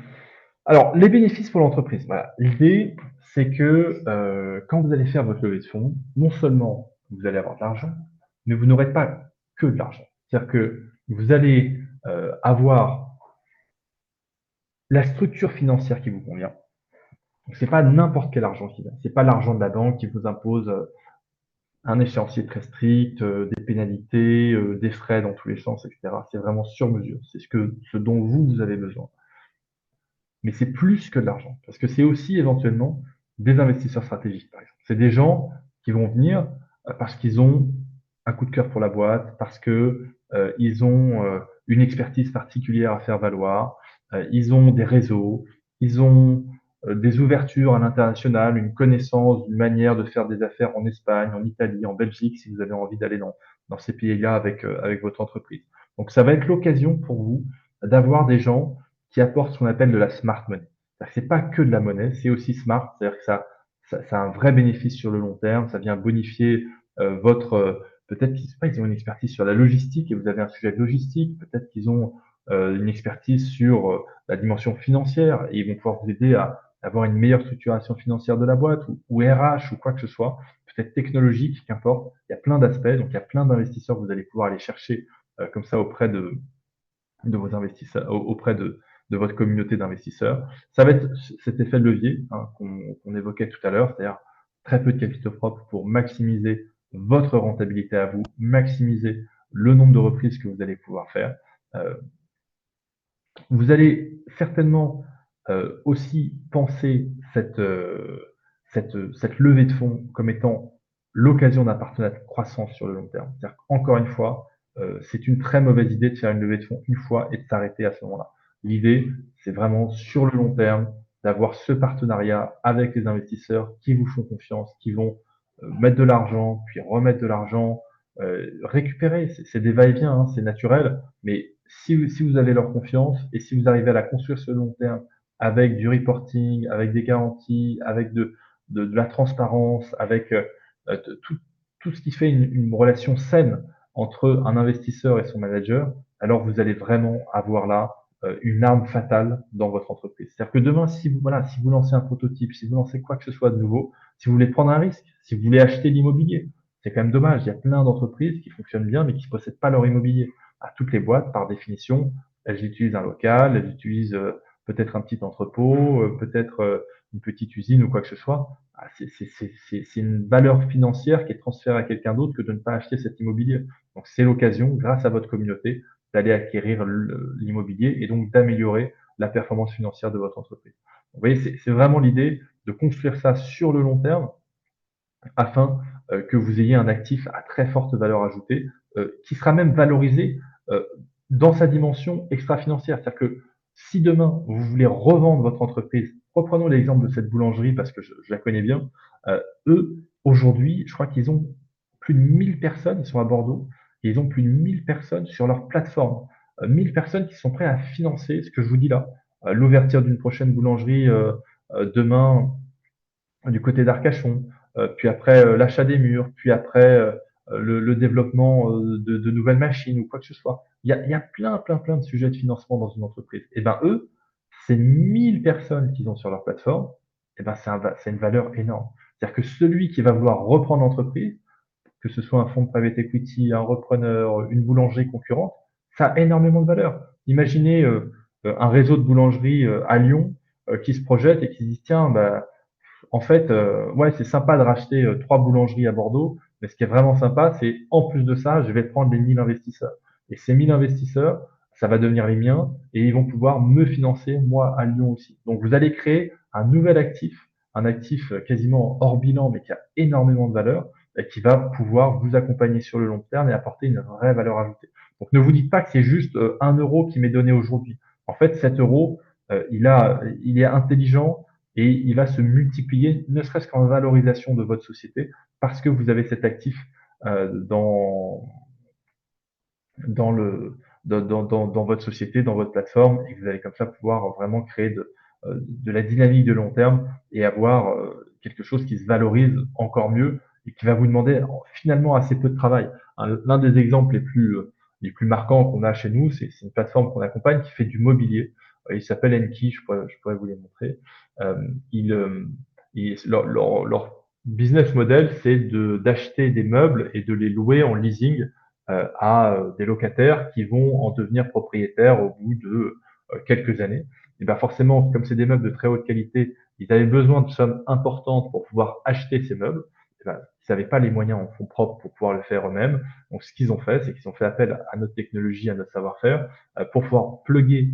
Alors, les bénéfices pour l'entreprise. Voilà. L'idée, c'est que quand vous allez faire votre levée de fonds, non seulement vous allez avoir de l'argent, mais vous n'aurez pas que de l'argent. C'est-à-dire que vous allez avoir la structure financière qui vous convient. Donc, c'est pas n'importe quel argent qui vient. C'est pas l'argent de la banque qui vous impose un échéancier très strict, des pénalités, des frais dans tous les sens, etc. C'est vraiment sur mesure. C'est ce dont vous avez besoin. Mais c'est plus que de l'argent, parce que c'est aussi éventuellement des investisseurs stratégiques, par exemple. C'est des gens qui vont venir parce qu'ils ont un coup de cœur pour la boîte, parce que ils ont une expertise particulière à faire valoir, ils ont des réseaux, ils ont des ouvertures à l'international, une connaissance, une manière de faire des affaires en Espagne, en Italie, en Belgique, si vous avez envie d'aller dans ces pays-là avec votre entreprise. Donc ça va être l'occasion pour vous d'avoir des gens qui apportent ce qu'on appelle de la smart money. C'est pas que de la monnaie, c'est aussi smart, c'est-à-dire que ça a un vrai bénéfice sur le long terme, ça vient bonifier votre peut-être qu'ils ont une expertise sur la logistique et vous avez un sujet de logistique, peut-être qu'ils ont une expertise sur la dimension financière et ils vont pouvoir vous aider à avoir une meilleure structuration financière de la boîte ou RH ou quoi que ce soit, peut-être technologique, qu'importe. Il y a plein d'aspects, donc il y a plein d'investisseurs que vous allez pouvoir aller chercher comme ça auprès de vos investisseurs, auprès de votre communauté d'investisseurs. Ça va être cet effet de levier hein, qu'on évoquait tout à l'heure, c'est-à-dire très peu de capitaux propres pour maximiser votre rentabilité à vous, maximiser le nombre de reprises que vous allez pouvoir faire. Euh, Vous allez certainement aussi penser cette levée de fonds comme étant l'occasion d'un partenariat de croissance sur le long terme. C'est-à-dire qu'encore une fois, c'est une très mauvaise idée de faire une levée de fonds une fois et de s'arrêter à ce moment-là. L'idée, c'est vraiment sur le long terme d'avoir ce partenariat avec les investisseurs qui vous font confiance, qui vont mettre de l'argent, puis remettre de l'argent, récupérer. C'est des va-et-vient, hein, c'est naturel, mais si vous avez leur confiance et si vous arrivez à la construire sur le long terme avec du reporting, avec des garanties, avec de la transparence, avec tout, tout ce qui fait une relation saine entre un investisseur et son manager, alors vous allez vraiment avoir là une arme fatale dans votre entreprise. C'est-à-dire que demain, si vous lancez un prototype, si vous lancez quoi que ce soit de nouveau, si vous voulez prendre un risque, si vous voulez acheter l'immobilier, c'est quand même dommage. Il y a plein d'entreprises qui fonctionnent bien, mais qui ne possèdent pas leur immobilier. À toutes les boîtes, par définition, elles utilisent un local, elles utilisent peut-être un petit entrepôt, peut-être une petite usine ou quoi que ce soit. C'est une valeur financière qui est transférée à quelqu'un d'autre que de ne pas acheter cet immobilier. Donc c'est l'occasion, grâce à votre communauté, d'aller acquérir l'immobilier et donc d'améliorer la performance financière de votre entreprise. Vous voyez, c'est vraiment l'idée de construire ça sur le long terme afin que vous ayez un actif à très forte valeur ajoutée qui sera même valorisé euh, dans sa dimension extra-financière. C'est-à-dire que si demain vous voulez revendre votre entreprise, reprenons l'exemple de cette boulangerie parce que je la connais bien, eux, aujourd'hui, je crois qu'ils ont plus de 1000 personnes, ils sont à Bordeaux, et ils ont plus de 1000 personnes sur leur plateforme. 1000 personnes qui sont prêtes à financer ce que je vous dis là. L'ouverture d'une prochaine boulangerie demain du côté d'Arcachon, puis après l'achat des murs, puis après le développement de nouvelles machines ou quoi que ce soit. Il y a plein de sujets de financement dans une entreprise. Et ben eux, ces 1000 personnes qu'ils ont sur leur plateforme, et ben c'est une valeur énorme. C'est-à-dire que celui qui va vouloir reprendre l'entreprise, que ce soit un fonds de private equity, un repreneur, une boulangerie concurrente, ça a énormément de valeur. Imaginez un réseau de boulangeries à Lyon qui se projette et qui se dit tiens, bah, en fait, ouais, c'est sympa de racheter 3 boulangeries à Bordeaux, mais ce qui est vraiment sympa, c'est en plus de ça, je vais prendre les 1000 investisseurs. Et ces 1000 investisseurs, ça va devenir les miens et ils vont pouvoir me financer, moi, à Lyon aussi. Donc, vous allez créer un nouvel actif, un actif quasiment hors bilan, mais qui a énormément de valeur, et qui va pouvoir vous accompagner sur le long terme et apporter une vraie valeur ajoutée. Donc, ne vous dites pas que c'est juste 1 euro qui m'est donné aujourd'hui. En fait, cet euro, il est intelligent, et il va se multiplier, ne serait-ce qu'en valorisation de votre société, parce que vous avez cet actif dans dans le dans votre société, dans votre plateforme, et que vous allez comme ça pouvoir vraiment créer de la dynamique de long terme et avoir quelque chose qui se valorise encore mieux et qui va vous demander finalement assez peu de travail. L'un des exemples les plus marquants qu'on a chez nous, c'est une plateforme qu'on accompagne qui fait du mobilier. Il s'appelle Enki, je pourrais vous les montrer. Euh, ils, euh, leur business model, c'est d'acheter des meubles et de les louer en leasing à des locataires qui vont en devenir propriétaires au bout de quelques années. Et ben forcément, comme c'est des meubles de très haute qualité, ils avaient besoin de sommes importantes pour pouvoir acheter ces meubles. Et ben, ils n'avaient pas les moyens en fonds propres pour pouvoir le faire eux-mêmes. Donc, ce qu'ils ont fait, c'est qu'ils ont fait appel à notre technologie, à notre savoir-faire, pour pouvoir plugger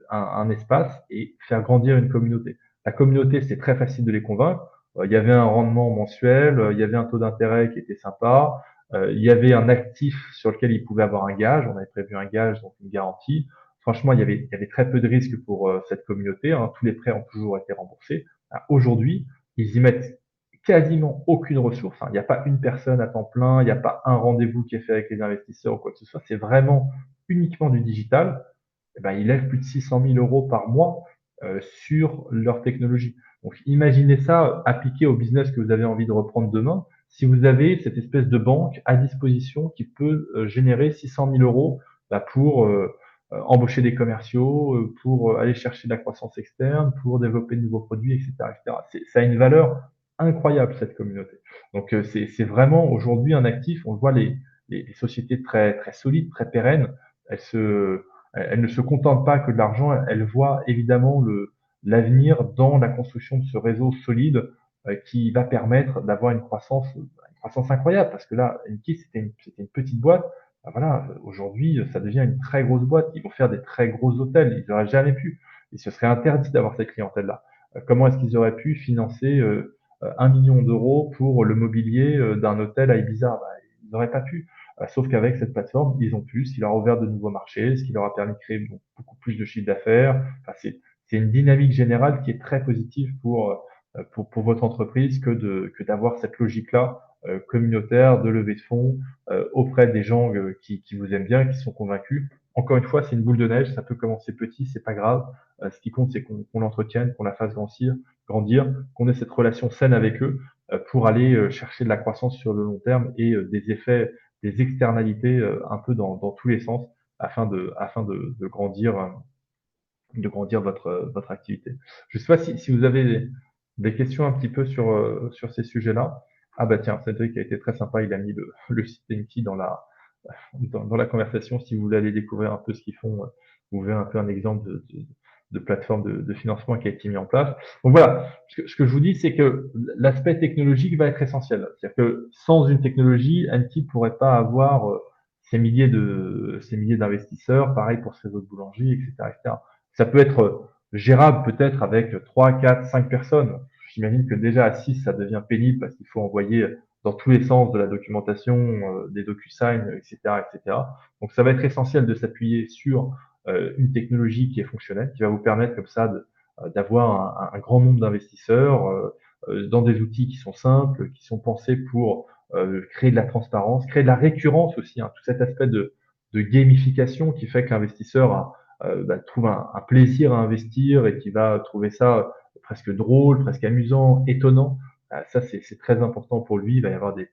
un espace et faire grandir une communauté. La communauté, c'est très facile de les convaincre. Il y avait un rendement mensuel, il y avait un taux d'intérêt qui était sympa, il y avait un actif sur lequel ils pouvaient avoir un gage. On avait prévu un gage, donc une garantie. Franchement, il y avait très peu de risques pour cette communauté. Hein. Tous les prêts ont toujours été remboursés. Aujourd'hui, ils y mettent quasiment aucune ressource. Hein. Il n'y a pas une personne à temps plein, il n'y a pas un rendez-vous qui est fait avec les investisseurs ou quoi que ce soit. C'est vraiment uniquement du digital. Eh ben, ils lèvent plus de 600 000 euros par mois sur leur technologie. Donc, imaginez ça appliqué au business que vous avez envie de reprendre demain. Si vous avez cette espèce de banque à disposition qui peut générer 600 000 euros bah, pour embaucher des commerciaux, pour aller chercher de la croissance externe, pour développer de nouveaux produits, etc., etc. Ça a une valeur incroyable, cette communauté. Donc, c'est vraiment aujourd'hui un actif. On voit les sociétés très solides, très pérennes. Elles se, elles ne se contentent pas que de l'argent. Elles voient évidemment l'avenir dans la construction de ce réseau solide qui va permettre d'avoir une croissance incroyable. Parce que là, Enki, c'était une petite boîte. Ben voilà, aujourd'hui, ça devient une très grosse boîte. Ils vont faire des très gros hôtels. Ils n'auraient jamais pu. Il se serait interdit d'avoir cette clientèle-là. Comment est-ce qu'ils auraient pu financer 1 million d'euros pour le mobilier d'un hôtel à Ibiza? Ben, ils n'auraient pas pu. Sauf qu'avec cette plateforme, ils ont pu, ce qui leur a ouvert de nouveaux marchés, ce qui leur a permis de créer beaucoup plus de chiffre d'affaires. Enfin, c'est une dynamique générale qui est très positive pour votre entreprise que d'avoir cette logique-là communautaire de levée de fonds auprès des gens qui vous aiment bien, qui sont convaincus. Encore une fois, c'est une boule de neige, ça peut commencer petit, c'est pas grave. Ce qui compte, c'est qu'on l'entretienne, qu'on la fasse grandir, qu'on ait cette relation saine avec eux pour aller chercher de la croissance sur le long terme et des effets, des externalités un peu dans tous les sens afin de grandir votre activité. Je ne sais pas si vous avez des questions un petit peu sur ces sujets-là. Ah bah tiens, Cédric a été très sympa, il a mis le site Enki dans la conversation. Si vous voulez aller découvrir un peu ce qu'ils font, vous verrez un peu un exemple de plateforme de financement qui a été mis en place. Donc voilà, ce que je vous dis, c'est que l'aspect technologique va être essentiel. C'est-à-dire que sans une technologie, Anti ne pourrait pas avoir ces milliers d'investisseurs, pareil pour ces autres boulangeries, etc., etc. Ça peut être gérable peut-être avec 3, 4, 5 personnes. J'imagine que déjà à 6, ça devient pénible parce qu'il faut envoyer dans tous les sens de la documentation, des DocuSign, etc., etc. Donc ça va être essentiel de s'appuyer sur une technologie qui est fonctionnelle, qui va vous permettre comme ça d'avoir un grand nombre d'investisseurs dans des outils qui sont simples, qui sont pensés pour créer de la transparence, créer de la récurrence aussi, hein, tout cet aspect de gamification qui fait que l'investisseur trouve un plaisir à investir et qui va trouver ça presque drôle, presque amusant, étonnant. Ça, c'est très important pour lui. Il va y avoir des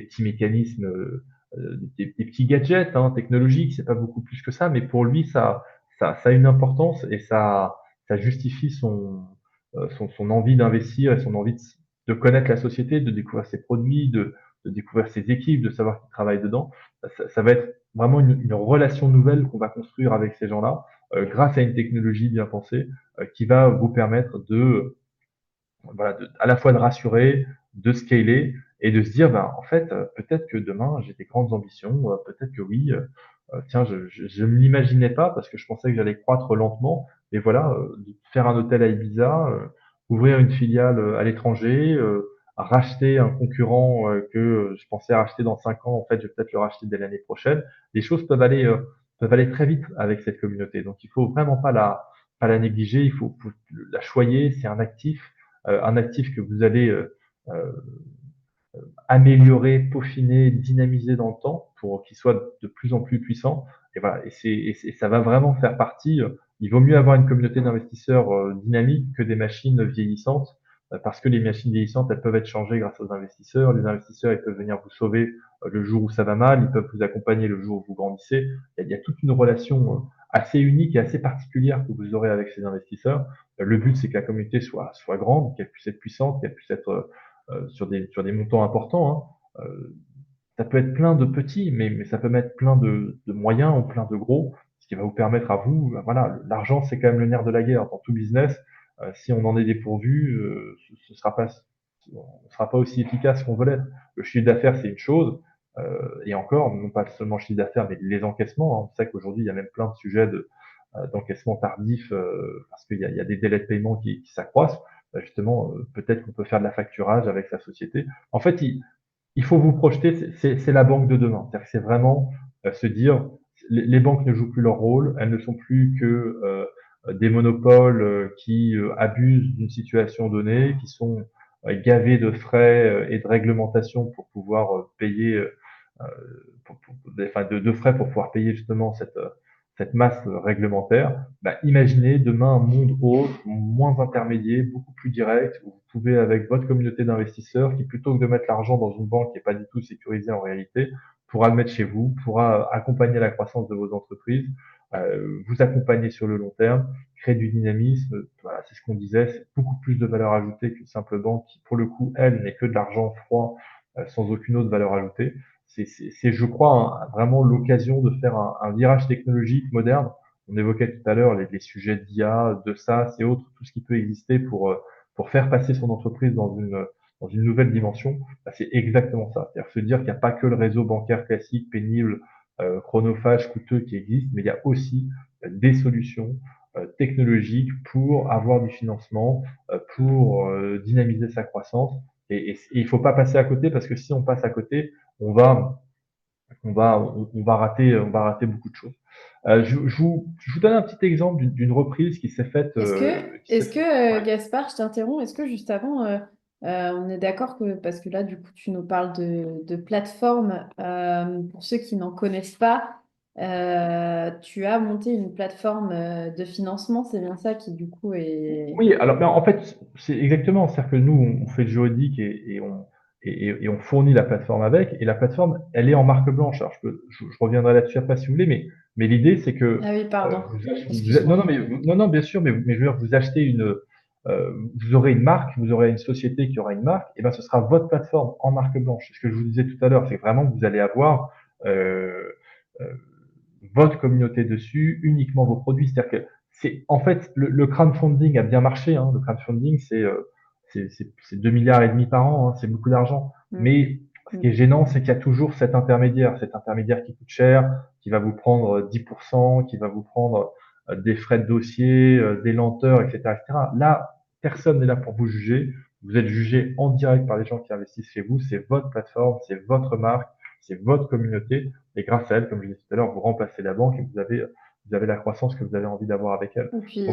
petits mécanismes, des petits gadgets hein, technologiques. C'est pas beaucoup plus que ça, mais pour lui, ça a une importance et ça justifie son envie d'investir et son envie de connaître la société, de découvrir ses produits, de découvrir ses équipes, de savoir qui travaille dedans. Ça va être vraiment une relation nouvelle qu'on va construire avec ces gens-là grâce à une technologie bien pensée qui va vous permettre voilà, à la fois de rassurer, de scaler et de se dire, ben, en fait, peut-être que demain j'ai des grandes ambitions, peut-être que oui, tiens, je ne l'imaginais pas parce que je pensais que j'allais croître lentement, mais voilà, faire un hôtel à Ibiza, ouvrir une filiale à l'étranger, racheter un concurrent que je pensais racheter dans 5 ans, en fait, je vais peut-être le racheter dès l'année prochaine. Les choses peuvent aller très vite avec cette communauté. Donc, il faut vraiment pas la négliger, faut la choyer, c'est un actif que vous allez euh, améliorer, peaufiner, dynamiser dans le temps pour qu'il soit de plus en plus puissant. Et voilà, et ça va vraiment faire partie. Il vaut mieux avoir une communauté d'investisseurs dynamique que des machines vieillissantes, parce que les machines vieillissantes, elles peuvent être changées grâce aux investisseurs. Les investisseurs, ils peuvent venir vous sauver le jour où ça va mal, ils peuvent vous accompagner le jour où vous grandissez. Il y a toute une relation assez unique et assez particulière que vous aurez avec ces investisseurs. Le but, c'est que la communauté soit grande, qu'elle puisse être puissante, qu'elle puisse être sur des montants importants. Hein. Ça peut être plein de petits, mais ça peut mettre plein de moyens ou plein de gros, ce qui va vous permettre à vous, voilà, l'argent c'est quand même le nerf de la guerre dans tout business. Si on en est dépourvu, on sera pas aussi efficace qu'on veut l'être. Le chiffre d'affaires c'est une chose, et encore, non pas seulement le chiffre d'affaires, mais les encaissements. Hein. On sait qu'aujourd'hui il y a même plein de sujets d'encaissement tardif parce qu'il y a des délais de paiement qui s'accroissent. Justement, peut-être qu'on peut faire de la facturage avec sa société. En fait, il faut vous projeter, c'est la banque de demain. C'est-à-dire que c'est vraiment se dire, les banques ne jouent plus leur rôle, elles ne sont plus que des monopoles qui abusent d'une situation donnée, qui sont gavés de frais et de réglementation pour pouvoir payer, enfin de frais pour pouvoir payer justement cette masse réglementaire. Bah, imaginez demain un monde autre, moins intermédiaire, beaucoup plus direct, où vous pouvez, avec votre communauté d'investisseurs, qui plutôt que de mettre l'argent dans une banque qui n'est pas du tout sécurisée en réalité, pourra le mettre chez vous, pourra accompagner la croissance de vos entreprises, vous accompagner sur le long terme, créer du dynamisme. Voilà, c'est ce qu'on disait, c'est beaucoup plus de valeur ajoutée qu'une simple banque qui, pour le coup, elle, n'est que de l'argent froid, sans aucune autre valeur ajoutée. C'est, je crois, vraiment l'occasion de faire un virage technologique moderne. On évoquait tout à l'heure les sujets d'IA, de SaaS et autres, tout ce qui peut exister pour faire passer son entreprise dans une nouvelle dimension. Bah, c'est exactement ça. C'est-à-dire se dire qu'il n'y a pas que le réseau bancaire classique, pénible, chronophage, coûteux qui existe, mais il y a aussi des solutions technologiques pour avoir du financement, pour dynamiser sa croissance. Et il faut pas passer à côté parce que si on passe à côté, on va, on va rater beaucoup de choses. Je vous donne un petit exemple d'une reprise qui s'est faite. Gaspard, je t'interromps, est-ce que juste avant, on est d'accord que, parce que là, du coup, tu nous parles de plateforme, pour ceux qui n'en connaissent pas, tu as monté une plateforme de financement, c'est bien ça qui, du coup, est... Oui, alors ben, en fait, c'est exactement. C'est-à-dire que nous, on fait le juridique et on fournit la plateforme avec. Et la plateforme, elle est en marque blanche. Alors, je reviendrai là-dessus après si vous voulez, mais l'idée, c'est que Ah oui, pardon, non, excuse-moi. non, non, non, bien sûr, mais je veux dire, vous achetez vous aurez une marque, vous aurez une société qui aura une marque, et ben ce sera votre plateforme en marque blanche. C'est ce que je vous disais tout à l'heure, c'est vraiment que vous allez avoir euh, euh, votre communauté dessus, uniquement vos produits. C'est-à-dire que en fait, le crowdfunding a bien marché, hein. Le crowdfunding, c'est 2 milliards et demi par an, hein. C'est beaucoup d'argent. Mm. Mais ce qui est gênant, c'est qu'il y a toujours cet intermédiaire qui coûte cher, qui va vous prendre 10%, qui va vous prendre des frais de dossier, des lenteurs, etc., etc. Là, personne n'est là pour vous juger. Vous êtes jugé en direct par les gens qui investissent chez vous. C'est votre plateforme, c'est votre marque, c'est votre communauté. Et grâce à elle, comme je disais tout à l'heure, vous remplacez la banque et vous avez la croissance que vous avez envie d'avoir avec elle. Et puis,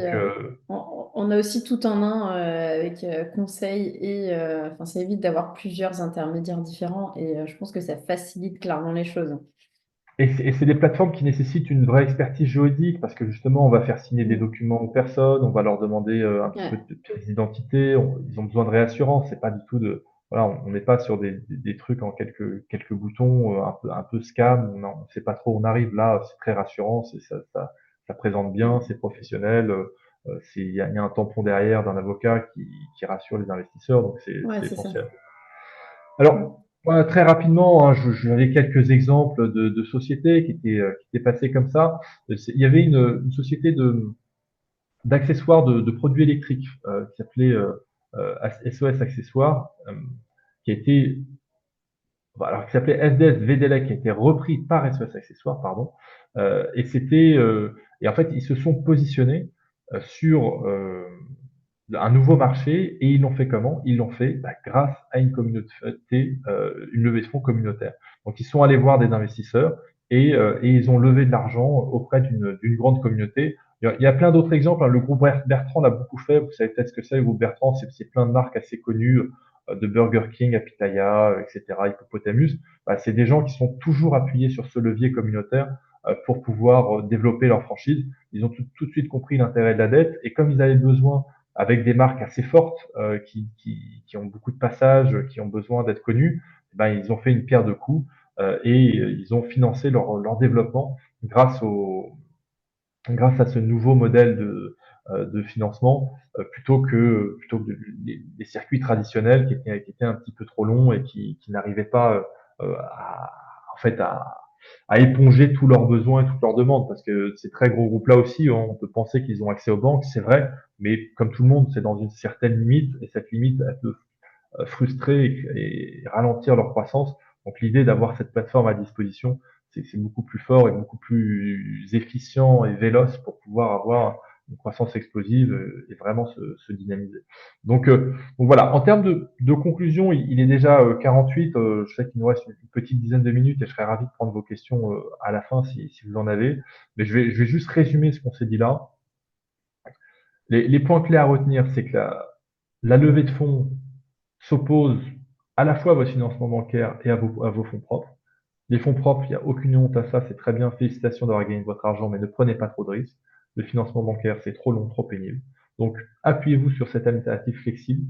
Donc, on a aussi tout en un avec conseil et enfin, ça évite d'avoir plusieurs intermédiaires différents et je pense que ça facilite clairement les choses. et c'est des plateformes qui nécessitent une vraie expertise juridique parce que justement, on va faire signer des Mm. documents aux personnes, on va leur demander un petit peu Ouais. de pièces d'identité, ils ont besoin de réassurance. C'est pas du tout voilà, on n'est pas sur des trucs en quelques boutons, un peu scam. On ne sait pas trop où on arrive. Là, c'est très rassurant, ça présente bien, c'est professionnel. Il y a un tampon derrière d'un avocat qui rassure les investisseurs, donc Ouais, c'est c'est ça. essentiel. Mm. Alors, voilà, très rapidement, hein, j'avais quelques exemples de sociétés qui étaient passées comme ça. Il y avait une société d'accessoires de produits électriques qui s'appelait SOS Accessoires, qui a été, alors qui s'appelait SDS VDLEC, qui a été repris par SOS Accessoires, pardon. Et et en fait, ils se sont positionnés sur un nouveau marché et ils l'ont fait comment? Ils l'ont fait grâce à une communauté, une levée de fonds communautaire. Donc ils sont allés voir des investisseurs et ils ont levé de l'argent auprès d'une grande communauté. Il y a plein d'autres exemples, hein. Le groupe Bertrand l'a beaucoup fait. Vous savez peut-être ce que c'est, le groupe Bertrand. C'est plein de marques assez connues, de Burger King à Pitaya, etc., Hippopotamus. C'est des gens qui sont toujours appuyés sur ce levier communautaire pour pouvoir développer leur franchise. Ils ont tout de suite compris l'intérêt de la dette et comme ils avaient besoin avec des marques assez fortes qui ont beaucoup de passages, qui ont besoin d'être connues, ils ont fait une pierre de coups ils ont financé leur développement grâce grâce à ce nouveau modèle de financement plutôt que les circuits traditionnels qui étaient un petit peu trop longs et qui n'arrivaient pas en fait à éponger tous leurs besoins et toutes leurs demandes parce que ces très gros groupes là aussi on peut penser qu'ils ont accès aux banques, c'est vrai, mais comme tout le monde c'est dans une certaine limite et cette limite elle peut frustrer et ralentir leur croissance. Donc l'idée d'avoir cette plateforme à disposition, c'est beaucoup plus fort et beaucoup plus efficient et véloce pour pouvoir avoir une croissance explosive et vraiment se dynamiser. Donc voilà, en termes de conclusion, il est déjà 48. Je sais qu'il nous reste une petite dizaine de minutes et je serais ravi de prendre vos questions à la fin si vous en avez. Mais je vais juste résumer ce qu'on s'est dit là. Les points clés à retenir, c'est que la levée de fonds s'oppose à la fois à votre financement bancaire et à vos fonds propres. Les fonds propres, il n'y a aucune honte à ça, c'est très bien, félicitations d'avoir gagné votre argent, mais ne prenez pas trop de risques. Le financement bancaire, c'est trop long, trop pénible. Donc, appuyez-vous sur cette alternative flexible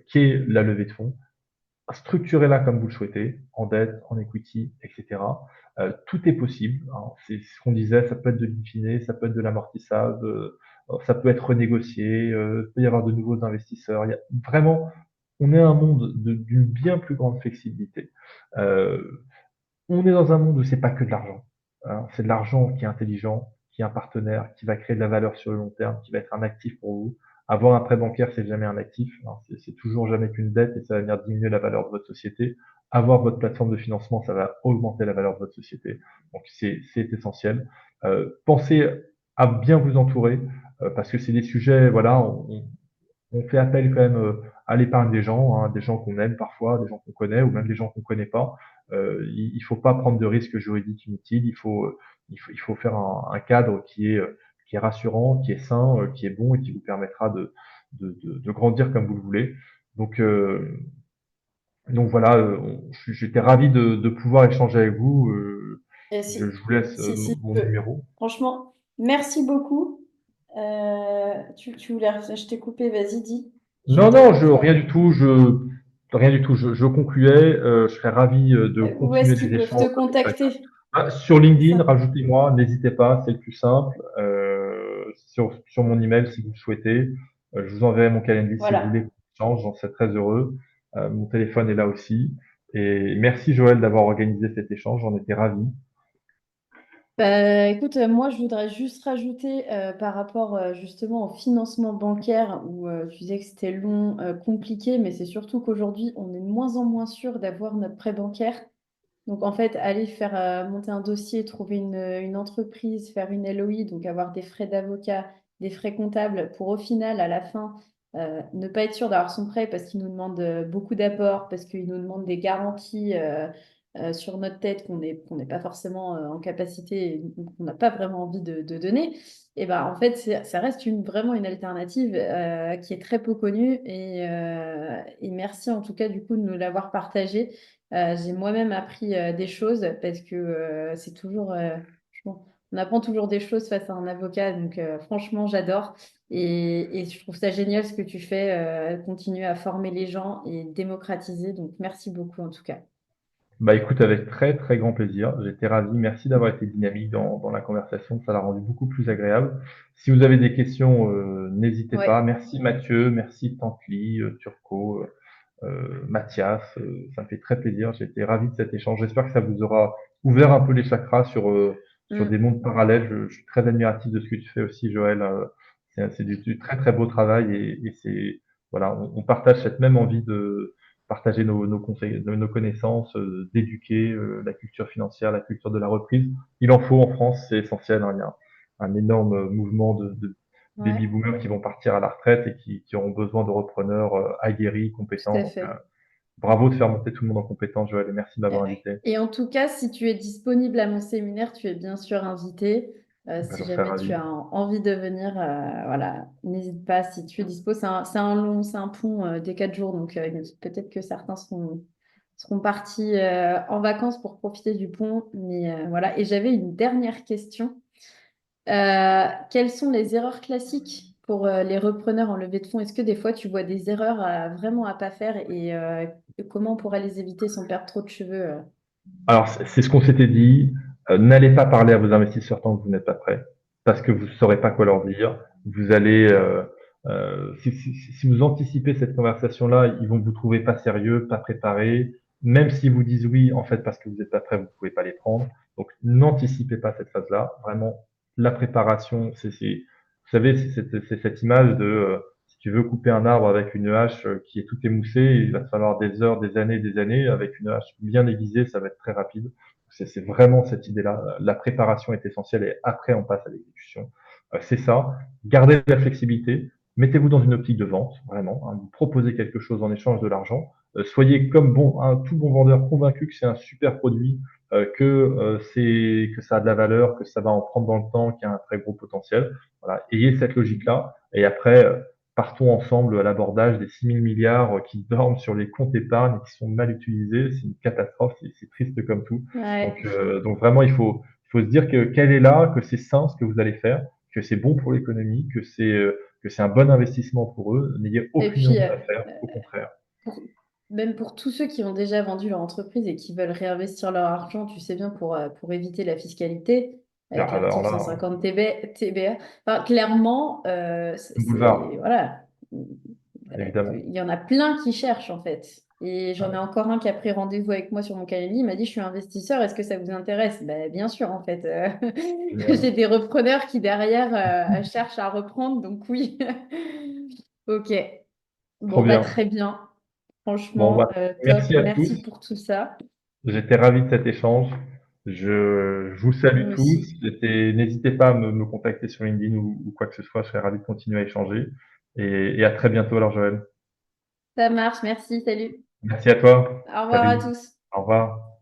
qui est la levée de fonds. Structurez-la comme vous le souhaitez, en dette, en equity, etc. Tout est possible, hein. C'est ce qu'on disait, ça peut être de l'infiné, ça peut être de l'amortissable, ça peut être renégocié, il peut y avoir de nouveaux investisseurs. Il y a vraiment, on est un monde d'une bien plus grande flexibilité. Euh, on est dans un monde où c'est pas que de l'argent, hein. C'est de l'argent qui est intelligent, qui est un partenaire, qui va créer de la valeur sur le long terme, qui va être un actif pour vous. Avoir un prêt bancaire, c'est jamais un actif, hein. C'est toujours jamais qu'une dette et ça va venir diminuer la valeur de votre société. Avoir votre plateforme de financement, ça va augmenter la valeur de votre société. Donc c'est essentiel. Pensez à bien vous entourer parce que c'est des sujets, voilà, on fait appel quand même à l'épargne des gens qu'on aime parfois, des gens qu'on connaît ou même des gens qu'on connaît pas. Il faut pas prendre de risques juridiques inutiles. Il faut faire un cadre qui est rassurant, qui est sain, qui est bon et qui vous permettra de grandir comme vous le voulez. Donc, euh, donc voilà, j'étais ravi de pouvoir échanger avec vous. Et Je vous laisse si mon je peux. numéro. Franchement, merci beaucoup. Tu voulais, je t'ai coupé, vas-y, dis. Je Non, non, t'écoute. rien du tout. Je concluais. Je serais ravi de Où est-ce continuer qu'ils les peuvent te échanges avec chacun. contacter? Sur C'est LinkedIn, ça. rajoutez-moi, n'hésitez pas, c'est le plus simple. Sur mon email si vous le souhaitez. Je vous enverrai mon calendrier si vous voulez Voilà. qu'on échange, j'en serais très heureux. Mon téléphone est là aussi. Et merci Joël d'avoir organisé cet échange, j'en étais ravi. Bah, écoute, moi, je voudrais juste rajouter par rapport justement au financement bancaire où tu disais que c'était long, compliqué, mais c'est surtout qu'aujourd'hui, on est de moins en moins sûr d'avoir notre prêt bancaire. Donc, en fait, aller faire monter un dossier, trouver une entreprise, faire une LOI, donc avoir des frais d'avocat, des frais comptables pour au final, à la fin, ne pas être sûr d'avoir son prêt parce qu'il nous demande beaucoup d'apports, parce qu'il nous demande des garanties sur notre tête qu'on n'est pas forcément en capacité, et qu'on n'a pas vraiment envie de donner. Et ben, en fait, ça reste vraiment une alternative qui est très peu connue. Et merci en tout cas du coup de nous l'avoir partagé. J'ai moi-même appris des choses parce que c'est toujours, on apprend toujours des choses face à un avocat. Donc franchement, j'adore. Et je trouve ça génial ce que tu fais, continuer à former les gens et démocratiser. Donc merci beaucoup en tout cas. Bah écoute, avec très très grand plaisir. J'étais ravi. Merci d'avoir été dynamique dans la conversation. Ça l'a rendu beaucoup plus agréable. Si vous avez des questions, n'hésitez pas. Ouais, Merci Mathieu, merci Tantli, Turco, Mathias. Ça me fait très plaisir. J'ai été ravi de cet échange. J'espère que ça vous aura ouvert un peu les chakras sur des Mm. mondes parallèles. Je suis très admiratif de ce que tu fais aussi, Joël. C'est du très très beau travail et c'est voilà, on partage cette même envie de partager nos conseils, nos connaissances, d'éduquer la culture financière, la culture de la reprise. Il en faut en France, c'est essentiel, hein. Il y a un énorme mouvement de baby Ouais, boomers qui vont partir à la retraite et qui auront besoin de repreneurs aguerris, tout compétents. à Donc, fait. bravo de faire monter tout le monde en compétence, Joël, et merci de m'avoir invité. Et en tout cas, si tu es disponible à mon séminaire, tu es bien sûr invité. Ben, Si j'en serais jamais tu ravi. as envie de venir, voilà, n'hésite pas si tu es dispo. C'est un pont des 4 jours, donc peut-être que certains seront partis en vacances pour profiter du pont. Mais voilà. Et j'avais une dernière question. Quelles sont les erreurs classiques pour les repreneurs en levée de fonds? Est-ce que des fois tu vois des erreurs vraiment à pas faire et comment on pourrait les éviter sans perdre trop de cheveux? Alors, c'est ce qu'on s'était dit. N'allez pas parler à vos investisseurs tant que vous n'êtes pas prêt, parce que vous ne saurez pas quoi leur dire. Vous allez, si vous anticipez cette conversation-là, ils vont vous trouver pas sérieux, pas préparé. Même s'ils vous disent oui, en fait, parce que vous n'êtes pas prêt, vous pouvez pas les prendre. Donc, n'anticipez pas cette phase-là. Vraiment, la préparation, vous savez, c'est cette image de si tu veux couper un arbre avec une hache qui est tout émoussée, il va te falloir des heures, des années. Avec une hache bien aiguisée, ça va être très rapide. C'est vraiment cette idée-là. La préparation est essentielle et après, on passe à l'exécution. C'est ça. Gardez la flexibilité. Mettez-vous dans une optique de vente, vraiment. Hein, vous proposez quelque chose en échange de l'argent. Soyez comme un tout bon vendeur convaincu que c'est un super produit, que ça a de la valeur, que ça va en prendre dans le temps, qu'il y a un très gros potentiel. Voilà. Ayez cette logique-là. Et après, partons ensemble à l'abordage des 6 000 milliards qui dorment sur les comptes épargne et qui sont mal utilisés. C'est une catastrophe, c'est triste comme tout. Ouais. Donc vraiment, il faut se dire qu'elle est là, que c'est sain ce que vous allez faire, que c'est bon pour l'économie, que c'est un bon investissement pour eux. N'ayez Et aucune puis, honte à faire, au contraire. pour- même pour tous ceux qui ont déjà vendu leur entreprise et qui veulent réinvestir leur argent, tu sais bien, pour éviter la fiscalité, avec Alors l'article là, 150 TBA, enfin, clairement, boulevard, voilà, évidemment. il y en a plein qui cherchent en fait. Et j'en ai encore un qui a pris rendez-vous avec moi sur mon calendrier. Il m'a dit, je suis investisseur, est-ce que ça vous intéresse? Ben, bien sûr, en fait. Génial. J'ai des repreneurs qui derrière cherchent à reprendre, donc oui. Ok. Trop Bon, bah, bien. très bien. Bon, Franchement, bah, top. merci à Merci tous. pour tout ça. J'étais ravi de cet échange. Je vous salue Moi tous. aussi. N'hésitez pas à me contacter sur LinkedIn ou quoi que ce soit. Je serais ravi de continuer à échanger. Et à très bientôt, alors Joël. Ça marche. Merci. Salut. Merci à toi. Au revoir à Salut. tous. Au revoir.